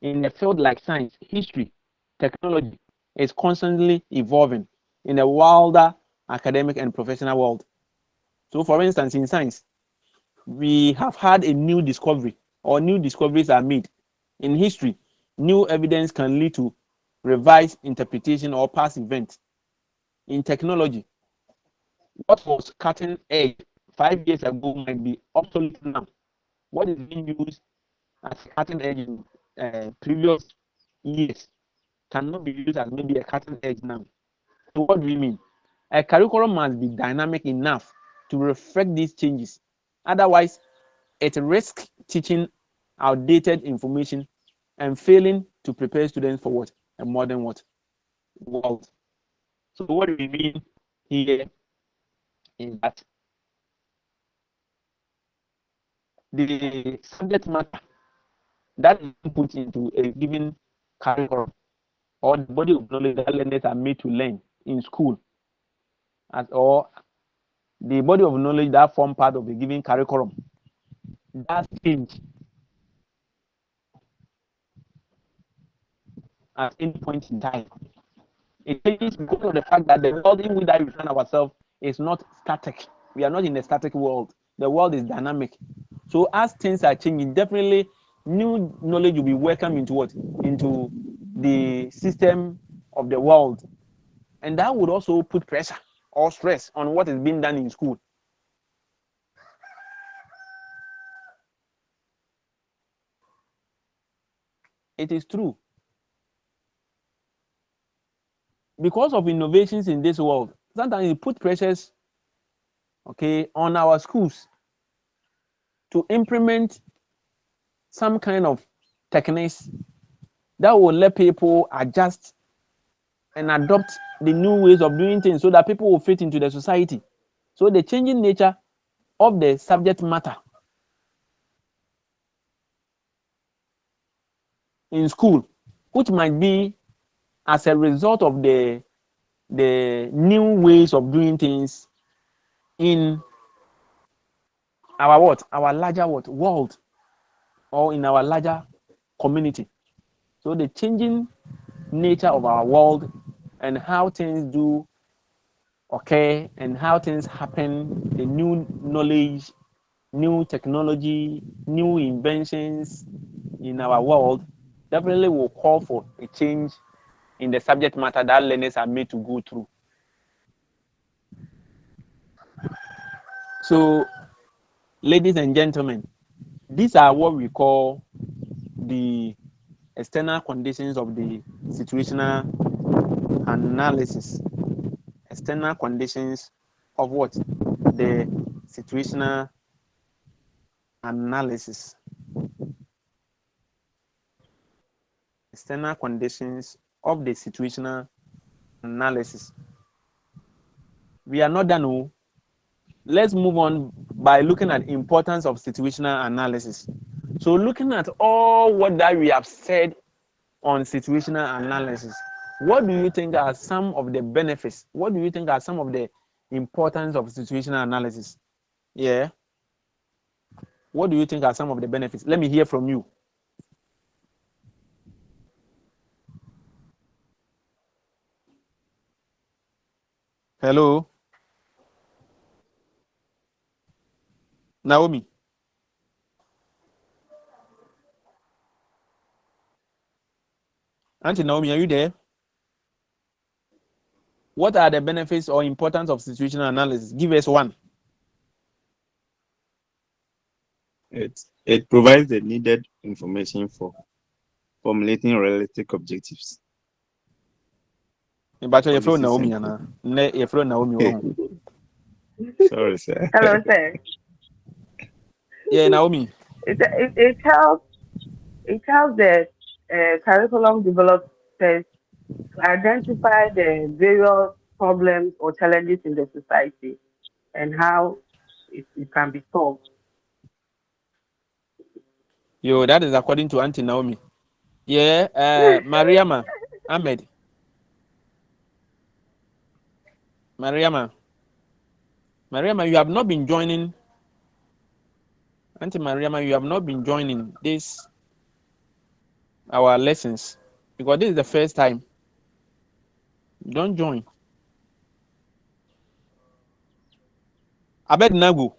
in a field like science, history, technology is constantly evolving in a wilder academic and professional world. So, for instance, in science, we have had a new discovery, or new discoveries are made. In history, new evidence can lead to revised interpretation or past events. In technology, what was cutting edge 5 years ago might be obsolete now. What is being used as cutting edge in previous years cannot be used as maybe a cutting edge now. So what do we mean? A curriculum must be dynamic enough to reflect these changes. Otherwise, it risks teaching outdated information and failing to prepare students for what? A modern world. So what do we mean here is that the subject matter that is put into a given curriculum, or the body of knowledge that learners are made to learn in school, or the body of knowledge that form part of a given curriculum, does change at any point in time. It changes because of the fact that the world in which we find ourselves is not static. We are not in a static world. The world is dynamic. So as things are changing, definitely new knowledge will be welcomed into what? Into the system of the world. And that would also put pressure or stress on what is being done in school. It is true. Because of innovations in this world, sometimes it put pressures, okay, on our schools to implement some kind of techniques that will let people adjust and adopt the new ways of doing things so that people will fit into the society. So the changing nature of the subject matter in school, which might be as a result of the new ways of doing things in our larger world, or in our larger community. So the changing nature of our world and how things do occur and how things happen, the new knowledge, new technology, new inventions in our world definitely will call for a change in the subject matter that learners are made to go through. So, ladies and gentlemen, these are what we call the external conditions of the situational analysis. External conditions of what? The situational analysis. external conditions of the situational analysis. We are not done. No. Let's move on by looking at importance of situational analysis. So looking at all what that we have said on situational analysis, what do you think are some of the benefits? What do you think are some of the importance of situational analysis? Yeah. What do you think are some of the benefits? Let me hear from you. Hello, Naomi. Auntie Naomi, are you there? What are the benefits or importance of situational analysis? Give us one. It provides the needed information for formulating realistic objectives. But your friend Naomi, your friend Naomi. Sorry, sir. Hello, sir. Yeah, Naomi. It helps the curriculum developers to identify the various problems or challenges in the society and how it can be solved. Yo, that is according to Auntie Naomi. Yeah, Mariama Ahmed. Mariama, you have not been joining. Auntie Mariama, you have not been joining our lessons because this is the first time. Don't join. Abed Nagu.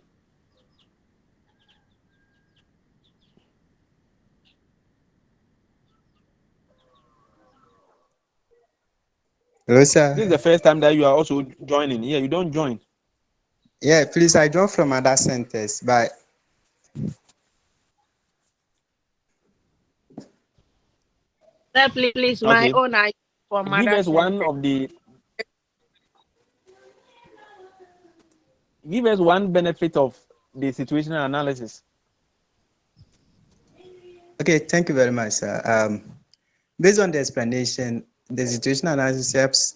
Hello, sir. This is the first time that you are also joining. Yeah, you don't join. Yeah, please, I joined from other centers, but Please, Okay. my own I for Give mother us one center. of the. Give us one benefit of the situational analysis. okay, thank you very much, sir. Based on the explanation, the situational analysis helps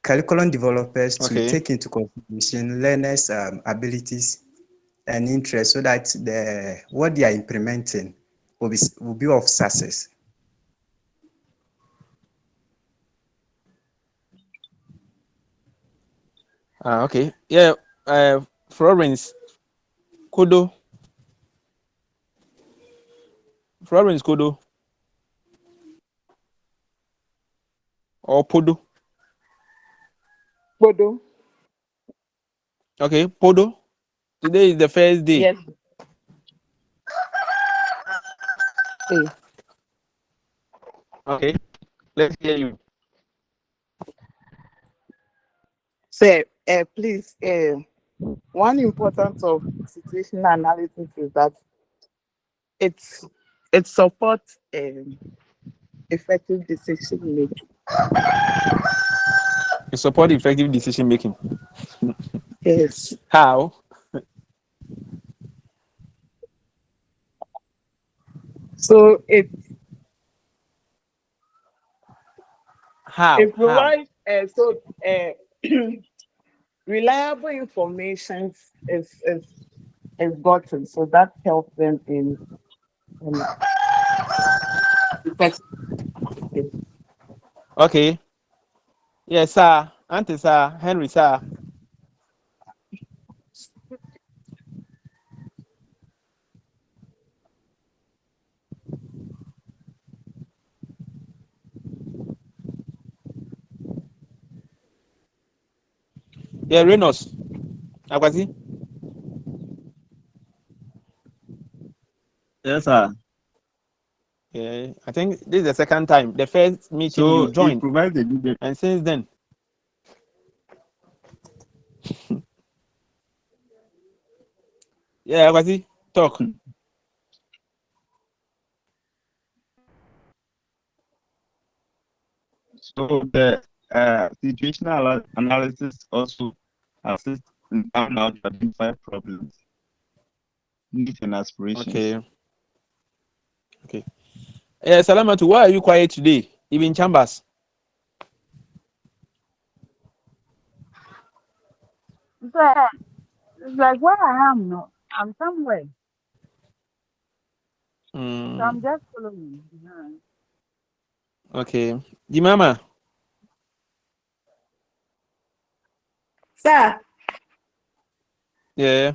curriculum developers to take into consideration learners' abilities and interests so that what they are implementing will be of success. Okay. Yeah. Florence Kodo. Florence Kodo. Or Podo. Bodo. Okay, Podo. Today is the first day. Yes. Hey. Okay. Let's hear you. Sir, please, one importance of situational analysis is that it supports effective decision making. You support effective decision making. Yes. How? So How? it provides reliable information is gotten, so that helps them in Okay. Yes, sir. Auntie, sir. Henry, sir. Yeah, Renos. Akwasi. Yes, sir. Yeah, I think this is the second time. The first meeting So you it joined, provides a good. and since then. Yeah, Akwasi, talk. So the situational analysis also assists in finding out to identify problems, needs, and aspirations. Okay. Salamatu, why are you quiet today? Even Chambers. So it's like where I am now. I'm somewhere. So I'm just following. Okay. Jimama. Sir, Yeah.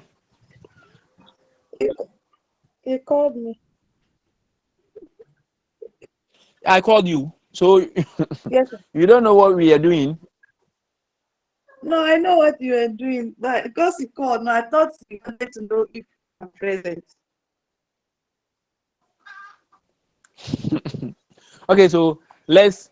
you called me. I called you. So Yes, sir. you don't know what we are doing. No, I know what you are doing, but because you called, no, I thought you wanted to know if I'm present. Okay, so let's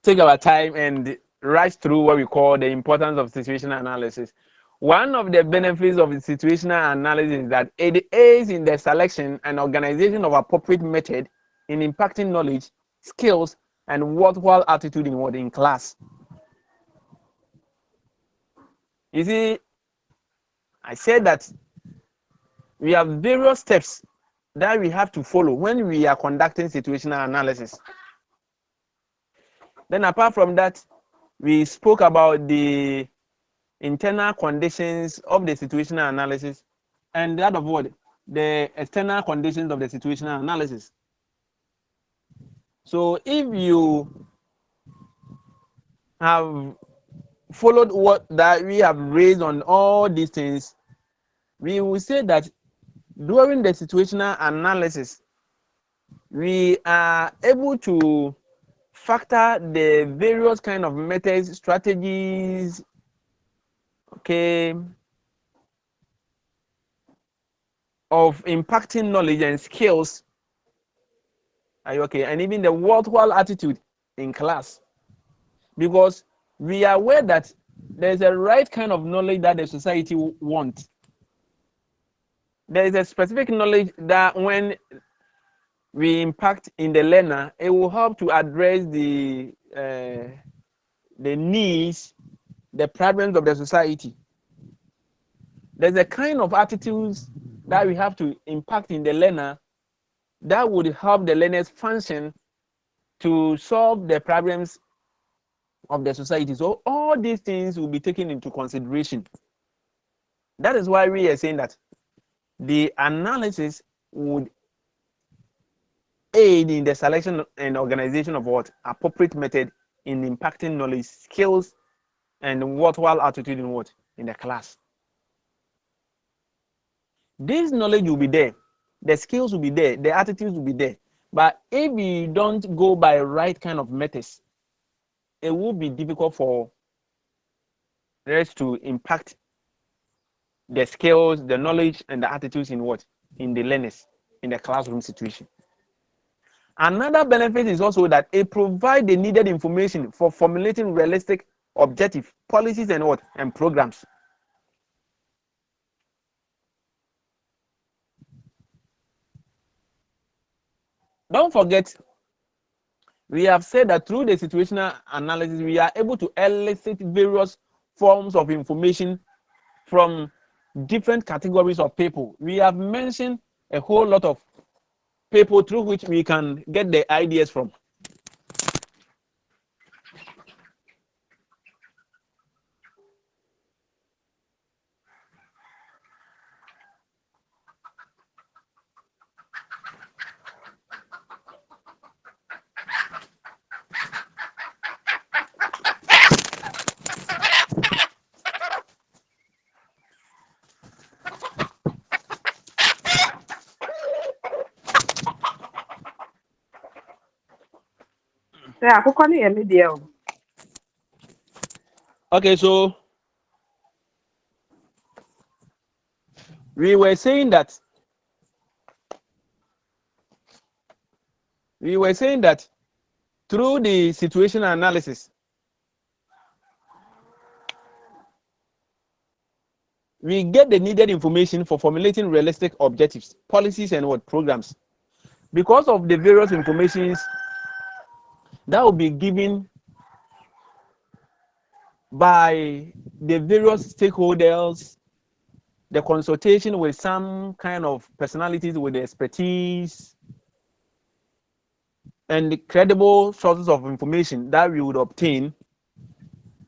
take our time and rush through what we call the importance of situational analysis. One of the benefits of situational analysis is that it aids in the selection and organization of appropriate method in impacting knowledge, skills, and worthwhile attitude in class. You see, I said that we have various steps that we have to follow when we are conducting situational analysis. Then apart from that, we spoke about the internal conditions of the situational analysis and that of what? The external conditions of the situational analysis. So if you have followed what that we have raised on all these things, we will say that during the situational analysis, we are able to factor the various kind of methods, strategies, okay, of impacting knowledge and skills. Are you okay? And even the worthwhile attitude in class. Because we are aware that there's a right kind of knowledge that the society wants. There is a specific knowledge that when we impact in the learner, it will help to address the needs, the problems of the society. There's a kind of attitudes that we have to impact in the learner that would help the learners function to solve the problems of the society. So all these things will be taken into consideration. That is why we are saying that the analysis would aid in the selection and organization of what appropriate method in impacting knowledge, skills, and worthwhile attitude in what in the class. This knowledge will be there, the skills will be there, the attitudes will be there. But if you don't go by right kind of methods, it will be difficult for us to impact the skills, the knowledge, and the attitudes in what in the learners in the classroom situation. Another benefit is also that it provides the needed information for formulating realistic objective policies and what and programs. Don't forget, we have said that through the situational analysis, we are able to elicit various forms of information from different categories of people. We have mentioned a whole lot of people through which we can get the ideas from. Okay, so we were saying that through the situational analysis, we get the needed information for formulating realistic objectives, policies, and what programs. Because of the various informations that will be given by the various stakeholders, the consultation with some kind of personalities with the expertise, and the credible sources of information that we would obtain,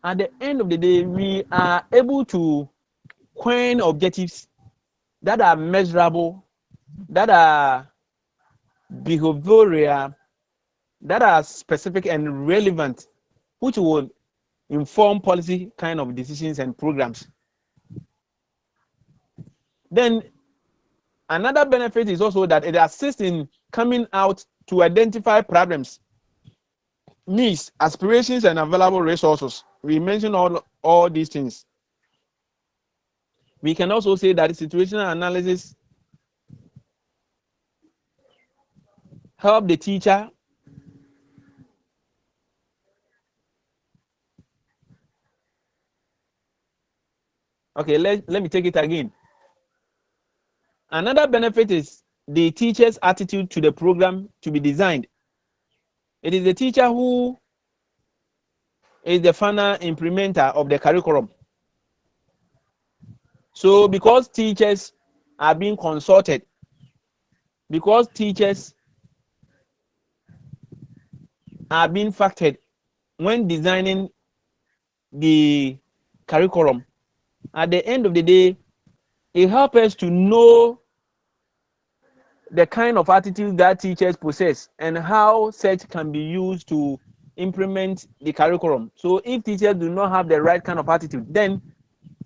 at the end of the day, we are able to coin objectives that are measurable, that are behavioral, that are specific and relevant, which will inform policy kind of decisions and programs. Then another benefit is also that it assists in coming out to identify problems, needs, aspirations, and available resources. We mentioned all these things. We can also say that situational analysis help the teacher let me take it again. Another benefit is the teacher's attitude to the program to be designed. It is the teacher who is the final implementer of the curriculum. So because teachers are being consulted, because teachers are being factored when designing the curriculum, at the end of the day, it helps us to know the kind of attitude that teachers possess and how such can be used to implement the curriculum. So if teachers do not have the right kind of attitude, then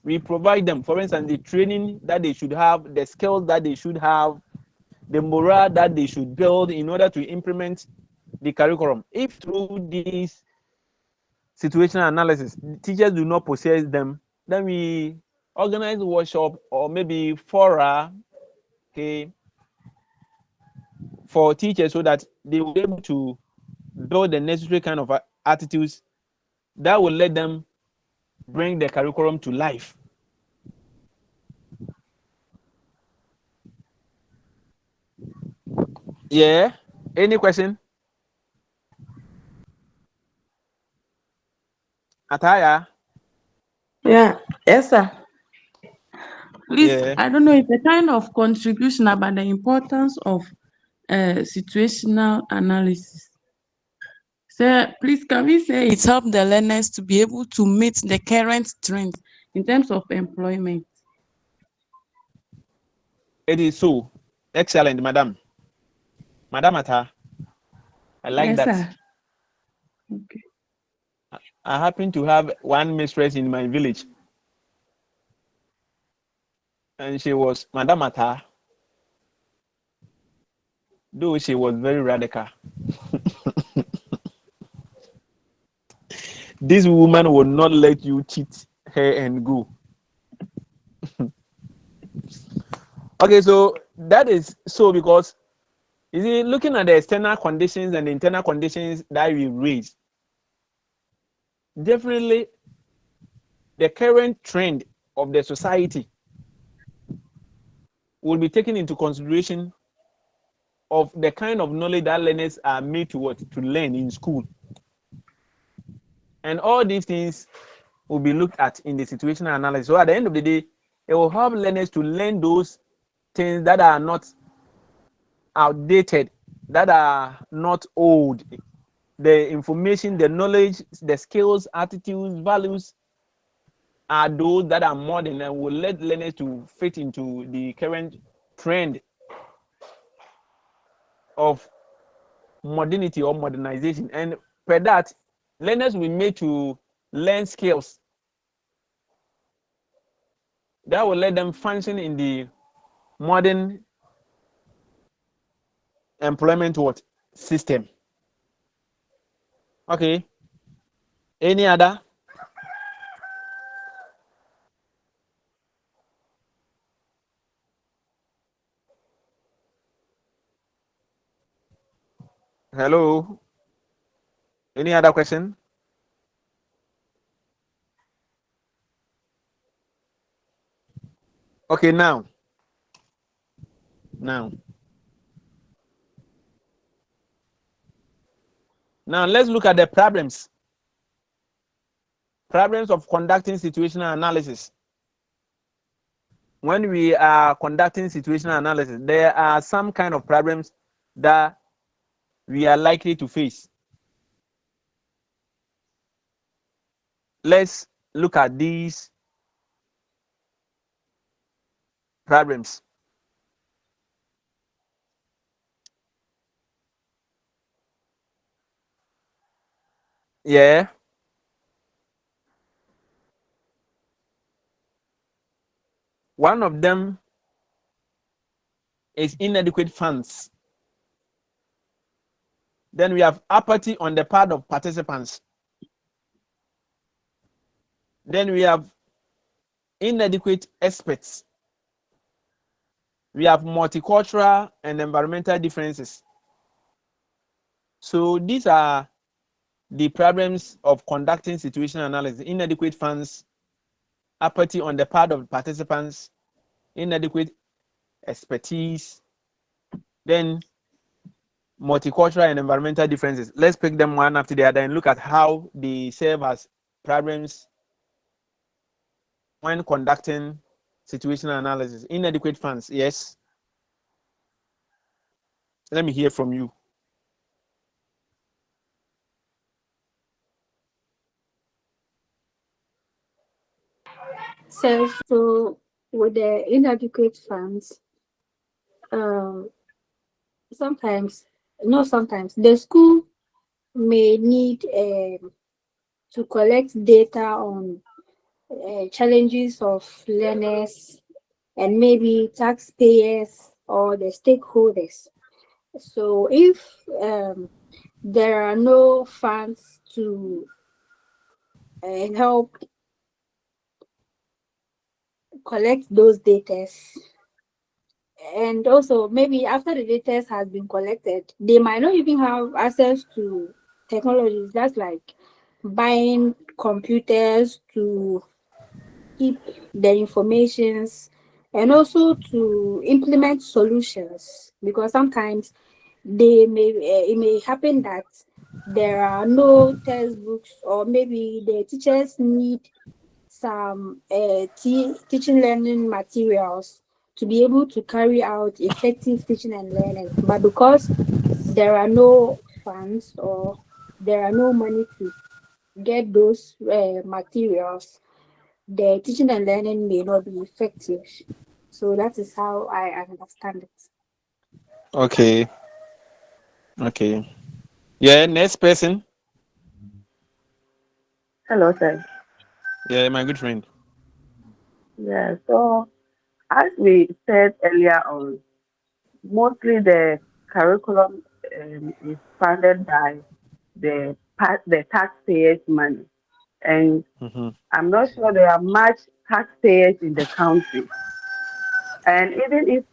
we provide them, for instance, the training that they should have, the skills that they should have, the morale that they should build in order to implement the curriculum. If through this situational analysis, teachers do not possess them, then we organize a workshop or maybe fora, for teachers so that they will be able to build the necessary kind of attitudes that will let them bring the curriculum to life. Yeah, any question? Ataya? Yeah, yes, sir. Please, Yeah. I don't know, it's a kind of contribution about the importance of situational analysis. So please, can we say it helps the learners to be able to meet the current trends in terms of employment? It is so. Excellent, madam. Madam Ata. I like Yes, that. sir. Okay. I happen to have one mistress in my village. And she was Madam Ata. Though she was very radical. This woman will not let you cheat her and go. Okay, so that is so because you see, looking at the external conditions and the internal conditions that we raise, definitely the current trend of the society will be taken into consideration of the kind of knowledge that learners are made to learn in school. And all these things will be looked at in the situational analysis. So at the end of the day, it will help learners to learn those things that are not outdated, that are not old. The information, the knowledge, the skills, attitudes, values are those that are modern and will let learners to fit into the current trend of modernity or modernization. And per that, learners will be made to learn skills that will let them function in the modern employment system. Okay. Any other? Hello. Any other question? Okay, now let's look at the problems of conducting situational analysis. When we are conducting situational analysis, there are some kind of problems that we are likely to face. Let's look at these problems. Yeah. One of them is inadequate funds. Then we have apathy on the part of participants. Then we have inadequate experts. We have multicultural and environmental differences. So these are the problems of conducting situational analysis: inadequate funds, apathy on the part of participants, inadequate expertise, then multicultural and environmental differences. Let's pick them one after the other and look at how they serve as problems when conducting situational analysis. Inadequate funds, yes. Let me hear from you. So with the inadequate funds, sometimes, not sometimes, the school may need to collect data on challenges of learners and maybe taxpayers or the stakeholders. So if there are no funds to help collect those data, and also maybe after the data has been collected, they might not even have access to technologies. That's like buying computers to keep the informations and also to implement solutions, because sometimes it may happen that there are no textbooks, or maybe the teachers need some teaching learning materials to be able to carry out effective teaching and learning. But because there are no funds or there are no money to get those materials, the teaching and learning may not be effective. So that is how I understand it. Okay. Okay. Yeah, next person. Hello, sir. Yeah, my good friend. Yeah, so as we said earlier on, mostly the curriculum is funded by the taxpayers' money, and I'm not sure there are much taxpayers in the country. And even if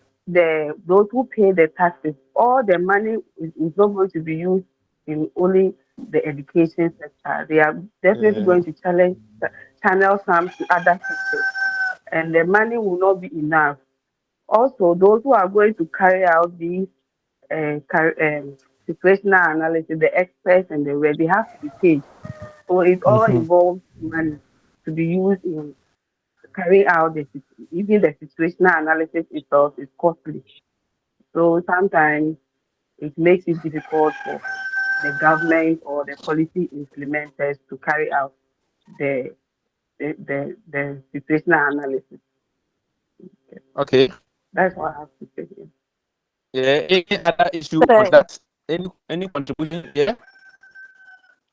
those who pay the taxes, all the money is not going to be used in only the education sector. They are definitely going to channel some to other sectors, and the money will not be enough. Also, those who are going to carry out these situational analysis, the experts and the rest, they have to be paid. So it all involves money to be used in carrying out even the situational analysis itself is costly. So sometimes it makes it difficult for the government or the policy implementers to carry out the the situational analysis. Okay. That's what I have to say here. Yeah. Any other issue on Thank, that? Any contribution? Yeah.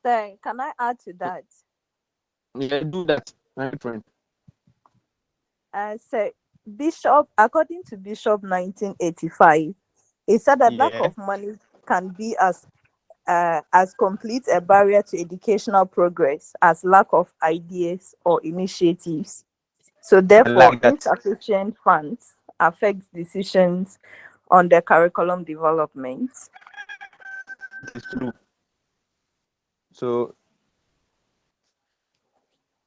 can I add to that? Yeah. Do that, my good friend. So Bishop, according to Bishop 1985, he said that lack Yeah. of money can be as complete a barrier to educational progress as lack of ideas or initiatives. So I therefore, like that. insufficient funds affects decisions on the curriculum development. It is true. So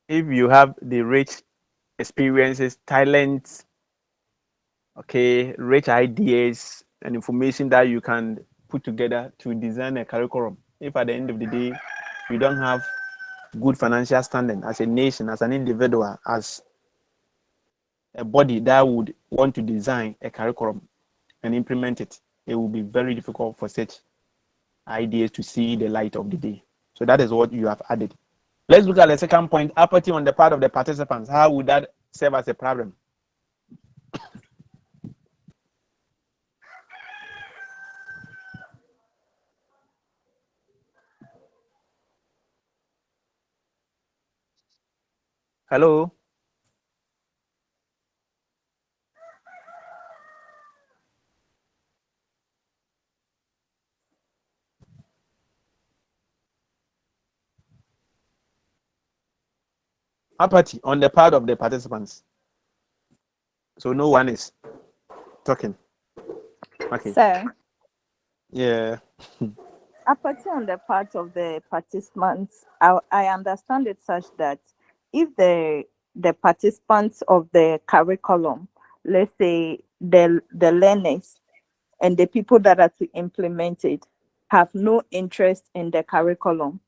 if you have the rich experiences, talents, okay, rich ideas and information that you can put together to design a curriculum, if at the end of the day you don't have good financial standing as a nation, as an individual, as a body that would want to design a curriculum and implement it, it will be very difficult for such ideas to see the light of the day. So that is what you have added. Let's look at the second point, apathy on the part of the participants. How would that serve as a problem? Hello? Apathy on the part of the participants. So no one is talking. Okay. So, Yeah. apathy on the part of the participants, I understand it such that if the participants of the curriculum, let's say the learners and the people that are to implement it, have no interest in the curriculum,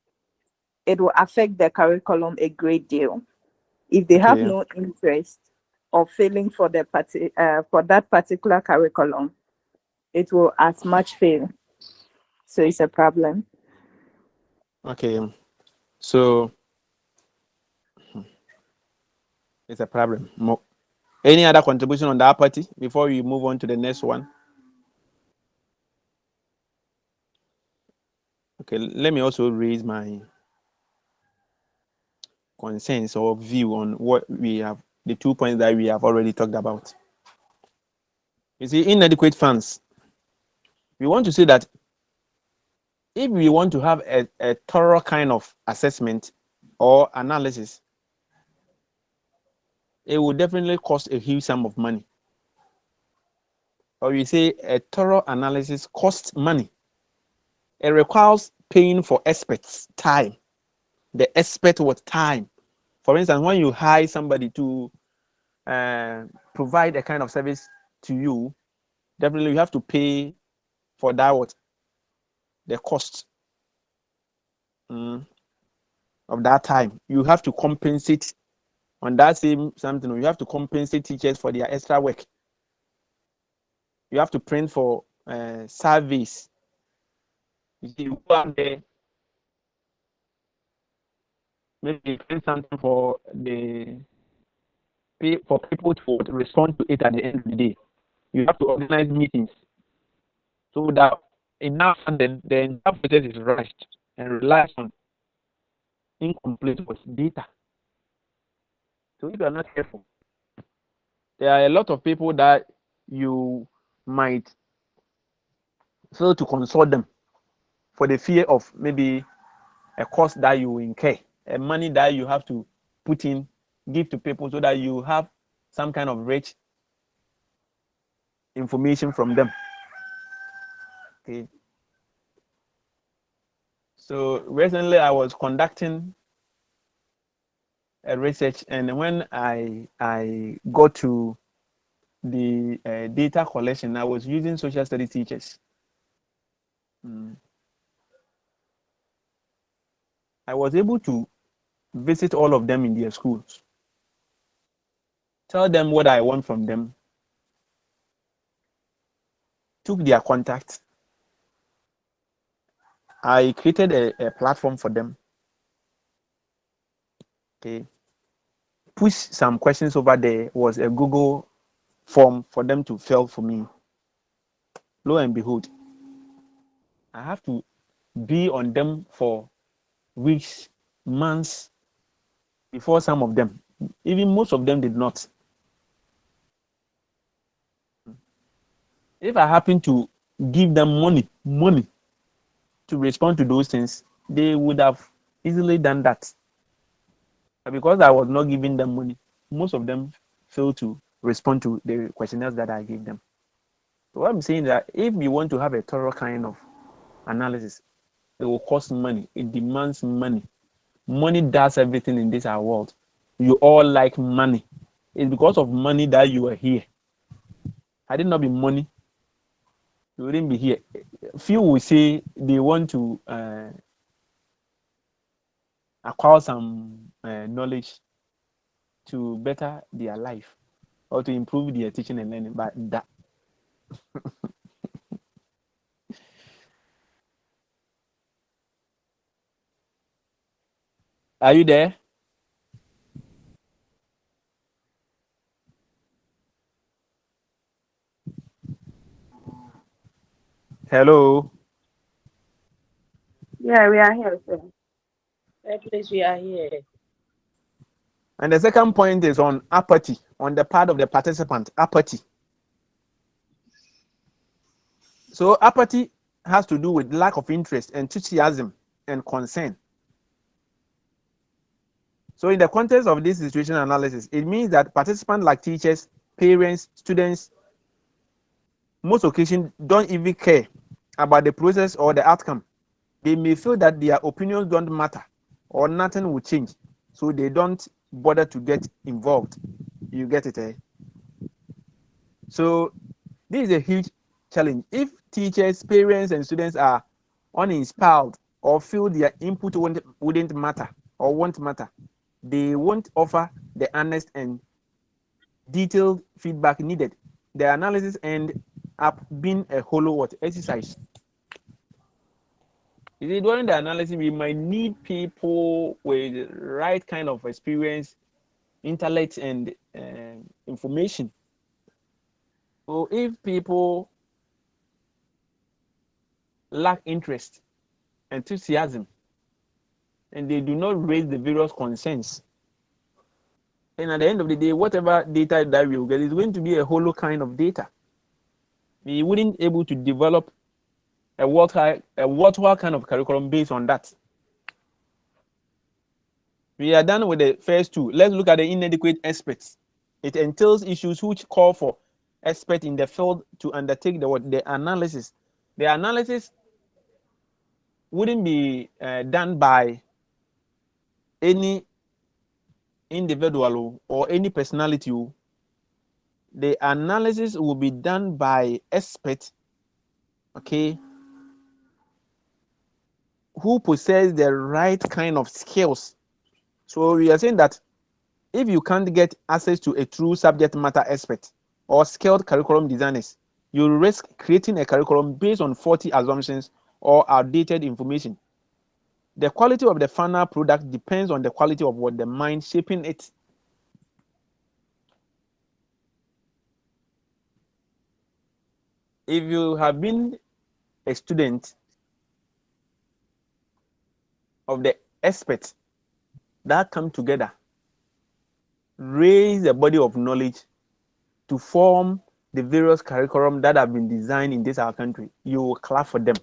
it will affect the curriculum a great deal. If they have Okay. no interest or feeling for for that particular curriculum, it will as much fail. So it's a problem. Okay. So it's a problem. Any other contribution on the apathy before we move on to the next one? Okay, let me also raise my concerns or view on what we have, the 2 points that we have already talked about. You see, inadequate funds. We want to say that if we want to have a thorough kind of assessment or analysis, it will definitely cost a huge sum of money. Or we say a thorough analysis costs money. It requires paying for experts' time. The expert with time. For instance, when you hire somebody to provide a kind of service to you, definitely you have to pay for that what the cost of that time. You have to compensate on that same something. You have to compensate teachers for their extra work. You have to print for surveys. You go out there, maybe print something for people to respond to it at the end of the day. You have to organize meetings so that enough and then the entire process is rushed and relies on incomplete data. So if you are not careful, there are a lot of people that you might fail to consult them for the fear of maybe a cost that you incur, a money that you have to put in, give to people so that you have some kind of rich information from them. Okay. So recently I was conducting a research, and when I got to the data collection, I was using social studies teachers. I was able to visit all of them in their schools, tell them what I want from them, took their contact. I created a platform for them. Okay. Push some questions over there, was a Google form for them to fill for me. Lo and behold, I have to be on them for weeks, months before some of them, even most of them did not. If I happen to give them money to respond to those things, they would have easily done that. But because I was not giving them money, most of them failed to respond to the questionnaires that I gave them. So what I'm saying is that if we want to have a thorough kind of analysis, it will cost money. It demands money. Money does everything in this our world. You all like money. It's because of money that you are here. Had it not been money, you wouldn't be here. Few will say they want to acquire some knowledge to better their life or to improve their teaching and learning, but that Are you there? Hello. Yeah, we are here, sir. Please, we are here. And the second point is on apathy, on the part of the participant, apathy. So apathy has to do with lack of interest, enthusiasm, and concern. So in the context of this situation analysis, it means that participants like teachers, parents, students, most occasions don't even care about the process or the outcome. They may feel that their opinions don't matter or nothing will change, so they don't bother to get involved. You get it, eh? So this is a huge challenge. If teachers, parents, and students are uninspired or feel their input wouldn't matter or won't matter, they won't offer the honest and detailed feedback needed. The analysis end up being a hollow exercise. You see, during the analysis, we might need people with the right kind of experience, intellect, and information. So if people lack interest, enthusiasm, and they do not raise the various concerns, and at the end of the day, whatever data that we will get is going to be a hollow kind of data. We wouldn't able to develop a worthwhile kind of curriculum based on that. We are done with the first two. Let's look at the inadequate experts. It entails issues which call for experts in the field to undertake the analysis. The analysis wouldn't be done by any individual or any personality. The analysis will be done by experts, okay, who possess the right kind of skills. So we are saying that if you can't get access to a true subject matter expert or skilled curriculum designers, you risk creating a curriculum based on faulty assumptions or outdated information. The quality of the final product depends on the quality of what the mind shaping it. If you have been a student of the experts that come together, raise a body of knowledge to form the various curriculum that have been designed in this our country, you will clap for them.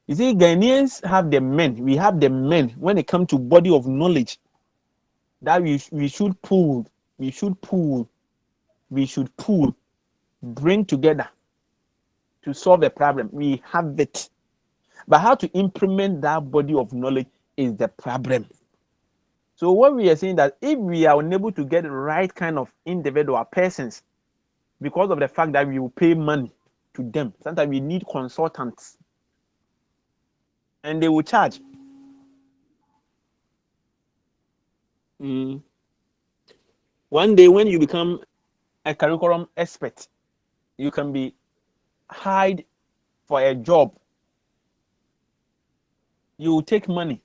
You see, Ghanaians have the men. We have the men when it comes to body of knowledge that we should pull, bring together to solve the problem. We have it. But how to implement that body of knowledge is the problem. So what we are saying that if we are unable to get the right kind of individual persons because of the fact that we will pay money to them, sometimes we need consultants and they will charge. One day when you become a curriculum expert, you can be hired for a job. You will take money.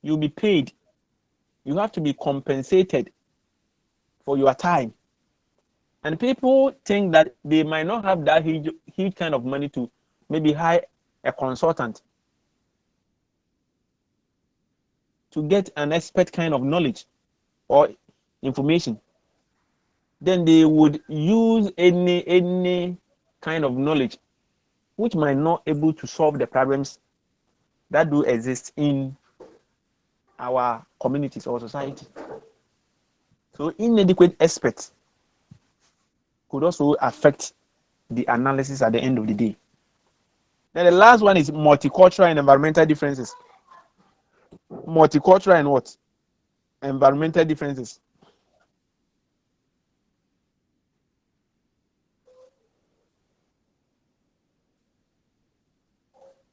You'll be paid. You have to be compensated for your time. And people think that they might not have that huge kind of money to maybe hire a consultant to get an expert kind of knowledge or information. Then they would use any kind of knowledge which might not able to solve the problems that do exist in our communities or society. So inadequate experts could also affect the analysis at the end of the day. Then the last one is multicultural and environmental differences. Multicultural and what? Environmental differences.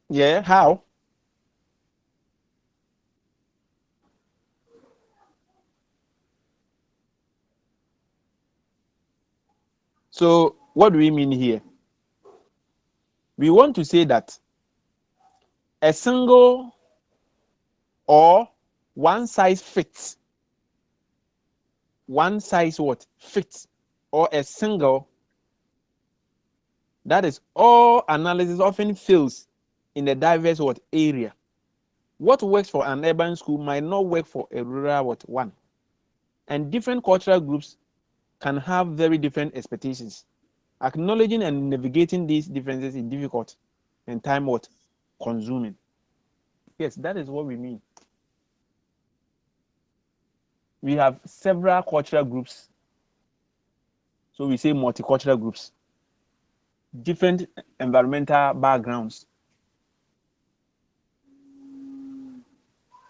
Yeah, how? So what do we mean here? We want to say that a single or one size fits. One size what? Fits. Or a single. That is, all analysis often fails in the diverse what area. What works for an urban school might not work for a rural one. And different cultural groups can have very different expectations. Acknowledging and navigating these differences is difficult and time consuming. Yes, that is what we mean. We have several cultural groups. So we say multicultural groups. Different environmental backgrounds.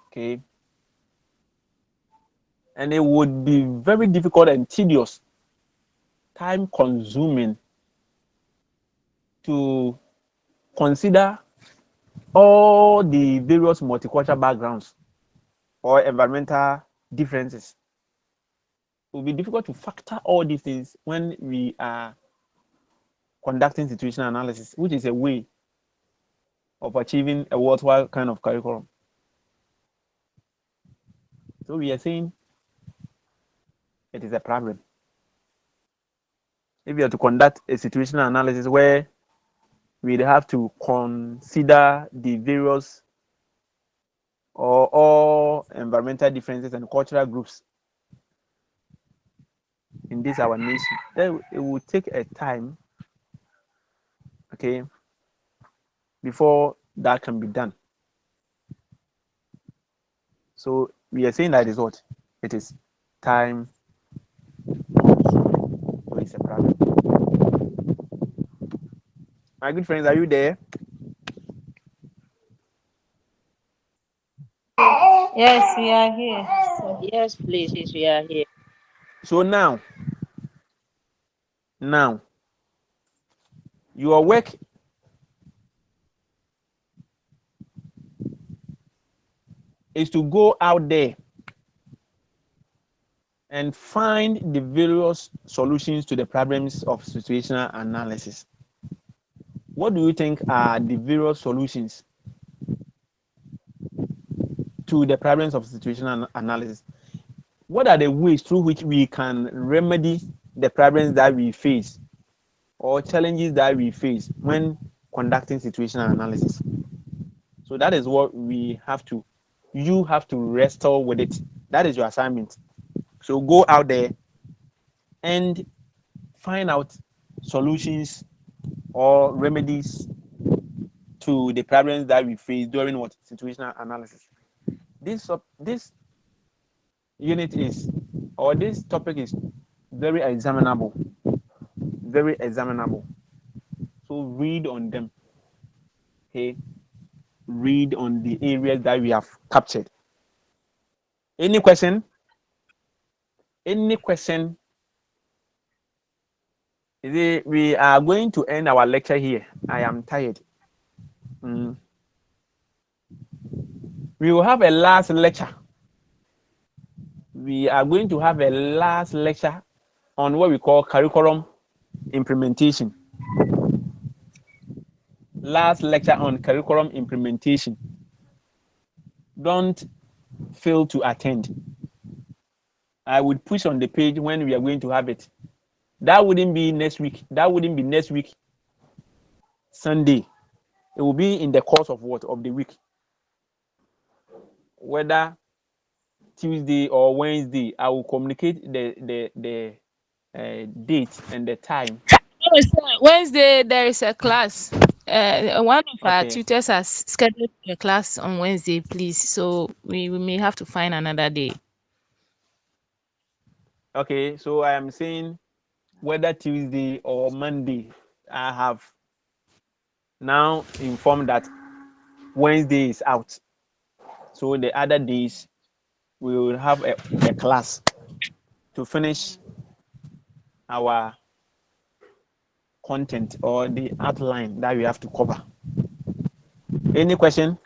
Okay. And it would be very difficult and tedious, time consuming to consider all the various multicultural backgrounds or environmental differences. It will be difficult to factor all these things when we are conducting situational analysis, which is a way of achieving a worthwhile kind of curriculum. So we are saying it is a problem. If you are to conduct a situational analysis where we'd have to consider the various or all environmental differences and cultural groups in this our nation, then it will take a time, okay, before that can be done. So we are saying that is what it is, time consuming. So it's a problem. My good friends, are you there? Yes, we are here. Yes, please, we are here. So now your work is to go out there and find the various solutions to the problems of situational analysis. What do you think are the various solutions to the problems of situational analysis? What are the ways through which we can remedy the problems that we face or challenges that we face when conducting situational analysis? So that is what you have to wrestle with it. That is your assignment. So go out there and find out solutions or remedies to the problems that we face during what situational analysis. This unit is, or this topic is very examinable. Very examinable. So read on them. Okay. Read on the areas that we have captured. Any question? Any question? We are going to end our lecture here. I am tired. We will have a last lecture. We are going to have a last lecture on what we call curriculum implementation. Last lecture on curriculum implementation. Don't fail to attend. I would push on the page when we are going to have it. That wouldn't be next week. That wouldn't be next week, Sunday. It will be in the course of what? Of the week. Whether Tuesday or Wednesday, I will communicate the date and the time. No, sir, Wednesday there is a class. One of our Okay. tutors has scheduled a class on Wednesday, please. So we may have to find another day. Okay, so I am saying whether Tuesday or Monday, I have now informed that Wednesday is out. So the other days we will have a class to finish our content or the outline that we have to cover. Any question?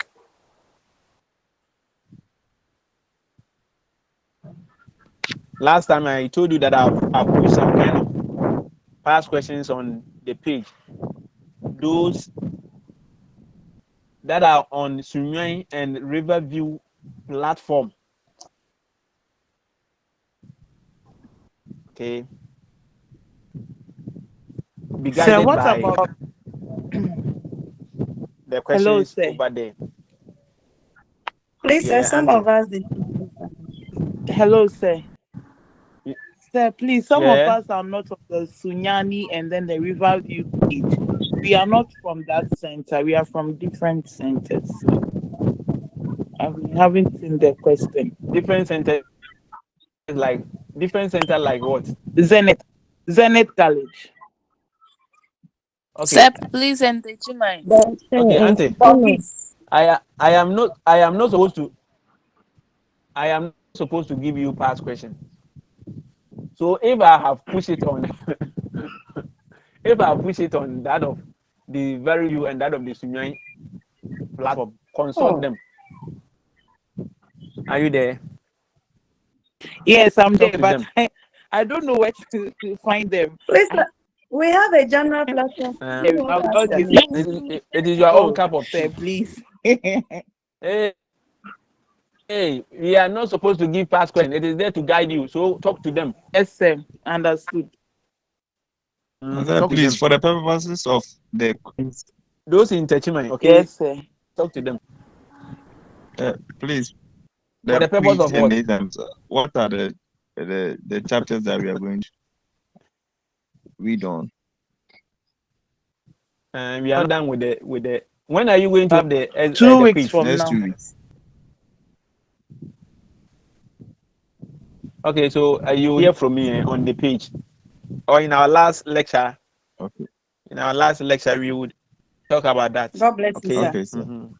Last time I told you that I've put some kind of past questions on the page. Those that are on Sunway and Riverview platform. Okay. Be Sir, guided what by about the hello, questions sir? over there. Please, Yeah, some Auntie. of us did. Hello, sir. Sir, please, some of Yeah. us are not of the Sunyani and then the Riverview page. We are not from that center. We are from different centers. So we haven't seen the question. Different center like what? Zenith College. Okay. Sir, please engage my. Okay, Auntie. I am not supposed to give you past question. So if I have pushed it on if I push it on that of the very view and that of the Sunyan platform, consult them. Are you there? Yes, I'm Talk there, to but them. I don't know where to find them. Please, we have a general platform. It is your own cup of tea. Please. Hey, we are not supposed to give past question. It is there to guide you. So talk to them. Yes, sir. Understood. Please, for the purposes of the those in Techimai, okay? Yes, sir. Talk to them. Please. For the purpose of what? What are the chapters that we are going to read on? And we are done with the. When are you going to have the 2 weeks quiz? from Next now. 2 weeks. Okay, so you hear from me on the page, or in our last lecture. Okay. In our last lecture, we would talk about that. God bless you, sir. Okay, sir. Mm-hmm.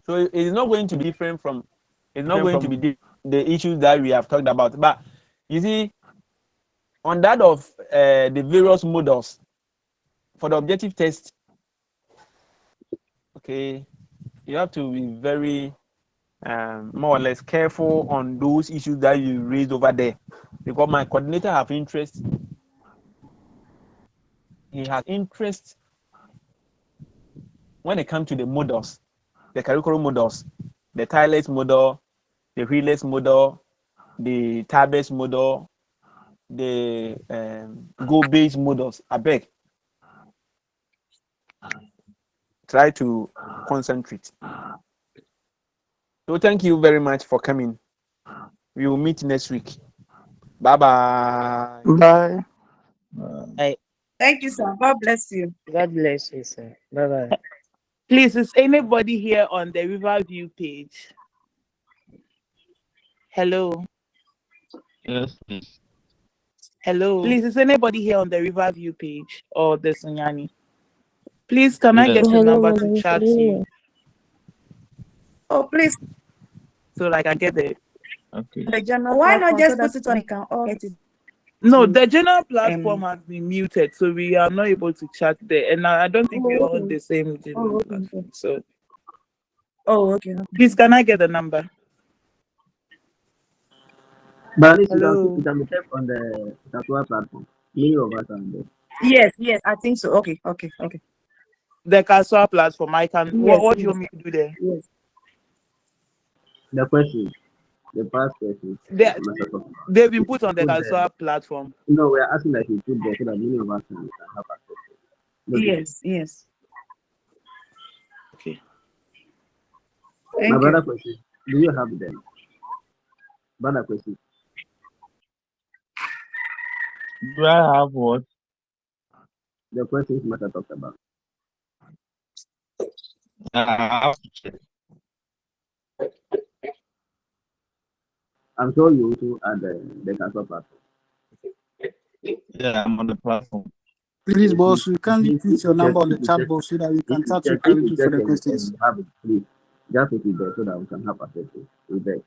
So it is not going to be different from. It's not going to be the issues that we have talked about. But you see, on that of the various models for the objective test, okay, you have to be very more or less careful on those issues that you raised over there, because my coordinator have interest. He has interest when it comes to the models, the curriculum models, the tileless model, the wheelless model, the tab-based model, the go-based models. I beg, try to concentrate. So thank you very much for coming. We will meet next week. Bye-bye. Bye. Thank you, sir. God bless you. God bless you, sir. Bye-bye. Please, is anybody here on the Riverview page? Hello. Yes, please. Hello. Please, is anybody here on the Riverview page or the Sunyani? Please, can I get your number to chat you? Oh, please. So like I can get it. Okay. Why not just put it on? You can all get it. No, the general platform has been muted, so we are not able to chat there. And I don't think we are on the same general platform. So. Oh, okay. Please, can I get the number? But at least Hello. you can be checked on the Kasua platform. Many of us are on there. Yes, I think so. Okay. The Kasua platform. I can. Yes, what do you want me to do there? Yes. The questions, the past questions. They've been put on the Kasua platform. No, we are asking that you put there so that many of us can have access. Yes. Okay. My brother question, do you have them? Brother question. Do I have what? The questions Master talked about. I have to check. I'm sure you also add the Kasua platform. Yeah, I'm on the platform. Please, boss, you kindly put your number on the chat box so that we can start preparing for the questions. Have it, please. Just put it there so that we can have access to it.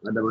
Madam,